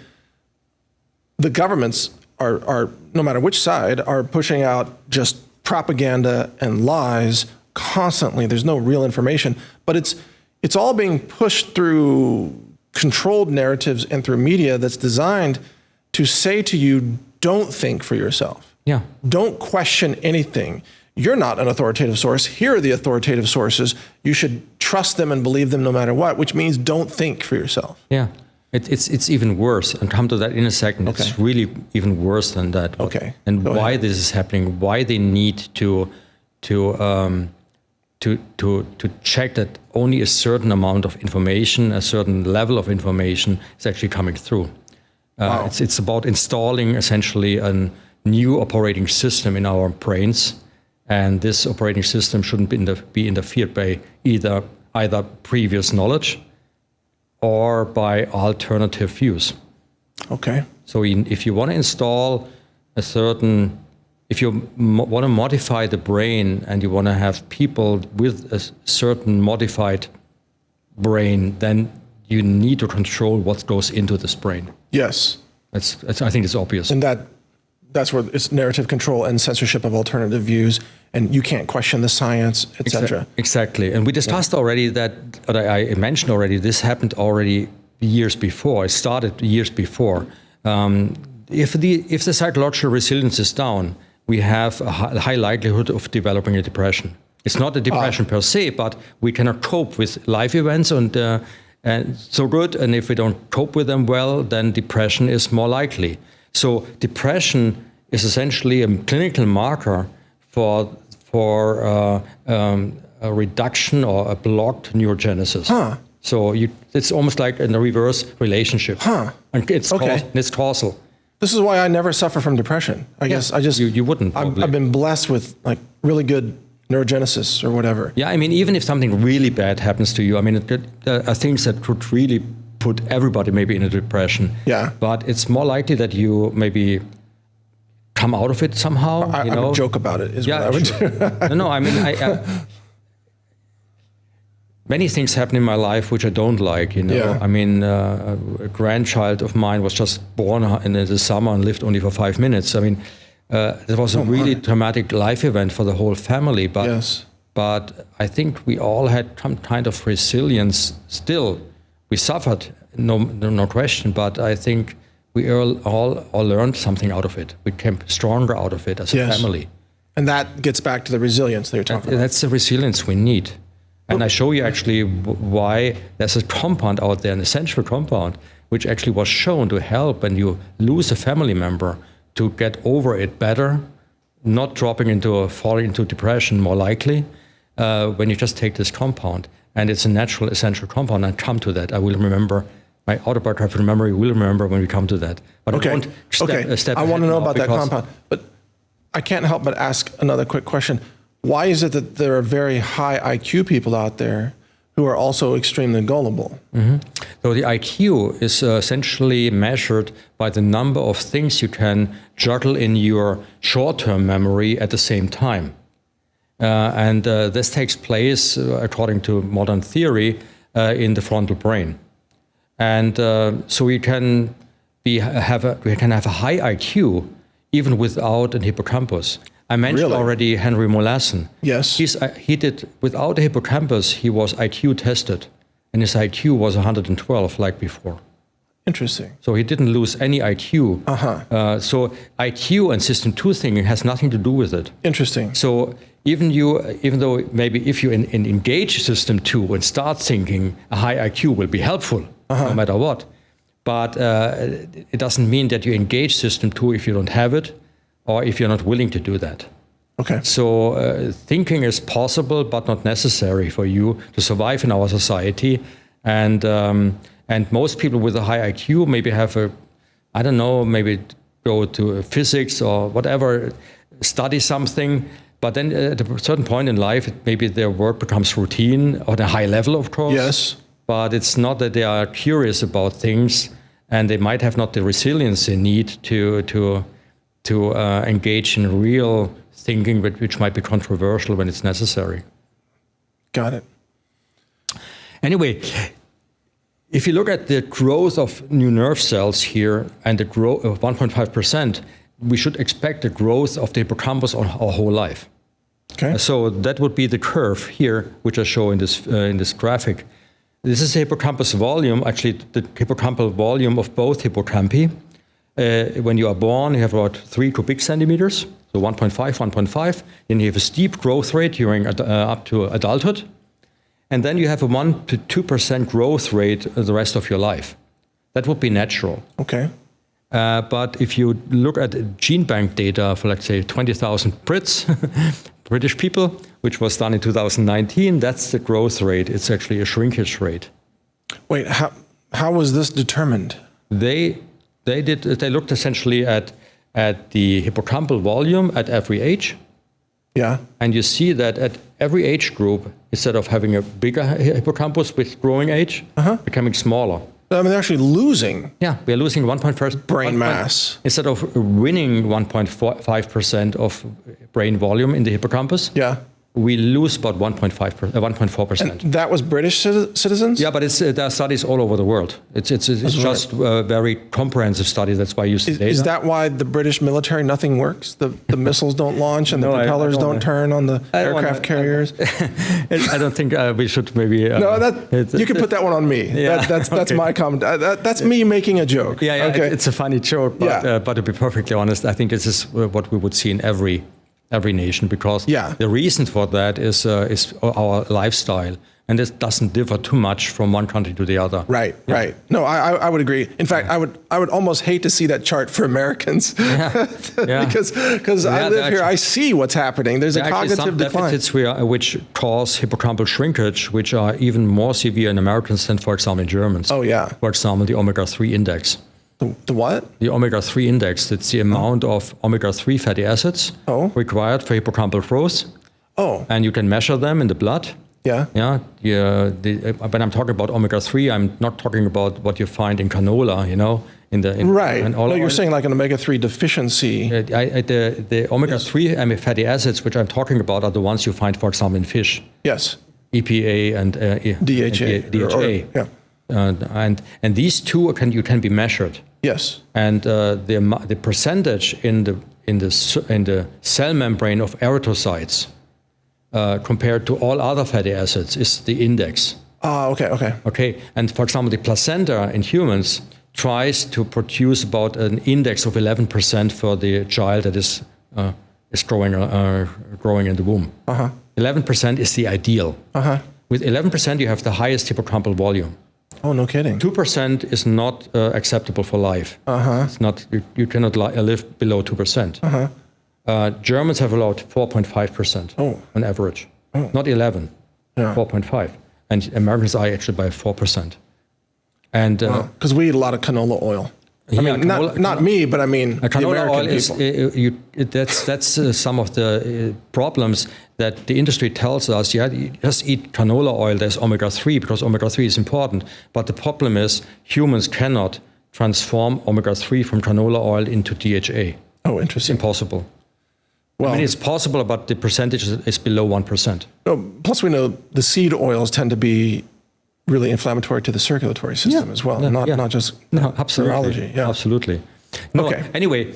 the governments are no matter which side, are pushing out just propaganda and lies constantly. There's no real information, but it's all being pushed through controlled narratives and through media that's designed to say to you, don't think for yourself. Yeah. Don't question anything. You're not an authoritative source. Here are the authoritative sources. You should trust them and believe them no matter what, which means don't think for yourself. Yeah. It's even worse. And come to that in a second. Okay. It's really even worse than that. Okay. And why this is happening, why they need to check that only a certain amount of information, a certain level of information is actually coming through. Wow. It's about installing essentially a new operating system in our brains, and this operating system shouldn't be interfered by either previous knowledge or by alternative views. Okay. So if you want to install if you want to modify the brain and you want to have people with a certain modified brain, then you need to control what goes into this brain. Yes. I think it's obvious. And that's where it's narrative control and censorship of alternative views, and you can't question the science, etc. Exactly. And we discussed already I mentioned already, this happened already years before. It started years before. If the psychological resilience is down, we have a high likelihood of developing a depression. It's not a depression per se, but we cannot cope with life events and so good. And if we don't cope with them well, then depression is more likely. So depression is essentially a clinical marker for a reduction or a blocked neurogenesis. So it's almost like in a reverse relationship. And it's causal. This is why I never suffer from depression. I guess you wouldn't. I've been blessed with like really good neurogenesis or whatever. Yeah, I mean, even if something really bad happens to you, I mean, there are things that could really put everybody maybe in a depression. Yeah. But it's more likely that you maybe come out of it somehow. I would joke about it. What I would do. No, I mean, many things happen in my life which I don't like, Yeah. I mean, a grandchild of mine was just born in the summer and lived only for 5 minutes. I mean, it was a really traumatic life event for the whole family. But, yes. But I think we all had some kind of resilience still. We suffered, no question, but I think we all learned something out of it. We came stronger out of it as a family. And that gets back to the resilience that you're talking about. That's the resilience we need. And I show you actually why there's a compound out there, an essential compound, which actually was shown to help when you lose a family member to get over it better, not falling into depression more likely, when you just take this compound. And it's a natural essential compound. I come to that. I will remember, my autobiographical memory will remember when we come to that. But okay. I won't step I want to know about that because compound. But I can't help but ask another quick question. Why is it that there are very high IQ people out there who are also extremely gullible? Mm-hmm. So the IQ is essentially measured by the number of things you can juggle in your short-term memory at the same time. And this takes place, according to modern theory, in the frontal brain. And so we can have a high IQ even without an hippocampus. I mentioned already Henry Molassen. Yes. He did, without the hippocampus, he was IQ tested, and his IQ was 112 like before. Interesting. So he didn't lose any IQ. So IQ and system 2 thinking has nothing to do with it. Interesting. So even though maybe if you engage system 2 and start thinking, a high IQ will be helpful, no matter what. But it doesn't mean that you engage system 2 if you don't have it, or if you're not willing to do that. Okay. So thinking is possible, but not necessary for you to survive in our society. And most people with a high IQ maybe have maybe go to physics or whatever, study something. But then at a certain point in life, maybe their work becomes routine on a high level, of course. Yes. But it's not that they are curious about things, and they might have not the resilience they need to engage in real thinking, which might be controversial when it's necessary. Got it. Anyway, if you look at the growth of new nerve cells here and the growth of 1.5%, we should expect the growth of the hippocampus on our whole life. Okay. So that would be the curve here, which I show in this graphic. This is the hippocampus volume, actually the hippocampal volume of both hippocampi. When you are born, you have about 3 cubic centimeters, so 1.5. Then you have a steep growth rate during up to adulthood. And then you have a 1 to 2% growth rate the rest of your life. That would be natural. Okay. But if you look at gene bank data for, let's say, 20,000 Brits, British people, which was done in 2019, that's the growth rate. It's actually a shrinkage rate. Wait, how was this determined? They looked essentially at the hippocampal volume at every age. Yeah. And you see that at every age group, instead of having a bigger hippocampus with growing age, becoming smaller. I mean, they're actually losing. Yeah, we are losing 1.1% brain mass. Instead of winning 1.5% of brain volume in the hippocampus, we lose about 1.4%. And that was British citizens? Yeah, but there are studies all over the world. It's just a very comprehensive study. That's why you use the data. Is that why the British military, nothing works? The missiles don't launch and the propellers don't turn on the aircraft carriers? I don't think we should maybe... you can put that one on me. Yeah, that's my comment. That's me making a joke. Yeah, okay. It's a funny joke, but to be perfectly honest, I think this is what we would see in every nation, because the reason for that is our lifestyle, and this doesn't differ too much from one country to the other. Right. No, I would agree. In fact, I would almost hate to see that chart for Americans, because I live here, I see what's happening. There's a cognitive decline. Deficits which cause hippocampal shrinkage, which are even more severe in Americans than, for example, in Germans. Oh yeah. For example, the omega-3 index. The what? The omega-3 index. It's the amount of omega-3 fatty acids required for hippocampal growth. Oh. And you can measure them in the blood. Yeah. When I'm talking about omega-3, I'm not talking about what you find in canola, right. No, you're saying like an omega-3 deficiency. The omega-3 fatty acids, which I'm talking about, are the ones you find, for example, in fish. Yes. EPA and DHA. And these two can be measured. Yes. And the percentage in the cell membrane of erythrocytes compared to all other fatty acids is the index. Okay. And for example, the placenta in humans tries to produce about an index of 11% for the child that is growing in the womb. 11% is the ideal. With 11%, you have the highest hippocampal volume. Oh, no kidding. 2% is not acceptable for life. It's not. You cannot live below 2%. Germans have allowed 4.5% on average. Not 11, 4.5. And Americans are actually by 4%. And because we eat a lot of canola oil. I mean, not me, but I mean the American people. That's some of the problems that the industry tells us. Just eat canola oil. There's omega-3 because omega-3 is important. But the problem is humans cannot transform omega-3 from canola oil into DHA. Oh, interesting. It's impossible. Well, I mean, it's possible, but the percentage is below 1%. Plus, we know the seed oils tend to be really inflammatory to the circulatory system as well, not just neurology. Absolutely. No, okay. Anyway,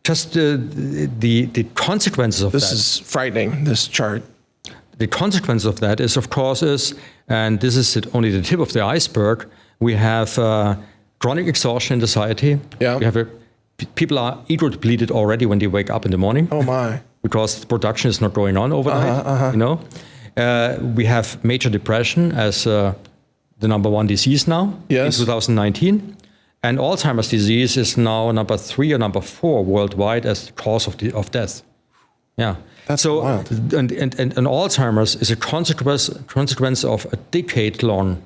just the consequences of that. This is frightening, this chart. The consequence of that is, of course, and this is only the tip of the iceberg, we have chronic exhaustion in society. Yeah. We have people are ego depleted already when they wake up in the morning. Oh my! Because the production is not going on overnight. You know, we have major depression as the number one disease now in 2019, and Alzheimer's disease is now number 3 or number 4 worldwide as the cause of death. Yeah. That's wild. And Alzheimer's is a consequence of a decade long,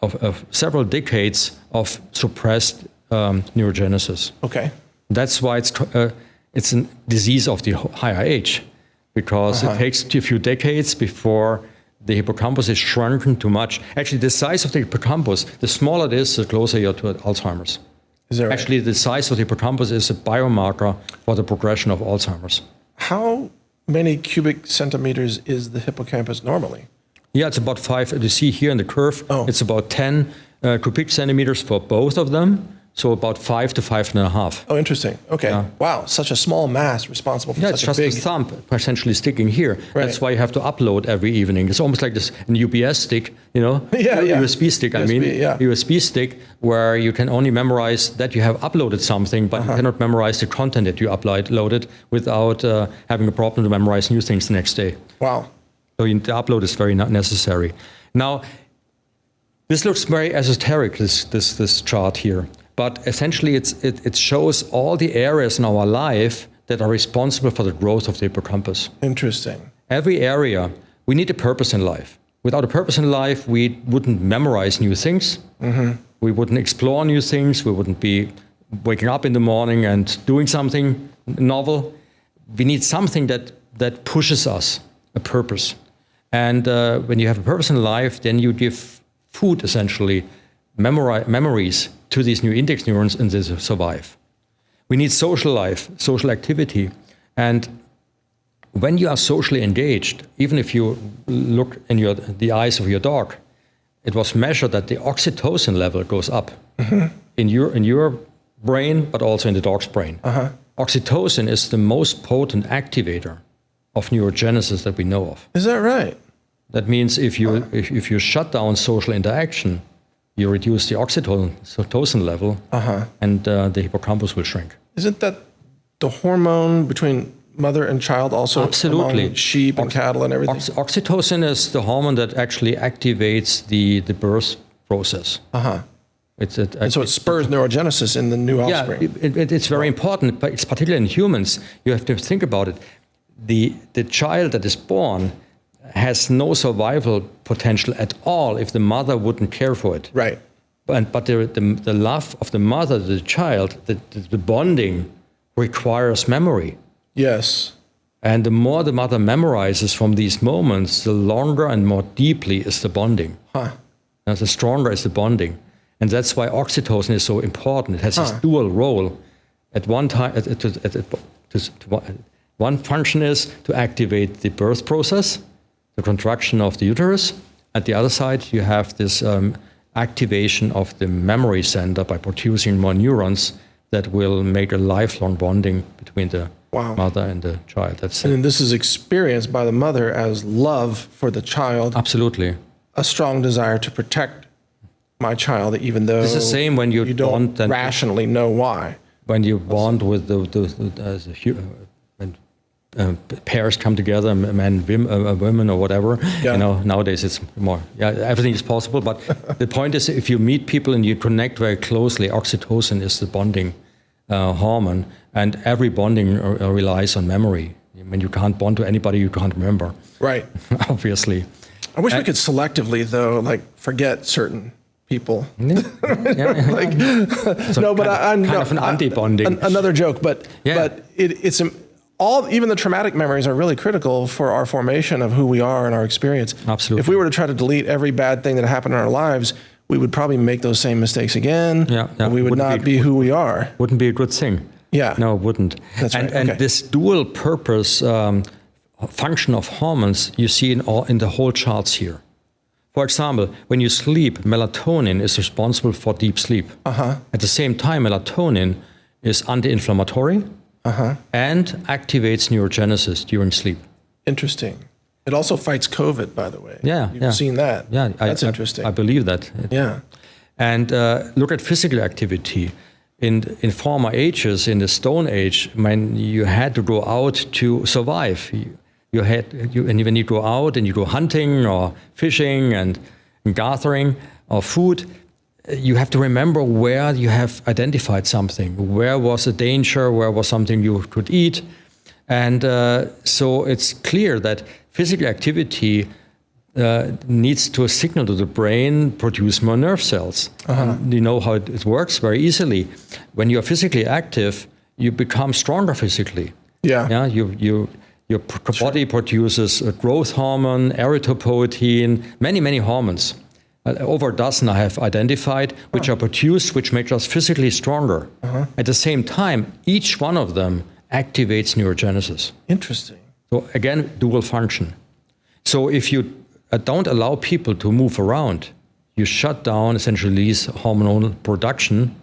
of several decades of suppressed neurogenesis. Okay. That's why it's a disease of the higher age, because it takes a few decades before the hippocampus is shrunken too much. Actually, the size of the hippocampus, the smaller it is, the closer you're to Alzheimer's. Is that right? Actually, the size of the hippocampus is a biomarker for the progression of Alzheimer's. How many cubic centimeters is the hippocampus normally? Yeah, it's about 5. You see here in the curve, it's about 10 cubic centimeters for both of them. So about 5 to 5.5. Oh, interesting. Okay. Yeah. Wow, such a small mass responsible for such a big... Yeah, it's just a thumb essentially sticking here. Right. That's why you have to upload every evening. It's almost like an UPS stick, you know? USB stick, USB stick, where you can only memorize that you have uploaded something, but you cannot memorize the content that you uploaded without having a problem to memorize new things the next day. Wow. So the upload is very necessary. Now, this looks very esoteric, this chart here. But essentially, it shows all the areas in our life that are responsible for the growth of the hippocampus. Interesting. Every area, we need a purpose in life. Without a purpose in life, we wouldn't memorize new things. We wouldn't explore new things. We wouldn't be waking up in the morning and doing something novel. We need something that pushes us, a purpose. And when you have a purpose in life, then you give food, essentially, memories to these new index neurons, and they survive. We need social life, social activity. And when you are socially engaged, even if you look in the eyes of your dog, it was measured that the oxytocin level goes up in your brain, but also in the dog's brain. Oxytocin is the most potent activator of neurogenesis that we know of. Is that right? That means if you shut down social interaction, you reduce the oxytocin level, and the hippocampus will shrink. Isn't that the hormone between mother and child also? Absolutely. Among sheep and cattle and everything? Oxytocin is the hormone that actually activates the birth process. And so it spurs neurogenesis in the new offspring. Yeah, it's very important, but it's particularly in humans. You have to think about it. The child that is born has no survival potential at all if the mother wouldn't care for it. Right. But the love of the mother to the child, the bonding requires memory. Yes. And the more the mother memorizes from these moments, the longer and more deeply is the bonding. And the stronger is the bonding. And that's why oxytocin is so important. It has this dual role. At one time, one function is to activate the birth process, the contraction of the uterus. At the other side, you have this activation of the memory center by producing more neurons that will make a lifelong bonding between the mother and the child. And this is experienced by the mother as love for the child. Absolutely. A strong desire to protect my child, even though it's the same when you don't rationally know why. When you bond with when pairs come together, men, women, or whatever. You know, nowadays it's more. Everything is possible. But the point is, if you meet people and you connect very closely, oxytocin is the bonding hormone, and every bonding relies on memory. When you can't bond to anybody, you can't remember. Right. Obviously. I wish we could selectively, though, forget certain people. No, but I'm kind of an anti-bonding. Another joke, but it's. Even the traumatic memories are really critical for our formation of who we are and our experience. Absolutely. If we were to try to delete every bad thing that happened in our lives, we would probably make those same mistakes again. And we would not be who we are. Wouldn't be a good thing. Yeah. No, it wouldn't. That's right. And this dual purpose function of hormones you see in the whole charts here. For example, when you sleep, melatonin is responsible for deep sleep. At the same time, melatonin is anti-inflammatory. and activates neurogenesis during sleep. Interesting. It also fights COVID, by the way. Yeah, You've seen that. Yeah, that's interesting. I believe that. Yeah. And look at physical activity. In former ages, in the Stone Age, when you had to go out to survive, and when you go out and you go hunting or fishing and gathering or food, you have to remember where you have identified something. Where was a danger? Where was something you could eat? And so it's clear that physical activity needs to signal to the brain, produce more nerve cells. You know how it works very easily. When you're physically active, you become stronger physically. Yeah. Your body produces a growth hormone, erythropoietin, many hormones. Over a dozen I have identified, which are produced, which make us physically stronger. At the same time, each one of them activates neurogenesis. Interesting. So again, dual function. So if you don't allow people to move around, you shut down essentially this hormonal production.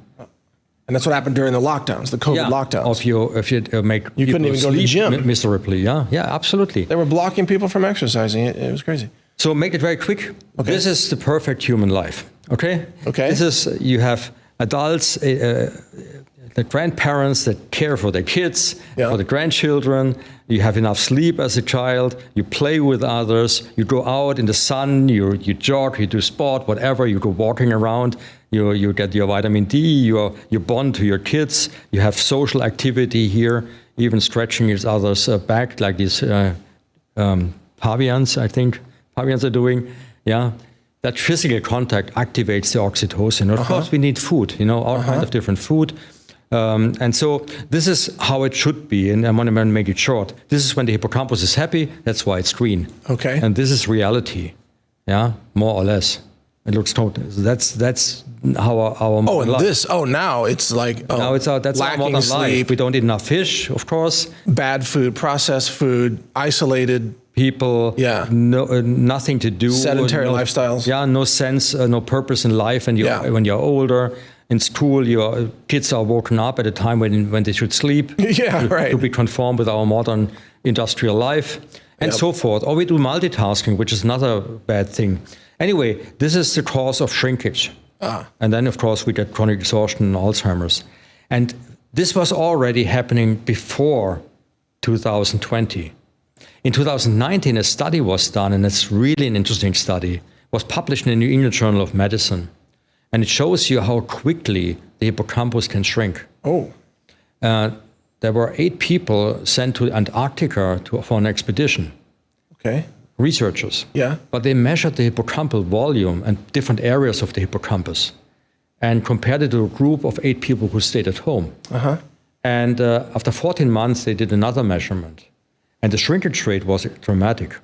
And that's what happened during the lockdowns, the COVID lockdowns. If you make you couldn't even go to the gym miserably. Yeah, absolutely. They were blocking people from exercising. It was crazy. So make it very quick. Okay. This is the perfect human life. Okay. This is, you have adults, the grandparents that care for their kids, for the grandchildren. You have enough sleep as a child. You play with others. You go out in the sun. You jog. You do sport. Whatever. You go walking around. You get your vitamin D. You bond to your kids. You have social activity here. Even stretching each other's back, like these pavians. I think pavians are doing. Yeah. That physical contact activates the oxytocin. Of course, we need food. All kinds of different food. And so this is how it should be, and I want to make it short. This is when the hippocampus is happy, that's why it's green. Okay. And this is reality, more or less. It looks total. That's how our modern life. Now it's like now that's our modern life. We don't eat enough fish, of course. Bad food, processed food, isolated people. Yeah. Nothing to do. Sedentary lifestyles. Yeah, no sense, no purpose in life, and when you're older. In school, your kids are woken up at a time when they should sleep. To be conformed with our modern industrial life, and so forth. Or we do multitasking, which is another bad thing. Anyway, this is the cause of shrinkage. And then, of course, we get chronic exhaustion and Alzheimer's. And this was already happening before 2020. In 2019, a study was done, and it's really an interesting study. It was published in the New England Journal of Medicine. And it shows you how quickly the hippocampus can shrink. There were 8 people sent to Antarctica for an expedition. Okay. Researchers. Yeah. But they measured the hippocampal volume and different areas of the hippocampus and compared it to a group of 8 people who stayed at home. And after 14 months, they did another measurement. And the shrinkage rate was dramatic.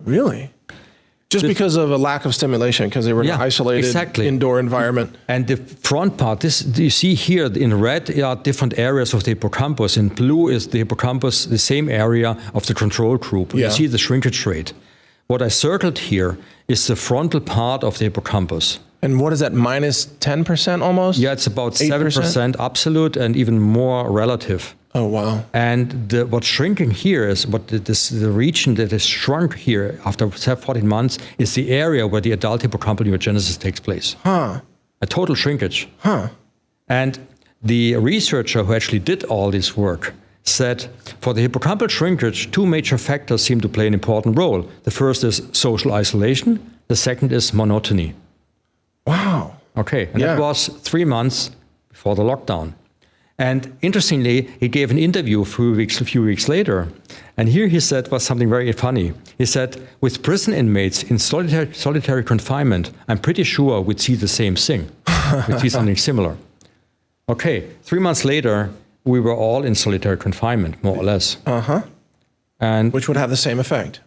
Really? Just because of a lack of stimulation, because they were in an isolated indoor environment. And the front part, you see here in red are different areas of the hippocampus. In blue is the hippocampus, the same area of the control group. You see the shrinkage rate. What I circled here is the frontal part of the hippocampus. And what is that, minus 10% almost? Yeah, it's about 7% absolute and even more relative. Oh, wow. And what's shrinking here is the region that is shrunk here after 14 months is the area where the adult hippocampal neurogenesis takes place. A total shrinkage. And the researcher who actually did all this work said, for the hippocampal shrinkage, 2 major factors seem to play an important role. The first is social isolation. The second is monotony. Wow. Okay, and that was 3 months before the lockdown. And interestingly, he gave an interview a few weeks later. And here he said was something very funny. He said, with prison inmates in solitary confinement, I'm pretty sure we'd see the same thing. We'd see something similar. Okay, 3 months later, we were all in solitary confinement, more or less. And which would have the same effect.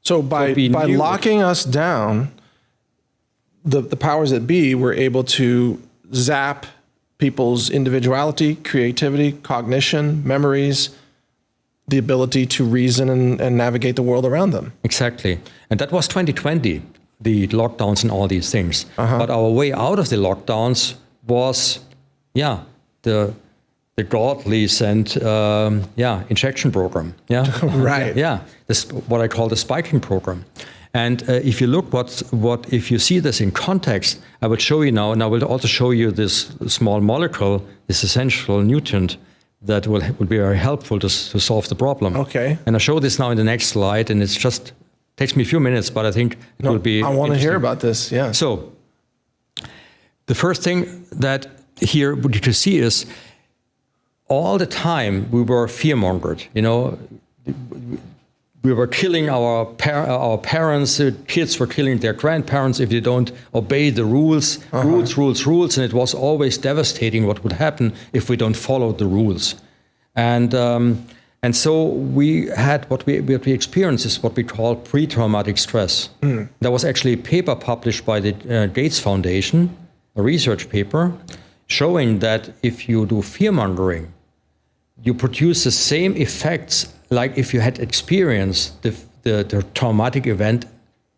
So by locking us down, the powers that be were able to zap people's individuality, creativity, cognition, memories, the ability to reason and navigate the world around them. Exactly. And that was 2020, the lockdowns and all these things. But our way out of the lockdowns was, the the godly sent injection program. Yeah, Right. Yeah, this what I call the spiking program. And if you look if you see this in context, I will show you now, and I will also show you this small molecule, this essential nutrient that will be very helpful to solve the problem. Okay. And I'll show this now in the next slide, and it's just takes me a few minutes, but I think it will be. I want to hear about this. Yeah. So the first thing that here what you can see is all the time we were fear-mongered. You know, we were killing our parents. The kids were killing their grandparents if they don't obey the rules. Rules, and it was always devastating what would happen if we don't follow the rules. And so we had what we experienced is what we call pre-traumatic stress. There was actually a paper published by the Gates Foundation, a research paper, showing that if you do fear-mongering, you produce the same effects like if you had experienced the traumatic event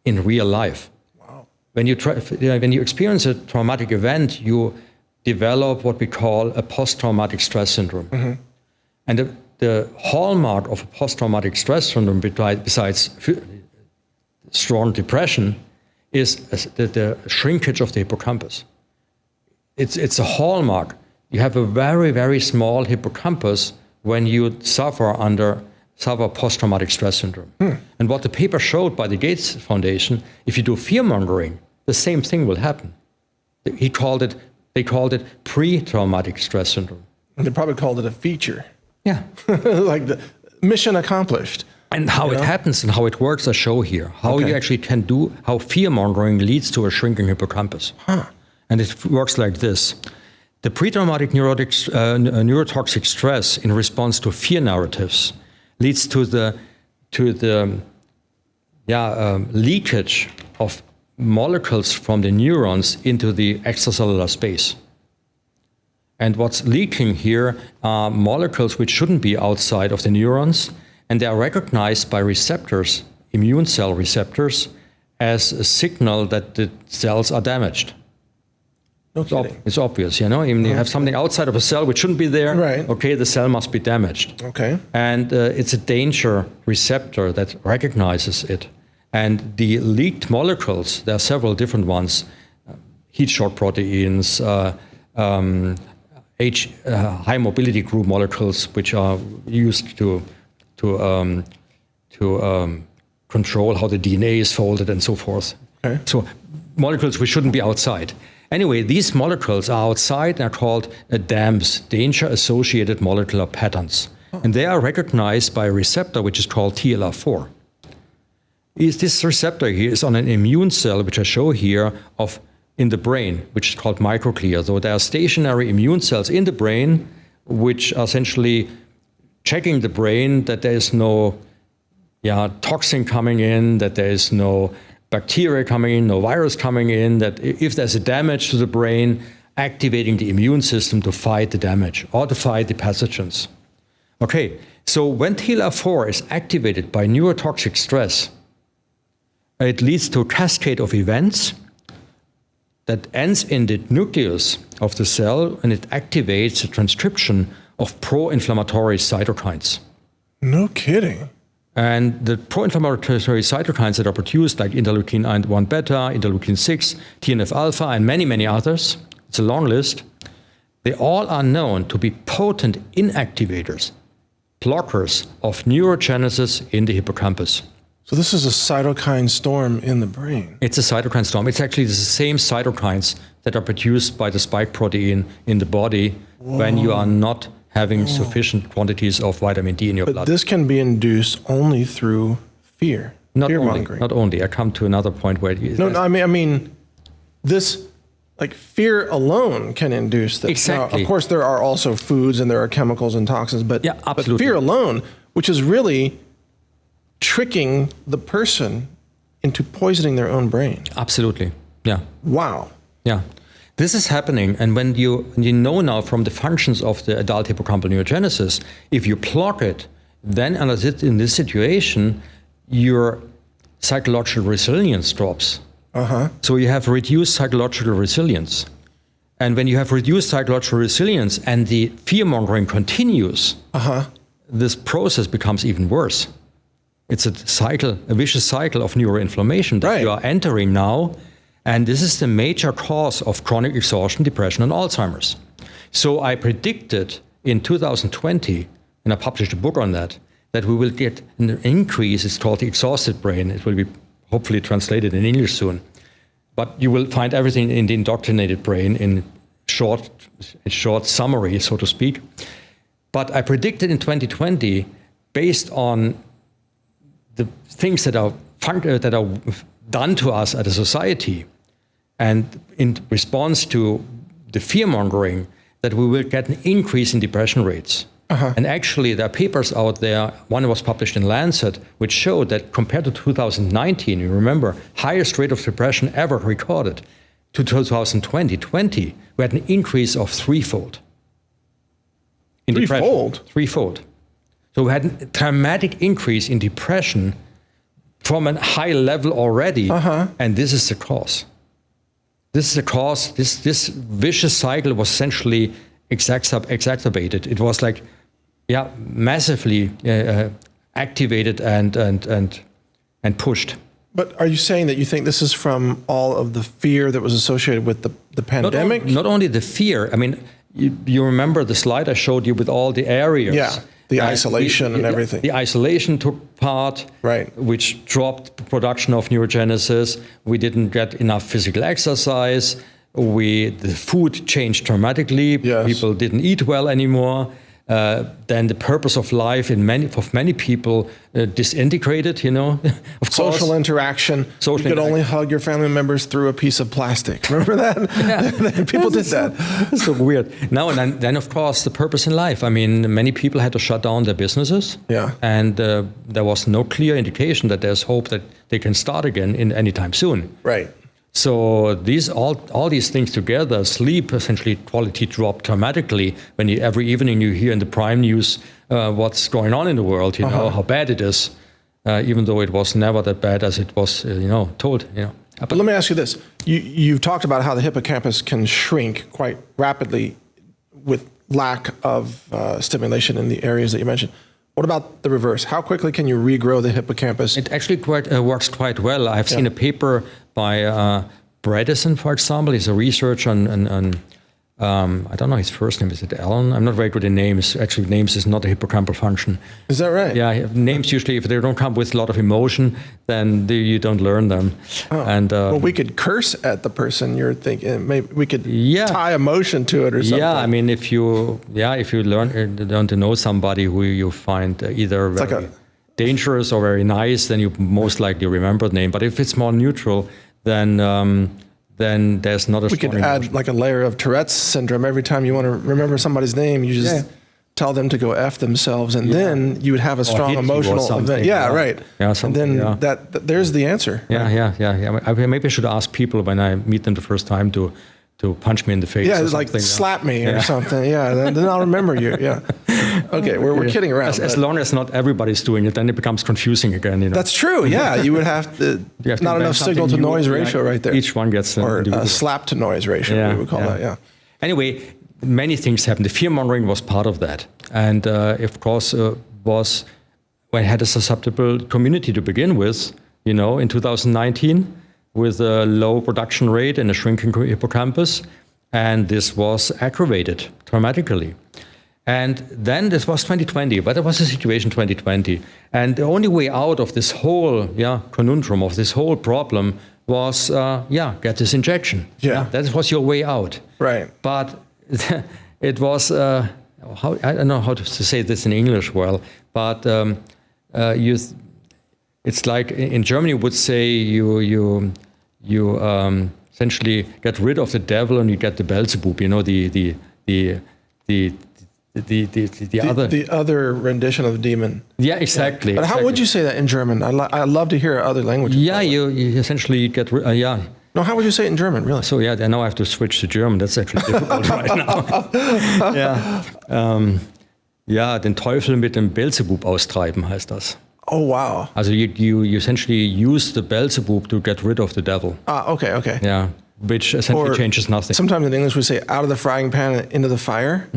in real life. Wow. When you experience a traumatic event, you develop what we call a post-traumatic stress syndrome. Mm-hmm. And the hallmark of a post-traumatic stress syndrome, besides strong depression, is the shrinkage of the hippocampus. It's a hallmark. You have a very, very small hippocampus when you suffer post-traumatic stress syndrome. And what the paper showed by the Gates Foundation, if you do fear-mongering, the same thing will happen. They called it pre-traumatic stress syndrome. And they probably called it a feature. Yeah. Like the mission accomplished. And how it happens and how it works, I show here. How you actually can do, how fear-mongering leads to a shrinking hippocampus. And it works like this. The pre-traumatic neurotoxic stress in response to fear narratives leads to the leakage of molecules from the neurons into the extracellular space. And what's leaking here are molecules which shouldn't be outside of the neurons, and they are recognized by receptors, immune cell receptors, as a signal that the cells are damaged. No kidding. It's obvious, you know. Even you have something outside of a cell which shouldn't be there. Right. Okay, the cell must be damaged. Okay. And it's a danger receptor that recognizes it. And the leaked molecules, there are several different ones, heat shock proteins, high mobility group molecules, which are used to control how the DNA is folded and so forth. Okay. So molecules which shouldn't be outside. Anyway, these molecules are outside and are called DAMPs, danger-associated molecular patterns. And they are recognized by a receptor which is called TLR4. This receptor here is on an immune cell, which I show here, in the brain, which is called microglia. So there are stationary immune cells in the brain, which are essentially checking the brain that there is no toxin coming in, that there is no bacteria coming in, no virus coming in, that if there's a damage to the brain, activating the immune system to fight the damage or to fight the pathogens. Okay, so when TLR4 is activated by neurotoxic stress, it leads to a cascade of events that ends in the nucleus of the cell, and it activates the transcription of pro-inflammatory cytokines. No kidding. And the pro-inflammatory cytokines that are produced, like interleukin-1 beta, interleukin-6, TNF-alpha, and many, many others, it's a long list, they all are known to be potent inactivators, blockers of neurogenesis in the hippocampus. So this is a cytokine storm in the brain. It's a cytokine storm. It's actually the same cytokines that are produced by the spike protein in the body when you are not having sufficient quantities of vitamin D in your blood. But this can be induced only through fear. Fear-mongering. Not only. I come to another point where I mean, this, like, fear alone can induce this. Exactly. Now, of course, there are also foods and there are chemicals and toxins, but fear alone, which is really tricking the person into poisoning their own brain. Absolutely. Yeah. Wow. Yeah. This is happening, and when you know now from the functions of the adult hippocampal neurogenesis, if you block it, then in this situation, your psychological resilience drops. So you have reduced psychological resilience. And when you have reduced psychological resilience and the fear-mongering continues, this process becomes even worse. It's a cycle, a vicious cycle of neuroinflammation that you are entering now. And this is the major cause of chronic exhaustion, depression, and Alzheimer's. So I predicted in 2020, and I published a book on that we will get an increase. It's called the exhausted brain. It will be hopefully translated in English soon. But you will find everything in the indoctrinated brain in short summary, so to speak. But I predicted in 2020, based on the things that are done to us as a society, and in response to the fear-mongering, that we will get an increase in depression rates. And actually, there are papers out there, one was published in Lancet, which showed that compared to 2019, you remember, highest rate of depression ever recorded, to 2020, we had an increase of threefold. In Threefold? Threefold. So we had a dramatic increase in depression from a high level already, and this is the cause. This is the cause. This vicious cycle was essentially exacerbated. It was like, massively activated and pushed. But are you saying that you think this is from all of the fear that was associated with the pandemic? Not only the fear. I mean, you remember the slide I showed you with all the areas. Yeah, the isolation and everything. The isolation took part, which dropped production of neurogenesis. We didn't get enough physical exercise. The food changed dramatically. People didn't eat well anymore. Then the purpose of life of many people disintegrated, of course. Social interaction. You could only hug your family members through a piece of plastic. Remember that? Yeah. People did that. It's so weird. Now and then, of course, the purpose in life. I mean, many people had to shut down their businesses. Yeah. And there was no clear indication that there's hope that they can start again in any time soon. Right. So all these things together, sleep essentially quality dropped dramatically when every evening you hear in the prime news what's going on in the world, how bad it is, even though it was never that bad as it was, told. But let me ask you this: you talked about how the hippocampus can shrink quite rapidly with lack of stimulation in the areas that you mentioned. What about the reverse? How quickly can you regrow the hippocampus? It actually works quite well. I've seen a paper by Bredesen, for example. He's a researcher on I don't know his first name. Is it Alan? I'm not very good in names. Actually, names is not a hippocampal function. Is that right? Yeah, names usually, if they don't come with a lot of emotion, then you don't learn them. Oh. And well, we could curse at the person. You're thinking maybe we could tie emotion to it or something. Yeah, I mean, if you learn to know somebody who you find either very dangerous or very nice, then you most likely remember the name. But if it's more neutral, then there's not a We could add like a layer of Tourette's syndrome. Every time you want to remember somebody's name, you just tell them to go F themselves, and then you would have a strong emotional event. Yeah, right. Yeah, and then there's the answer. Yeah. Maybe I should ask people when I meet them the first time to punch me in the face. Yeah, like slap me or something. Yeah, then I'll remember you. Yeah. Okay, we're kidding around. As long as not everybody's doing it, then it becomes confusing again. That's true. Yeah, you would have to. Not enough signal to noise ratio right there. Each one gets a slap to noise ratio. We would call that. Yeah. Anyway, many things happened. The fear mongering was part of that, and of course we had a susceptible community to begin with. In 2019. With a low production rate and a shrinking hippocampus, and this was aggravated dramatically. And then this was 2020, but there was a situation 2020. And the only way out of this whole conundrum, of this whole problem was, get this injection. Yeah. That was your way out. Right. But it was, I don't know how to say this in English well, but it's like in Germany would say you essentially get rid of the devil and you get the Beelzebub. The other rendition of the demon. Yeah, exactly. But how would you say that in German? I love to hear other languages. Yeah, you essentially get No, how would you say it in German? Really? So now I have to switch to German. That's actually difficult right now. Den Teufel mit dem Beelzebub austreiben heißt das. Oh, wow. Also you essentially use the Beelzebub to get rid of the devil. Okay. Yeah. which essentially changes nothing. Sometimes in English we say out of the frying pan into the fire.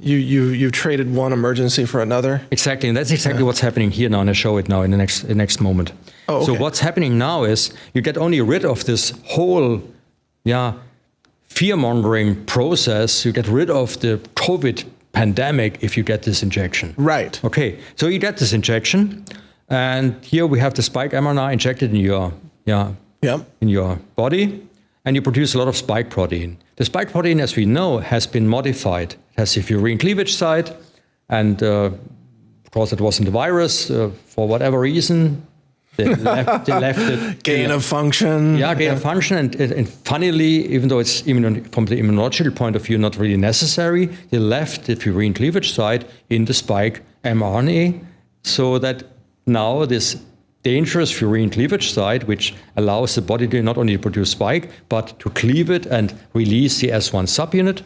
You've traded one emergency for another. Exactly, and that's exactly what's happening here now, and I show it now in the next moment. Oh, okay. So what's happening now is you get only rid of this whole, fear-mongering process. You get rid of the COVID pandemic if you get this injection. Right. Okay, so you get this injection, and here we have the spike mRNA injected in your in your body, and you produce a lot of spike protein. The spike protein, as we know, has been modified. It has a furin cleavage site, and of course it wasn't the virus for whatever reason. They left it. Gain of function. Yeah, gain of function. And funnily, even though it's from the immunological point of view not really necessary, they left the furin cleavage site in the spike mRNA, so that now this dangerous furin cleavage site, which allows the body to not only produce spike, but to cleave it and release the S1 subunit,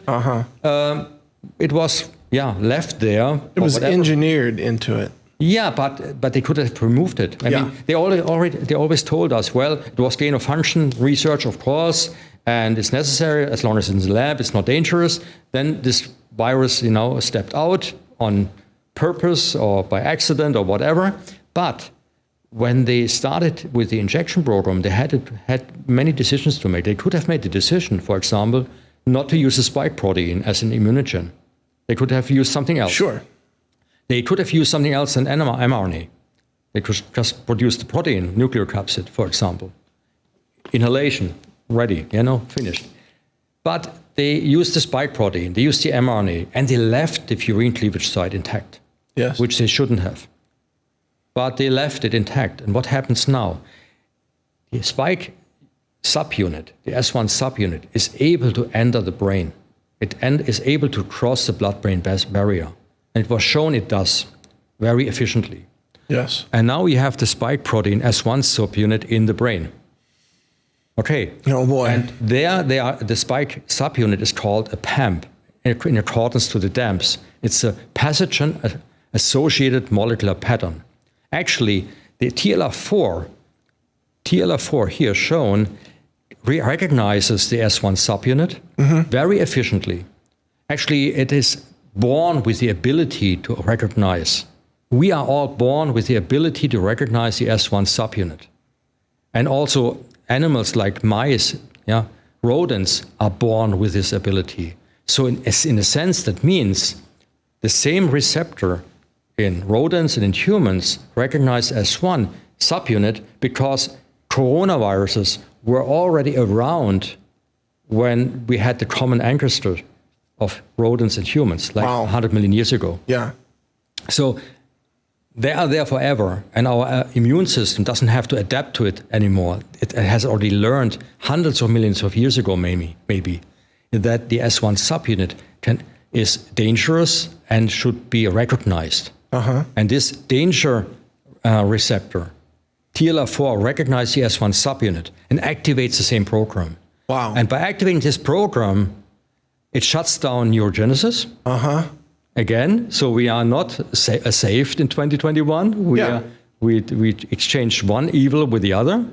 it was left there. It was engineered into it. Yeah, but they could have removed it. I mean, they always told us, well, it was gain of function research, of course, and it's necessary as long as it's in the lab, it's not dangerous. Then this virus, stepped out on purpose or by accident or whatever. But when they started with the injection program, they had many decisions to make. They could have made the decision, for example, not to use a spike protein as an immunogen. They could have used something else. Sure. They could have used something else than mRNA. They could just produce the protein, nucleocapsid, for example. Inhalation, ready, finished. But they used the spike protein, they used the mRNA, and they left the furin cleavage site intact, which they shouldn't have. But they left it intact. And what happens now? The spike subunit, the S1 subunit, is able to enter the brain. It is able to cross the blood-brain barrier. And it was shown it does very efficiently. Yes. And now we have the spike protein S1 subunit in the brain. Okay. Oh boy. And the spike subunit is called a PAMP in accordance to the DAMPs. It's a pathogen-associated molecular pattern. Actually, the TLR4 here shown recognizes the S1 subunit very efficiently. Actually, it is born with the ability to recognize. We are all born with the ability to recognize the S1 subunit. And also animals like mice, rodents are born with this ability. So in a sense, that means the same receptor in rodents and in humans recognize S1 subunit because coronaviruses were already around when we had the common ancestor of rodents and humans, like 100 million years ago. Yeah. So they are there forever, and our immune system doesn't have to adapt to it anymore. It has already learned hundreds of millions of years ago, maybe that the S1 subunit is dangerous and should be recognized. And this danger receptor, TLR4, recognizes the S1 subunit and activates the same program. Wow. And by activating this program, it shuts down neurogenesis again. So we are not saved in 2021. We exchanged one evil with the other.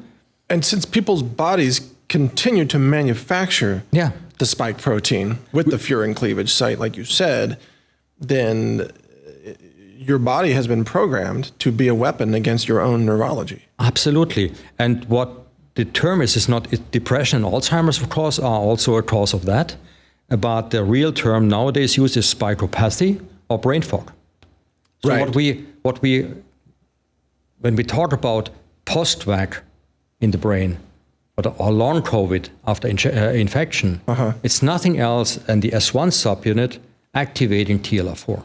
And since people's bodies continue to manufacture the spike protein with the furin cleavage site, like you said, then your body has been programmed to be a weapon against your own neurology. Absolutely. And what the term is not depression and Alzheimer's, of course, are also a cause of that. But the real term nowadays used is spikopathy or brain fog. So when we talk about post-vac in the brain or long COVID after infection, it's nothing else than the S1 subunit activating TLR4.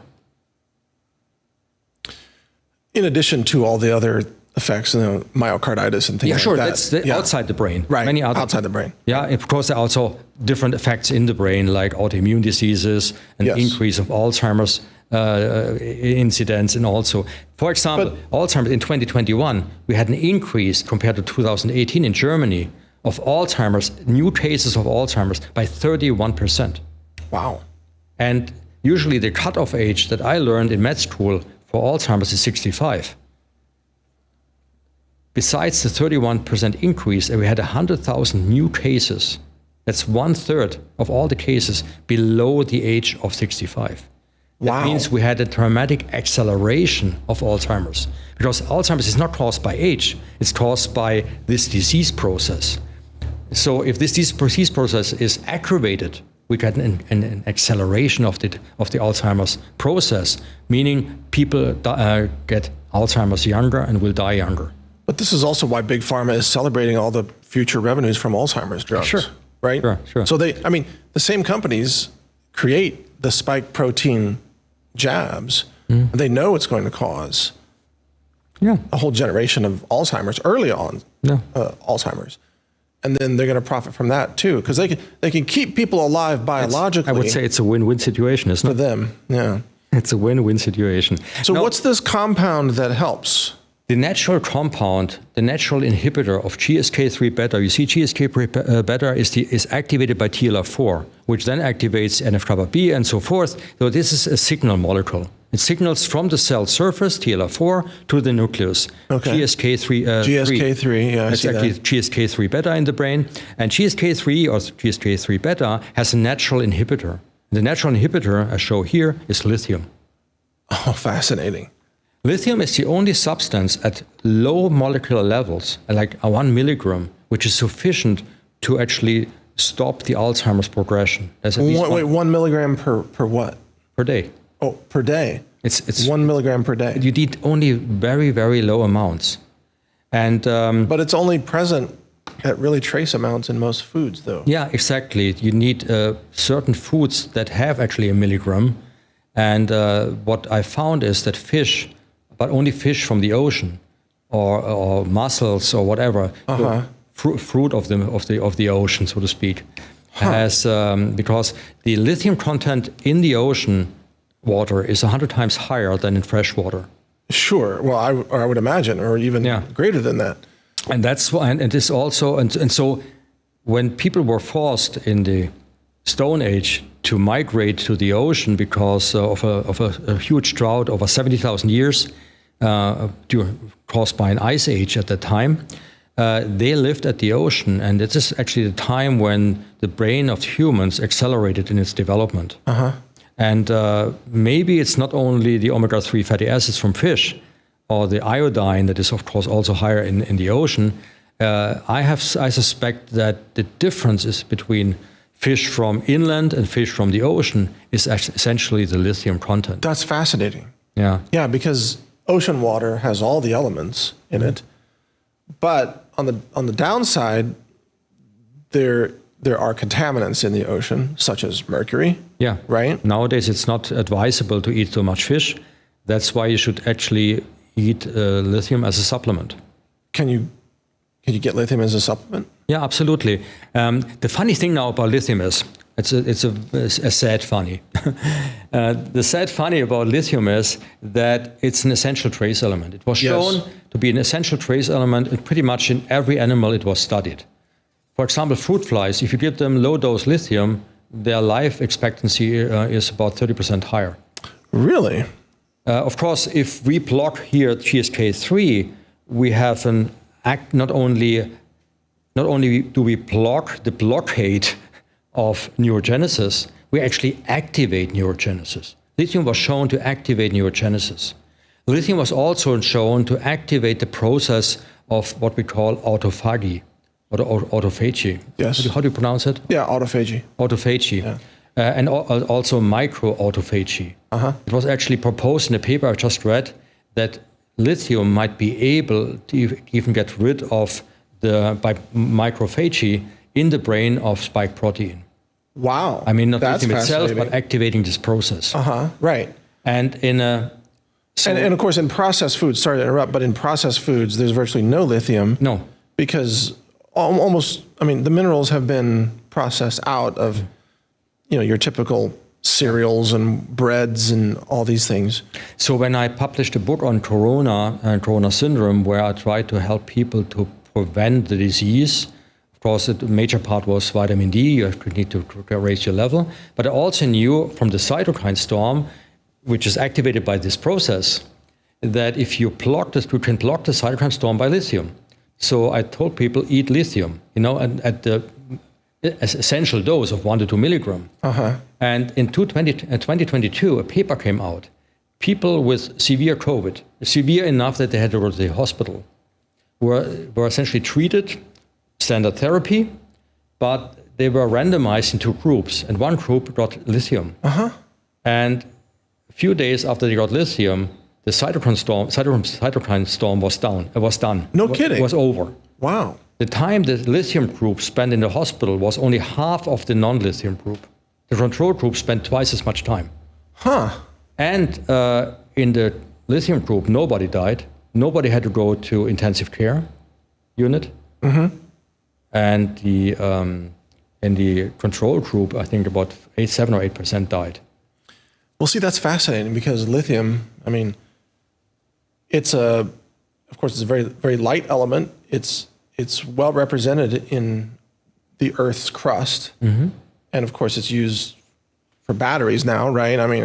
In addition to all the other effects, myocarditis and things like that. That's outside the brain. Right, many other, outside the brain. Yeah, of course, there are also different effects in the brain, like autoimmune diseases and increase of Alzheimer's incidence. And also, for example, Alzheimer's in 2021, we had an increase compared to 2018 in Germany of Alzheimer's, new cases of Alzheimer's by 31%. Wow. And usually the cutoff age that I learned in med school for Alzheimer's is 65. besides the 31% increase, we had 100,000 new cases. That's 1/3 of all the cases below the age of 65. Wow. That means we had a dramatic acceleration of Alzheimer's, because Alzheimer's is not caused by age, it's caused by this disease process. So if this disease process is aggravated, we get an acceleration of the Alzheimer's process, meaning people get Alzheimer's younger and will die younger. But this is also why Big Pharma is celebrating all the future revenues from Alzheimer's drugs. Sure. Right? Sure. So the same companies create the spike protein jabs. And they know it's going to cause a whole generation of Alzheimer's, early on Alzheimer's. And then they're going to profit from that too, because they can keep people alive biologically. I would say it's a win-win situation, isn't it? For them, yeah. It's a win-win situation. So what's this compound that helps? The natural compound, the natural inhibitor of GSK3 beta, you see GSK3 beta is activated by TLR4, which then activates NF-kappa B and so forth. So this is a signal molecule. It signals from the cell surface, TLR4, to the nucleus. Okay. GSK3, yeah, it's actually GSK3 beta in the brain. And GSK3 or GSK3 beta has a natural inhibitor. The natural inhibitor, I show here, is lithium. Oh, fascinating. Lithium is the only substance at low molecular levels, like 1 milligram, which is sufficient to actually stop the Alzheimer's progression. Wait, 1 milligram per what? Per day. Oh, per day. It's 1 milligram per day. You need only very, very low amounts. And but it's only present at really trace amounts in most foods, though. Yeah, exactly. You need certain foods that have actually a milligram. And what I found is that fish, but only fish from the ocean, or mussels or whatever, fruit of the ocean, so to speak, has because the lithium content in the ocean water is 100 times higher than in fresh water. Sure. Well, I would imagine, or even greater than that. And that's why, and it is also, and so when people were forced in the Stone Age to migrate to the ocean because of a huge drought over 70,000 years, caused by an ice age at that time, they lived at the ocean, and it is actually the time when the brain of humans accelerated in its development. And maybe it's not only the omega-3 fatty acids from fish, or the iodine that is, of course, also higher in the ocean. I suspect that the difference is between fish from inland and fish from the ocean is essentially the lithium content. That's fascinating. Yeah. Yeah, because ocean water has all the elements in it, but on the downside, there are contaminants in the ocean, such as mercury. Yeah. Right. Nowadays, it's not advisable to eat too much fish. That's why you should actually eat lithium as a supplement. Can you get lithium as a supplement? Yeah, absolutely. The funny thing now about lithium is, it's a sad funny. The sad funny about lithium is that it's an essential trace element. It was shown to be an essential trace element in pretty much in every animal it was studied. For example, fruit flies, if you give them low-dose lithium, their life expectancy is about 30% higher. Really? Of course, if we block here GSK3, we have an act. Not only do we block the blockade of neurogenesis, we actually activate neurogenesis. Lithium was shown to activate neurogenesis. Lithium was also shown to activate the process of what we call autophagy, or autophagy. Yes. How do you pronounce it? Yeah, autophagy. Autophagy. Yeah. And also microautophagy. It was actually proposed in a paper I just read that lithium might be able to even get rid of by microphagy in the brain of spike protein. Wow. I mean, not lithium itself, but activating this process. Right. And and of course, in processed foods, sorry to interrupt, but in processed foods, there's virtually no lithium. No. Because the minerals have been processed out of your typical cereals and breads and all these things. So when I published a book on corona and corona syndrome, where I tried to help people to prevent the disease, of course, the major part was vitamin D. You need to raise your level. But I also knew from the cytokine storm, which is activated by this process, that if you can block the cytokine storm by lithium. So I told people, eat lithium, and at the essential dose of 1 to 2 milligram. And in 2022, a paper came out. People with severe COVID, severe enough that they had to go to the hospital, were essentially treated, standard therapy, but they were randomized into groups, and one group got lithium. And a few days after they got lithium, the cytokine storm was done. No kidding. It was over. Wow. The time the lithium group spent in the hospital was only half of the non-lithium group. The control group spent twice as much time. And in the lithium group, nobody died. Nobody had to go to intensive care unit. And in the control group, I think about 7 or 8% died. Well, see, that's fascinating because lithium, I mean, of course, it's a very, very light element. It's well represented in the Earth's crust. And of course, it's used for batteries now, right? I mean,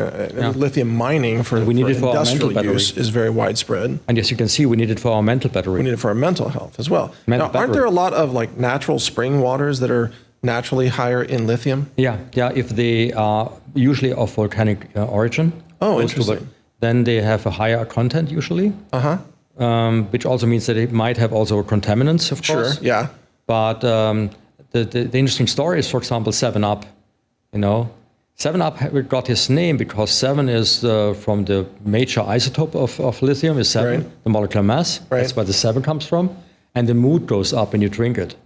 lithium mining for industrial use is very widespread. And yes, you can see we need it for our mental battery. We need it for our mental health as well. Now, aren't there a lot of like natural spring waters that are naturally higher in lithium? Yeah, if they are usually of volcanic origin. Oh, interesting. Then they have a higher content usually. Which also means that it might have also contaminants, of course. Sure, yeah. But the interesting story is, for example, 7-Up. 7-Up got his name because 7 is from the major isotope of lithium, is 7, the molecular mass. That's where the 7 comes from. And the mood goes up when you drink it.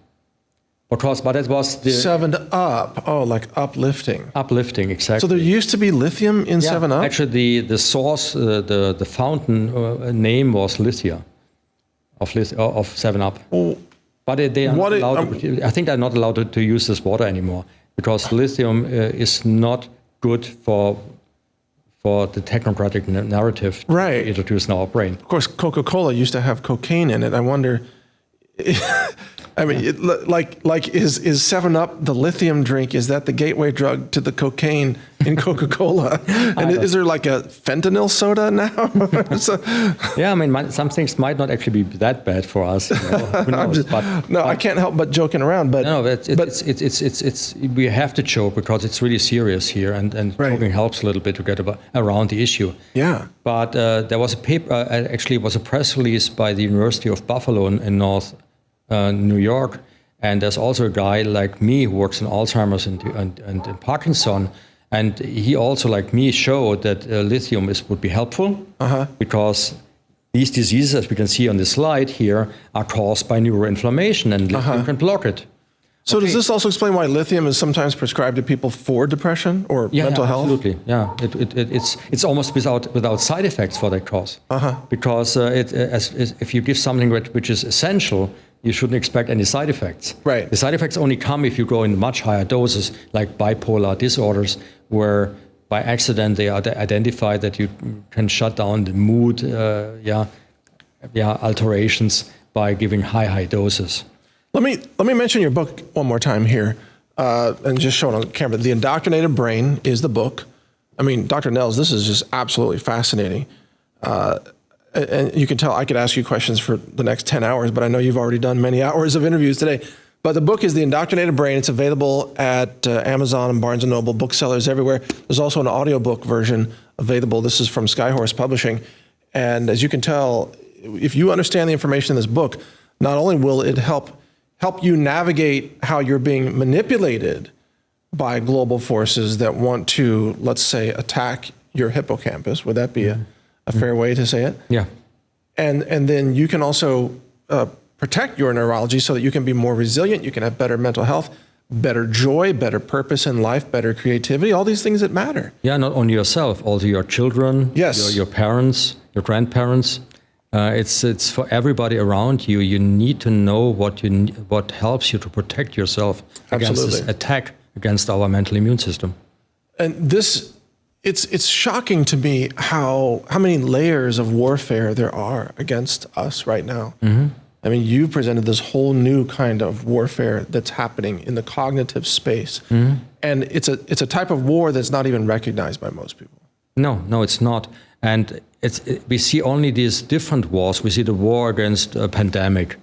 But it was the 7-Up. Oh, like uplifting. Uplifting, exactly. So there used to be lithium in 7-Up? Actually, the source, the fountain name was Lithia of 7-Up. Oh, but they are not allowed I think they're not allowed to use this water anymore because lithium is not good for the technocratic narrative introduced in our brain. Of course, Coca-Cola used to have cocaine in it. I wonder. I mean, is 7-Up the lithium drink? Is that the gateway drug to the cocaine in Coca-Cola? And is there like a fentanyl soda now? Yeah, I mean, some things might not actually be that bad for us. Who knows? I can't help but joking around. But it's we have to joke because it's really serious here, and joking helps a little bit to get around the issue. Yeah. But there was a paper. Actually, it was a press release by the University of Buffalo in North New York, and there's also a guy like me who works in Alzheimer's and Parkinson, and he also, like me, showed that lithium would be helpful because these diseases, as we can see on the slide here, are caused by neuroinflammation, and lithium can block it. So does this also explain why lithium is sometimes prescribed to people for depression or mental health? Absolutely. Yeah, it's almost without side effects for that cause. Because if you give something which is essential, you shouldn't expect any side effects. Right. The side effects only come if you go in much higher doses, like bipolar disorders, where by accident they are identified that you can shut down the mood alterations by giving high doses. Let me mention your book one more time here, and just show it on camera. The Indoctrinated Brain is the book. I mean, Dr. Nels, this is just absolutely fascinating. And you can tell I could ask you questions for the next 10 hours, but I know you've already done many hours of interviews today. But the book is The Indoctrinated Brain. It's available at Amazon and Barnes & Noble, booksellers everywhere. There's also an audiobook version available. This is from Skyhorse Publishing. And as you can tell, if you understand the information in this book, not only will it help you navigate how you're being manipulated by global forces that want to, let's say, attack your hippocampus. Would that be a fair way to say it? Yeah. And then you can also protect your neurology so that you can be more resilient, you can have better mental health, better joy, better purpose in life, better creativity, all these things that matter. Yeah, not only yourself, also your children, your parents, your grandparents. It's for everybody around you. You need to know what helps you to protect yourself against this attack against our mental immune system. And it's shocking to me how many layers of warfare there are against us right now. I mean, you presented this whole new kind of warfare that's happening in the cognitive space. And it's a type of war that's not even recognized by most people. No, it's not. And we see only these different wars. We see the war against a pandemic.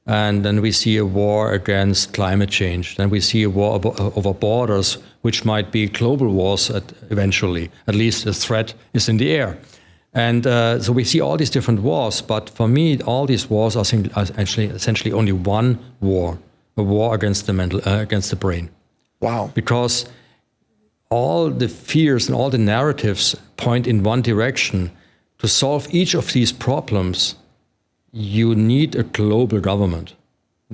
And then we see a war against climate change. Then we see a war over borders, which might be global wars eventually. At least the threat is in the air. And so we see all these different wars. But for me, all these wars are actually essentially only one war, a war against against the brain. Wow. Because all the fears and all the narratives point in one direction. To solve each of these problems, you need a global government,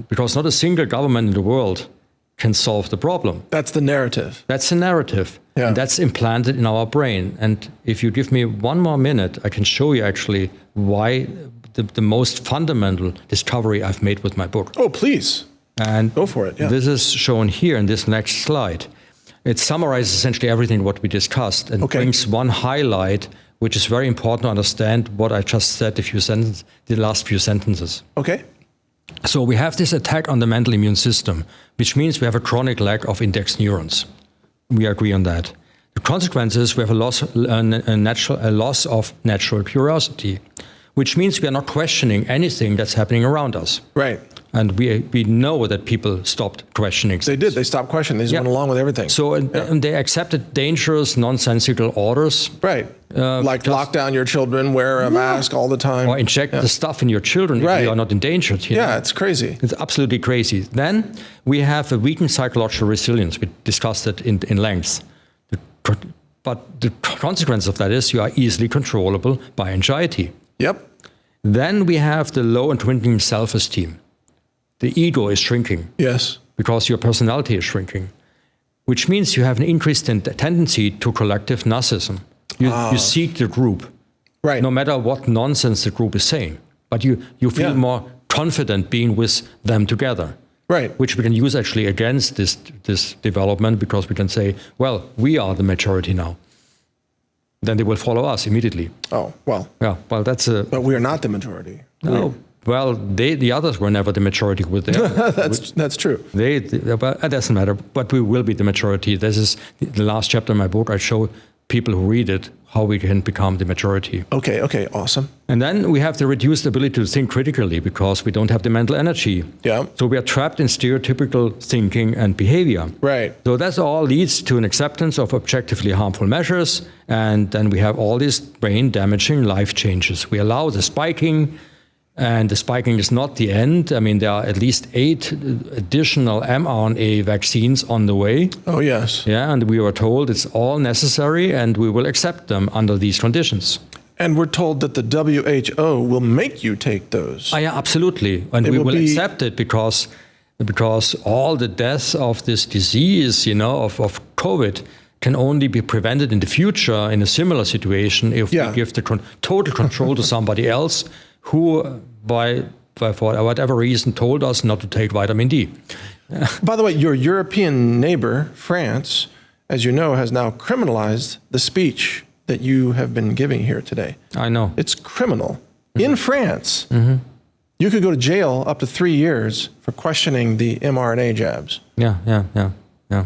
because not a single government in the world can solve the problem. That's the narrative. That's the narrative. Yeah. And that's implanted in our brain. And if you give me one more minute, I can show you actually why the most fundamental discovery I've made with my book. Oh, please. And go for it. Yeah. This is shown here in this next slide. It summarizes essentially everything what we discussed and brings one highlight, which is very important to understand what I just said, the last few sentences. Okay. So we have this attack on the mental immune system, which means we have a chronic lack of index neurons. We agree on that. The consequence is we have a loss of natural curiosity, which means we are not questioning anything that's happening around us. Right. And we know that people stopped questioning. They did. They stopped questioning. They just went along with everything. So and they accepted dangerous, nonsensical orders. Right. Like lock down your children, wear a mask all the time. Or inject the stuff in your children if you are not endangered. You know? It's crazy. It's absolutely crazy. Then we have a weakened psychological resilience. We discussed it in length. But the consequence of that is you are easily controllable by anxiety. Yep. Then we have the low and dwindling self-esteem. The ego is shrinking. Yes. Because your personality is shrinking, which means you have an increased tendency to collective narcissism. You seek the group, right? No matter what nonsense the group is saying, but you feel more confident being with them together, right? Which we can use actually against this development, because we can say, well, we are the majority now. Then they will follow us immediately. Oh, well. Yeah, well, that's a... But we are not the majority. No. Well, the others were never the majority with them. That's true. But it doesn't matter. But we will be the majority. This is the last chapter of my book. I show people who read it how we can become the majority. Okay, awesome. And then we have the reduced ability to think critically because we don't have the mental energy. Yeah. So we are trapped in stereotypical thinking and behavior. Right. So that all leads to an acceptance of objectively harmful measures. And then we have all these brain-damaging life changes. We allow the spiking. And the spiking is not the end. I mean, there are at least 8 additional mRNA vaccines on the way. Oh, yes. Yeah, and we were told it's all necessary and we will accept them under these conditions. And we're told that the WHO will make you take those. Yeah, absolutely. And we will accept it because all the deaths of this disease, of COVID, can only be prevented in the future in a similar situation if we give the total control to somebody else who, for whatever reason, told us not to take vitamin D. By the way, your European neighbor, France, as you know, has now criminalized the speech that you have been giving here today. I know. It's criminal. In France, you could go to jail up to 3 years for questioning the mRNA jabs. Yeah.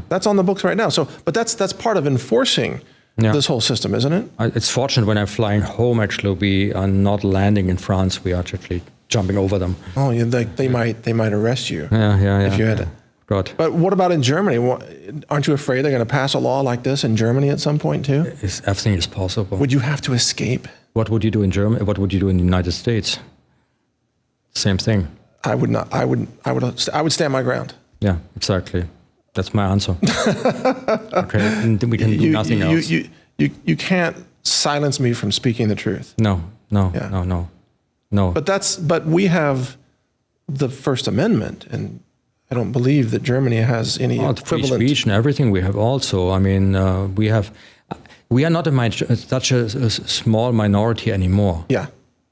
That's on the books right now. So, but that's part of enforcing this whole system, isn't it? It's fortunate when I'm flying home, actually, we are not landing in France. We are actually jumping over them. Oh, they might arrest you. Yeah. If you had it. God. But what about in Germany? Aren't you afraid they're going to pass a law like this in Germany at some point too? Everything is possible. Would you have to escape? What would you do in Germany? What would you do in the United States? Same thing. I would not. I would stand my ground. Yeah, exactly. That's my answer. Okay, and we can do nothing else. You can't silence me from speaking the truth. No. But we have the First Amendment, and I don't believe that Germany has any equivalent. Free speech and everything we have also. I mean, we are not such a small minority anymore. Yeah.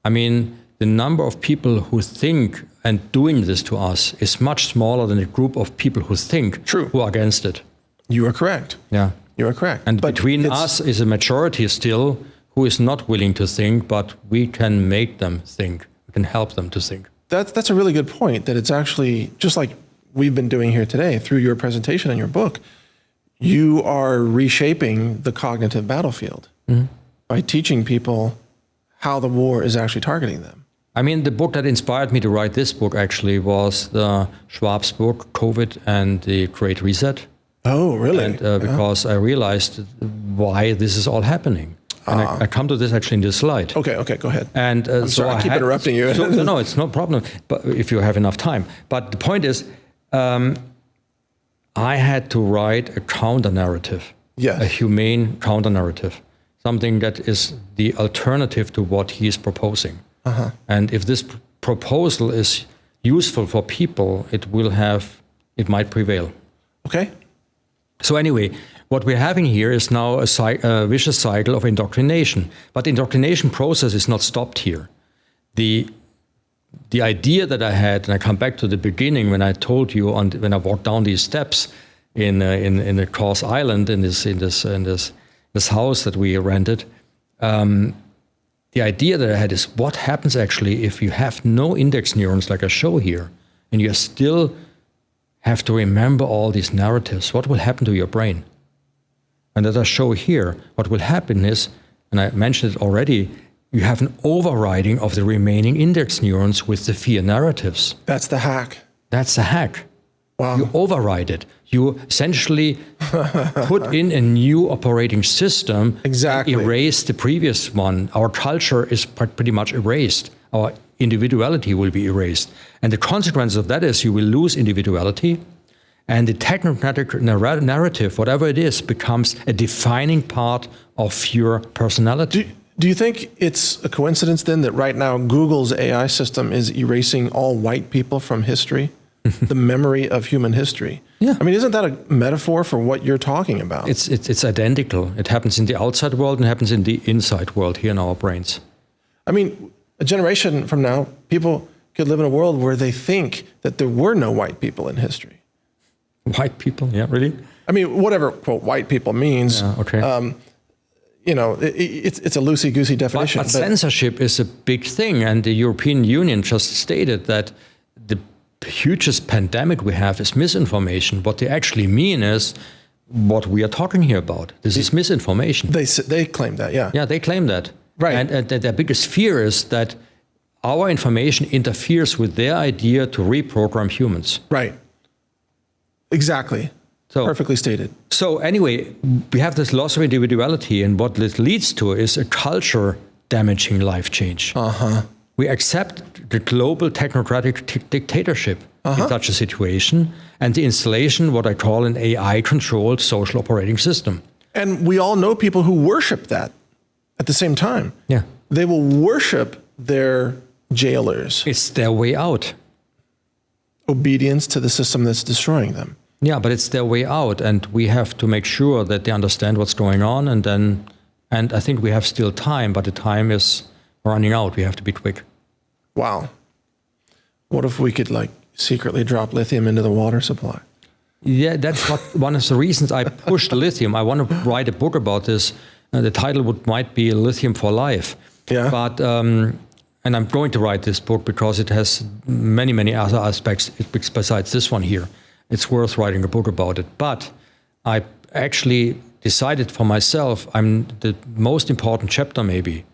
I mean, the number of people who think and doing this to us is much smaller than the group of people who think who are against it. You are correct. Yeah. You are correct. And between us is a majority still who is not willing to think, but we can make them think. We can help them to think. That's a really good point, that it's actually, just like we've been doing here today through your presentation and your book, you are reshaping the cognitive battlefield by teaching people how the war is actually targeting them. I mean, the book that inspired me to write this book actually was the Schwab's book, COVID and the Great Reset. Oh, really? And because I realized why this is all happening. And I come to this actually in this slide. Okay, go ahead. And I'm sorry, I keep interrupting you. No, it's no problem. But if you have enough time. But the point is, I had to write a counter narrative, a humane counter narrative, something that is the alternative to what he is proposing. And if this proposal is useful for people, it might prevail. Okay. So anyway, what we're having here is now a vicious cycle of indoctrination. But the indoctrination process is not stopped here. The idea that I had, and I come back to the beginning when I told you when I walked down these steps in the Cross Island in this house that we rented, the idea that I had is what happens actually if you have no index neurons like I show here, and you still have to remember all these narratives. What will happen to your brain? And as I show here, what will happen is, and I mentioned it already, you have an overriding of the remaining index neurons with the fear narratives. That's the hack. That's the hack. Wow. You override it. You essentially put in a new operating system. Exactly. Erase the previous one. Our culture is pretty much erased. Our individuality will be erased. And the consequence of that is you will lose individuality, and the technocratic narrative, whatever it is, becomes a defining part of your personality. Do you think it's a coincidence then that right now Google's AI system is erasing all white people from history, the memory of human history? Yeah. I mean, isn't that a metaphor for what you're talking about? It's identical. It happens in the outside world and happens in the inside world here in our brains. I mean, a generation from now, people could live in a world where they think that there were no white people in history. White people? Yeah, really? I mean, whatever, quote, white people means. Yeah, okay. You know, it's a loosey-goosey definition. But censorship is a big thing, and the European Union just stated that the hugest pandemic we have is misinformation. What they actually mean is what we are talking here about. This is misinformation. They claim that, yeah. Yeah, they claim that. Right. And their biggest fear is that our information interferes with their idea to reprogram humans. Right. Exactly. So, perfectly stated. So anyway, we have this loss of individuality, and what this leads to is a culture-damaging life change. We accept the global technocratic dictatorship in such a situation, and the installation, what I call an AI-controlled social operating system. And we all know people who worship that at the same time. Yeah. They will worship their jailers. It's their way out. Obedience to the system that's destroying them. Yeah, but it's their way out, and we have to make sure that they understand what's going on, and I think we have still time, but the time is running out. We have to be quick. Wow. What if we could secretly drop lithium into the water supply? Yeah, that's one of the reasons I pushed lithium. I want to write a book about this. The title might be Lithium for Life. Yeah. But and I'm going to write this book because it has many other aspects besides this one here. It's worth writing a book about it. But I actually decided for myself, the most important chapter maybe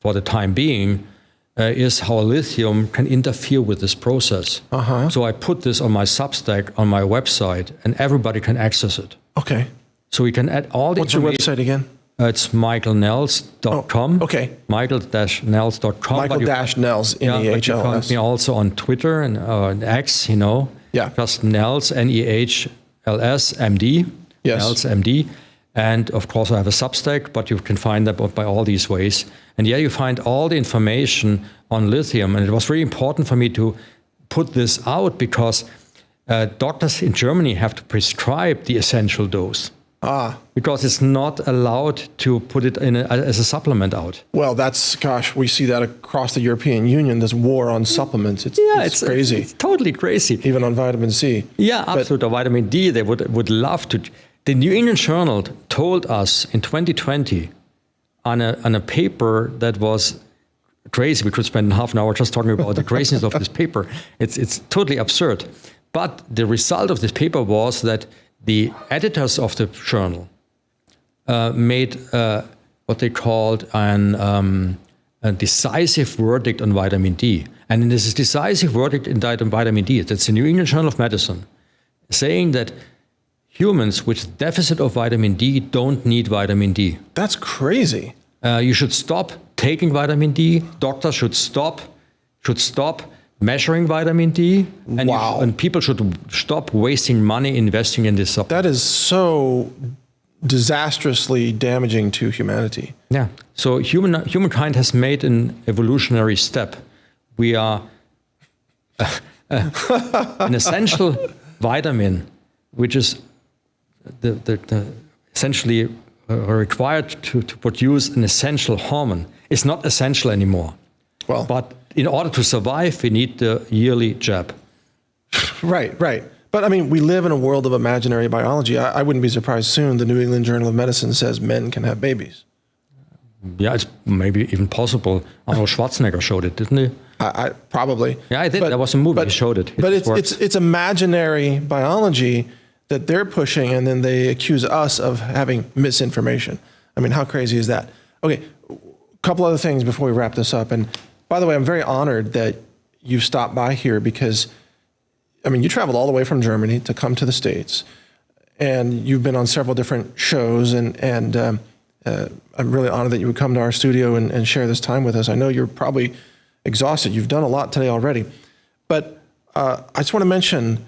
for the time being is how lithium can interfere with this process. So I put this on my Substack, on my website, and everybody can access it. Okay. So we can add all the What's your website again? It's michaelnels.com. Oh, okay. Michael-Nels.com. Michael-Nels, N-E-H-L-S. Yeah, but you find me also on Twitter and X, you know. Yeah. Just Nels, N-E-H-L-S, M-D. Yes. Nels, M-D. And of course I have a Substack, but you can find that by all these ways. And yeah, you find all the information on lithium. And it was very important for me to put this out because doctors in Germany have to prescribe the essential dose. Because it's not allowed to put it as a supplement out. Well, we see that across the European Union, this war on supplements. It's crazy. It's totally crazy. Even on vitamin C. Yeah, absolutely. Vitamin D, they would love to. The New England Journal told us in 2020 on a paper that was crazy. We could spend half an hour just talking about the craziness of this paper. It's totally absurd. But the result of this paper was that the editors of the journal made what they called a decisive verdict on vitamin D. And in this decisive verdict in vitamin D, that's the New England Journal of Medicine, saying that humans with deficit of vitamin D don't need vitamin D. That's crazy. You should stop taking vitamin D. Doctors should stop measuring vitamin D. And, wow. And people should stop wasting money investing in this supplement. That is so disastrously damaging to humanity. Yeah. So humankind has made an evolutionary step. We are an essential vitamin, which is essentially required to produce an essential hormone. It's not essential anymore. Well, but in order to survive, we need the yearly jab. Right. But I mean, we live in a world of imaginary biology. I wouldn't be surprised soon the New England Journal of Medicine says men can have babies. Yeah, it's maybe even possible. Arnold Schwarzenegger showed it, didn't he? I probably. Yeah, I did. There was a movie. He showed it. But it's imaginary biology that they're pushing, and then they accuse us of having misinformation. I mean, how crazy is that? Okay, a couple other things before we wrap this up. And by the way, I'm very honored that you stopped by here because, I mean, you traveled all the way from Germany to come to the States, and you've been on several different shows, and I'm really honored that you would come to our studio and share this time with us. I know you're probably exhausted. You've done a lot today already. But I just want to mention,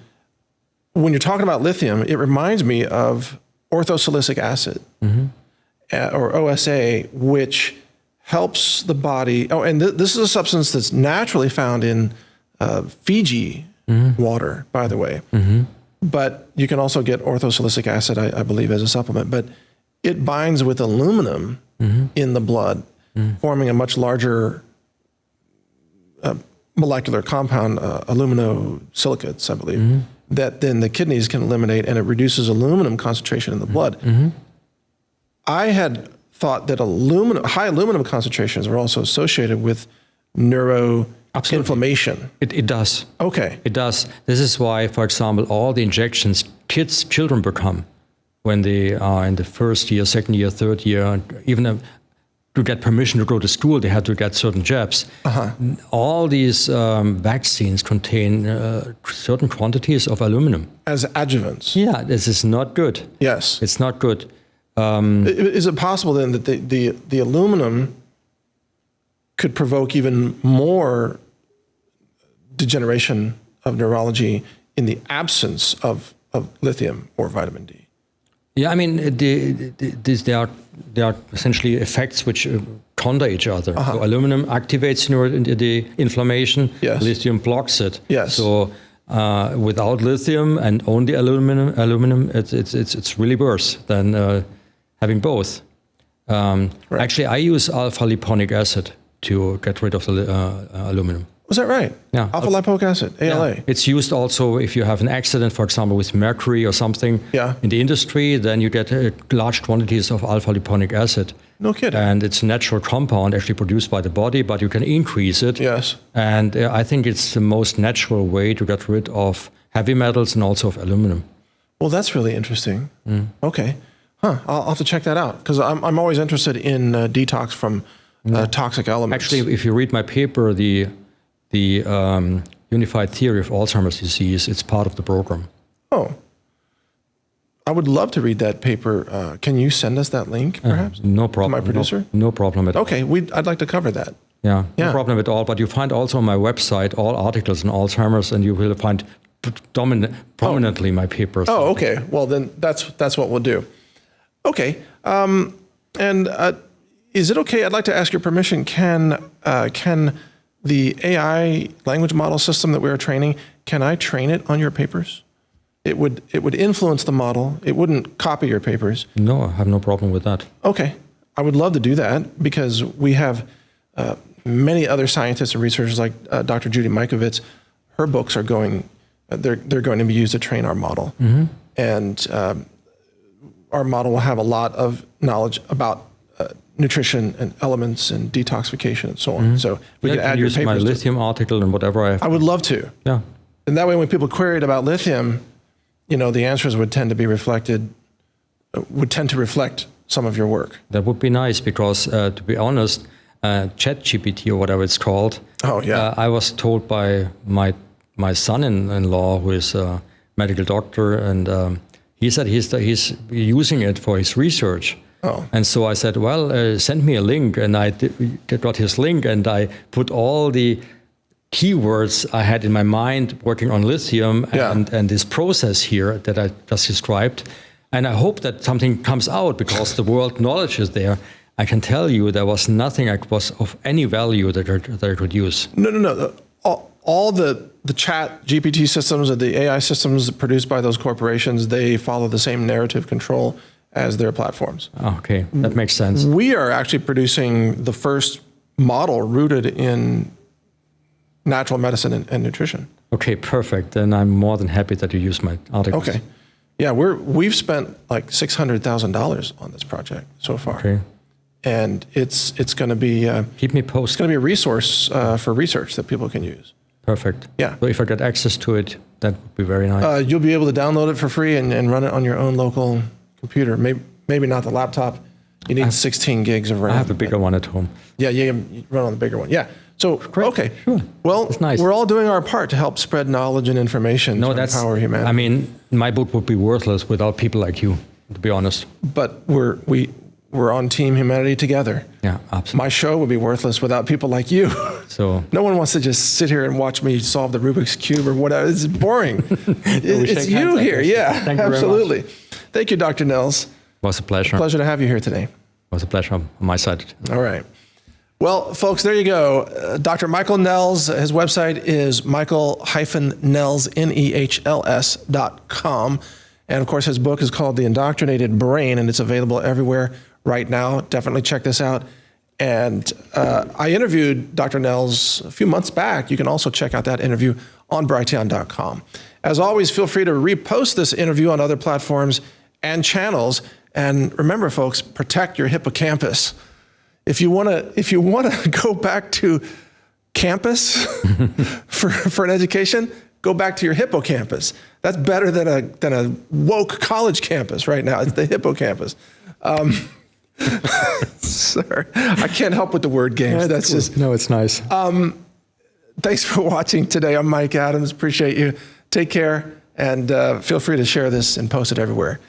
when you're talking about lithium, it reminds me of orthosilicic acid, or OSA, which helps the body. Oh, and this is a substance that's naturally found in Fiji water, by the way. But you can also get orthosilicic acid, I believe, as a supplement. But it binds with aluminum in the blood, forming a much larger molecular compound, aluminosilicates, I believe, that then the kidneys can eliminate, and it reduces aluminum concentration in the blood. I had thought that high aluminum concentrations were also associated with neuroinflammation. It does. Okay. It does. This is why, for example, all the injections children become when they are in the first year, second year, third year, even to get permission to go to school, they had to get certain jabs. All these vaccines contain certain quantities of aluminum. As adjuvants. Yeah, this is not good. Yes. It's not good. Is it possible then that the aluminum could provoke even more degeneration of neurology in the absence of lithium or vitamin D? Yeah, I mean, there are essentially effects which counter each other. So aluminum activates the inflammation. Yes. Lithium blocks it. Yes. So without lithium and only aluminum, it's really worse than having both. Right. Actually, I use alpha lipoic acid to get rid of the aluminum. Was that right? Yeah. Alpha lipoic acid, ALA. Yeah. It's used also if you have an accident, for example, with mercury or something in the industry, then you get large quantities of alpha lipoic acid. No kidding. And it's a natural compound actually produced by the body, but you can increase it. Yes. And I think it's the most natural way to get rid of heavy metals and also of aluminum. Well, that's really interesting. Okay. I'll have to check that out because I'm always interested in detox from toxic elements. Actually, if you read my paper, the Unified Theory of Alzheimer's Disease, it's part of the program. Oh, I would love to read that paper. Can you send us that link, perhaps? No problem. To my producer? No problem at all. Okay, I'd like to cover that. Yeah, no problem at all. But you find also on my website all articles on Alzheimer's, and you will find prominently my papers. Oh, okay. Well, then that's what we'll do. Okay. Is it okay? I'd like to ask your permission. Can the AI language model system that we are training, can I train it on your papers? It would influence the model. It wouldn't copy your papers. No, I have no problem with that. Okay. I would love to do that because we have many other scientists and researchers like Dr. Judy Mikovits. Her books are they're going to be used to train our model. And our model will have a lot of knowledge about nutrition and elements and detoxification and so on. So we can add your use papers. My lithium article and whatever I have. I would love to. Yeah. And that way, when people queried about lithium, the answers would tend to reflect some of your work. That would be nice because, to be honest, ChatGPT or whatever it's called. Oh, yeah. I was told by my son-in-law, who is a medical doctor, and he said he's using it for his research. Oh. And so I said, well, send me a link, and I got his link, and I put all the keywords I had in my mind working on lithium and this process here that I just described. And I hope that something comes out, because the world knowledge is there. I can tell you there was nothing that was of any value that I could use. No. All the chat GPT systems or the AI systems produced by those corporations, they follow the same narrative control as their platforms. Okay, that makes sense. We are actually producing the first model rooted in natural medicine and nutrition. Okay, perfect. Then I'm more than happy that you use my articles. Okay. Yeah, we've spent like $600,000 on this project so far. Okay. And it's going to be keep me it's posted. going to be a resource for research that people can use. Perfect. Yeah. So if I get access to it, that would be very nice. You'll be able to download it for free and run it on your own local computer. Maybe not the laptop. You need 16 gigs of RAM. I have a bigger one at home. Yeah, you run on the bigger one. Yeah. So, okay. Sure. Well, That's nice. We're all doing our part to help spread knowledge and information to empower humanity. I mean, my book would be worthless without people like you, to be honest. But we're on Team Humanity together. Yeah, absolutely. My show would be worthless without people like you. So no one wants to just sit here and watch me solve the Rubik's Cube or whatever. It's boring. It's you here. Yeah, Thank you absolutely. very much. Thank you, Dr. Nels. It was a pleasure. Pleasure to have you here today. It was a pleasure on my side. All right. Well, folks, there you go. Dr. Michael Nels, his website is michael-nels, NEHLS.com. And of course, his book is called The Indoctrinated Brain, and it's available everywhere right now. Definitely check this out. And I interviewed Dr. Nels a few months back. You can also check out that interview on Brighteon.com. As always, feel free to repost this interview on other platforms and channels. And remember, folks, protect your hippocampus. If you want to go back to campus for an education, go back to your hippocampus. That's better than a woke college campus right now. It's the hippocampus. Sorry, I can't help with the word games. That's just no, it's nice. Thanks for watching today. I'm Mike Adams. Appreciate you. Take care, and feel free to share this and post it everywhere.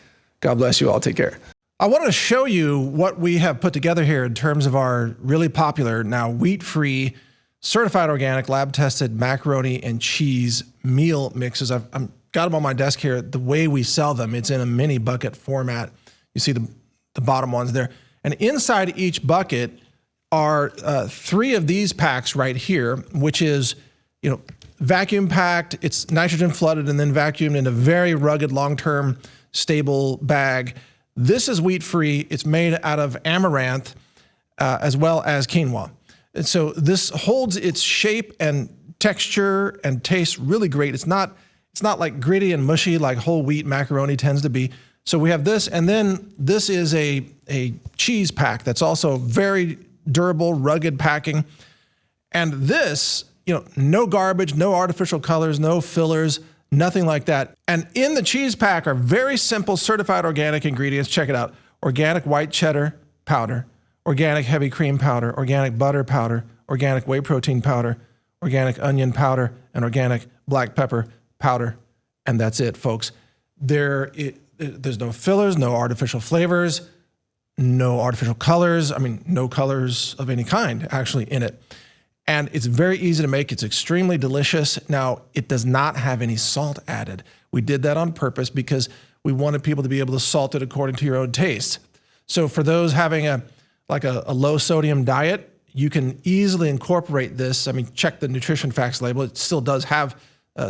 God bless you all. Take care. I want to show you what we have put together here in terms of our really popular, now wheat-free, certified organic, lab-tested macaroni and cheese meal mixes. I've got them on my desk here. The way we sell them, it's in a mini bucket format. You see the bottom ones there. And inside each bucket are 3 of these packs right here, which is, vacuum packed. It's nitrogen flooded and then vacuumed in a very rugged, long-term, stable bag. This is wheat-free. It's made out of amaranth as well as quinoa. And so this holds its shape and texture and tastes really great. It's not like gritty and mushy like whole wheat macaroni tends to be. So we have this, and then this is a cheese pack that's also very durable, rugged packing. And this, no garbage, no artificial colors, no fillers, nothing like that. And in the cheese pack are very simple certified organic ingredients. Check it out. Organic white cheddar powder, organic heavy cream powder, organic butter powder, organic whey protein powder, organic onion powder, and organic black pepper powder. And that's it, folks. There's no fillers, no artificial flavors, no artificial colors. I mean, no colors of any kind actually in it. And it's very easy to make. It's extremely delicious. Now, it does not have any salt added. We did that on purpose because we wanted people to be able to salt it according to your own taste. So for those having a low sodium diet, you can easily incorporate this. I mean, check the nutrition facts label. It still does have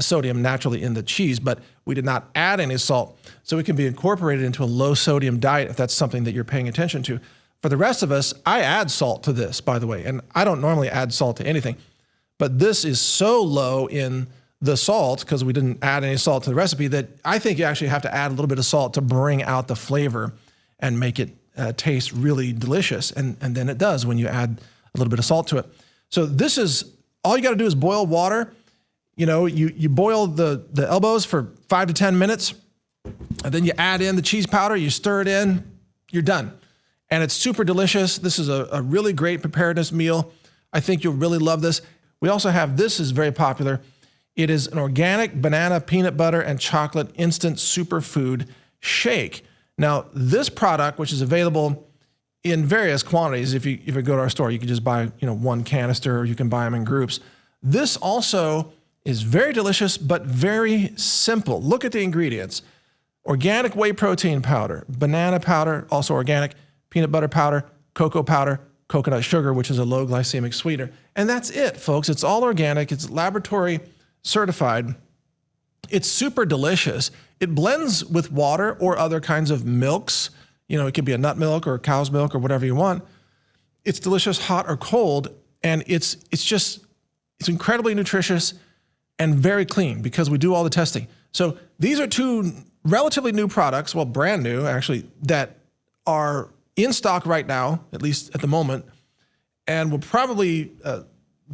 sodium naturally in the cheese, but we did not add any salt. So it can be incorporated into a low sodium diet if that's something that you're paying attention to. For the rest of us, I add salt to this, by the way, and I don't normally add salt to anything, but this is so low in the salt because we didn't add any salt to the recipe that I think you actually have to add a little bit of salt to bring out the flavor and make it taste really delicious. And then it does when you add a little bit of salt to it. So this is, all you got to do is boil water. You boil the elbows for 5 to 10 minutes, and then you add in the cheese powder, you stir it in, you're done. and it's super delicious. This is a really great preparedness meal. I think you'll really love this. We also have, this is very popular. It is an organic banana, peanut butter, and chocolate instant superfood shake. Now, this product, which is available in various quantities, if you go to our store, you can just buy one canister, or you can buy them in groups. This also is very delicious, but very simple. Look at the ingredients. Organic whey protein powder, banana powder, also organic, peanut butter powder, cocoa powder, coconut sugar, which is a low glycemic sweetener. And that's it, folks. It's all organic. It's laboratory certified. It's super delicious. It blends with water or other kinds of milks. It could be a nut milk or cow's milk or whatever you want. It's delicious, hot or cold, and it's incredibly nutritious and very clean because we do all the testing. So these are two relatively new products, well, brand new actually, that are in stock right now, at least at the moment, and will probably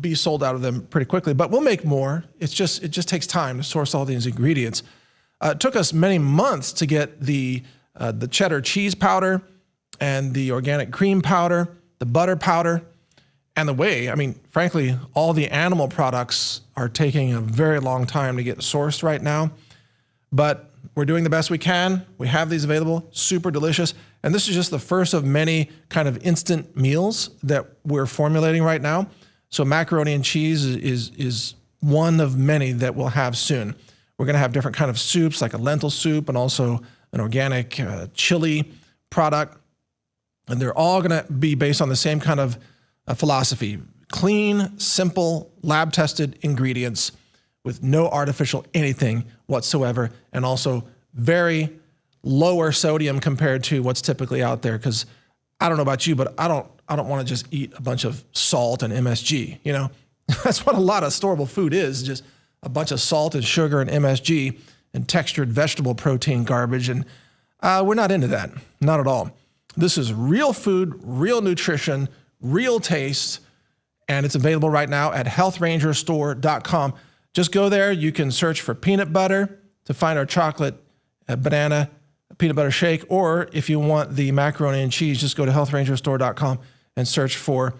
be sold out of them pretty quickly, but we'll make more. It just takes time to source all these ingredients. It took us many months to get the cheddar cheese powder and the organic cream powder, the butter powder, and the whey. I mean, frankly, all the animal products are taking a very long time to get sourced right now, but we're doing the best we can. We have these available, super delicious. And this is just the first of many kind of instant meals that we're formulating right now. So macaroni and cheese is one of many that we'll have soon. We're gonna have different kind of soups, like a lentil soup and also an organic chili product. And they're all gonna be based on the same kind of philosophy. Clean, simple, lab-tested ingredients with no artificial anything whatsoever, and also very lower sodium compared to what's typically out there. Because I don't know about you, but I don't want to just eat a bunch of salt and MSG. That's what a lot of storable food is, just a bunch of salt and sugar and MSG and textured vegetable protein garbage. And we're not into that, not at all. This is real food, real nutrition, real taste, and it's available right now at healthrangerstore.com. Just go there. You can search for peanut butter to find our chocolate banana peanut butter shake, or if you want the macaroni and cheese, just go to healthrangerstore.com and search for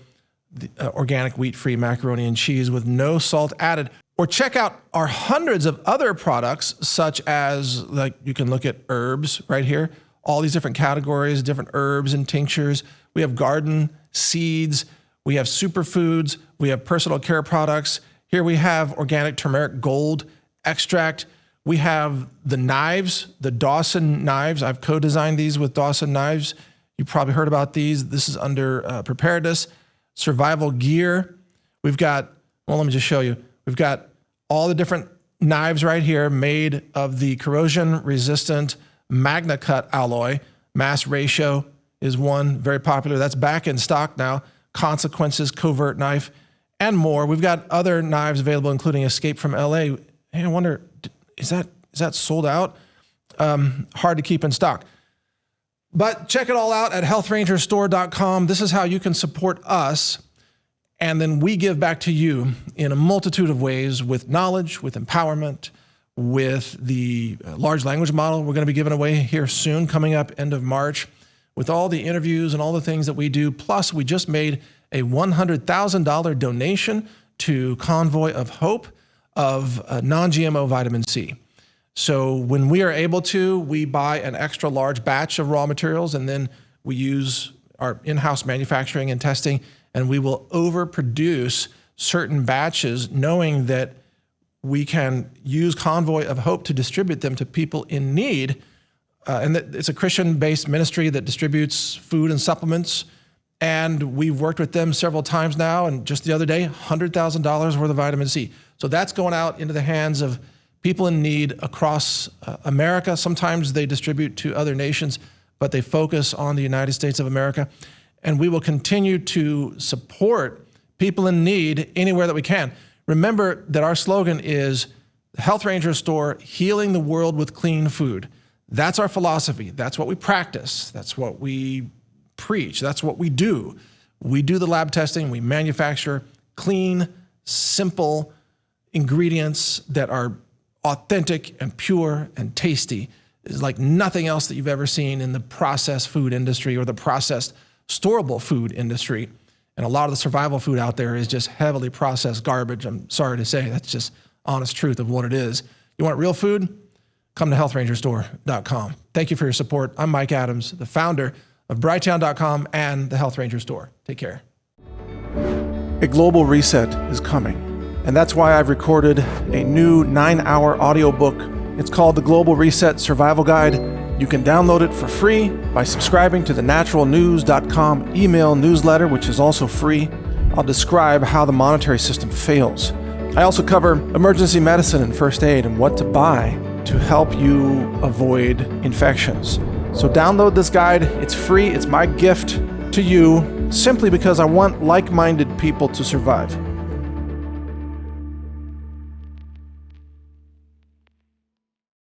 the organic wheat-free macaroni and cheese with no salt added. Or check out our hundreds of other products, such as, like, you can look at herbs right here, all these different categories, different herbs and tinctures. We have garden seeds, we have superfoods, we have personal care products. Here we have organic turmeric gold extract. We have the knives, the Dawson knives. I've co-designed these with Dawson Knives. You probably heard about these. This is under preparedness, survival gear. We've got, well, let me just show you. We've got all the different knives right here made of the corrosion-resistant Magna Cut alloy. Mass ratio is one, very popular. That's back in stock now. Consequences, covert knife, and more. We've got other knives available, including Escape from LA. Hey, I wonder, is that sold out? Hard to keep in stock. But check it all out at healthrangerstore.com. This is how you can support us, and then we give back to you in a multitude of ways, with knowledge, with empowerment, with the large language model we're going to be giving away here soon, coming up end of March, with all the interviews and all the things that we do. Plus, we just made a $100,000 donation to Convoy of Hope of non-GMO vitamin C. So when we are able to, we buy an extra large batch of raw materials, and then we use our in-house manufacturing and testing, and we will overproduce certain batches, knowing that we can use Convoy of Hope to distribute them to people in need. And that it's a Christian-based ministry that distributes food and supplements. And we've worked with them several times now. And just the other day, $100,000 worth of vitamin C. So that's going out into the hands of people in need across America. Sometimes they distribute to other nations, but they focus on the United States of America. And we will continue to support people in need anywhere that we can. Remember that our slogan is the Health Ranger Store, healing the world with clean food. That's our philosophy. That's what we practice. That's what we preach. That's what we do. We do the lab testing. We manufacture clean, simple ingredients that are authentic and pure and tasty. It's like nothing else that you've ever seen in the processed food industry or the processed storable food industry. And a lot of the survival food out there is just heavily processed garbage. I'm sorry to say, that's just honest truth of what it is. You want real food? Come to healthrangerstore.com. Thank you for your support. I'm Mike Adams, the founder of Brighteon.com and the Health Ranger Store. Take care. A global reset is coming, and that's why I've recorded a new 9-hour audiobook. It's called The Global Reset Survival Guide. You can download it for free by subscribing to the naturalnews.com email newsletter, which is also free. I'll describe how the monetary system fails. I also cover emergency medicine and first aid and what to buy to help you avoid infections. So download this guide. It's free. It's my gift to you simply because I want like-minded people to survive.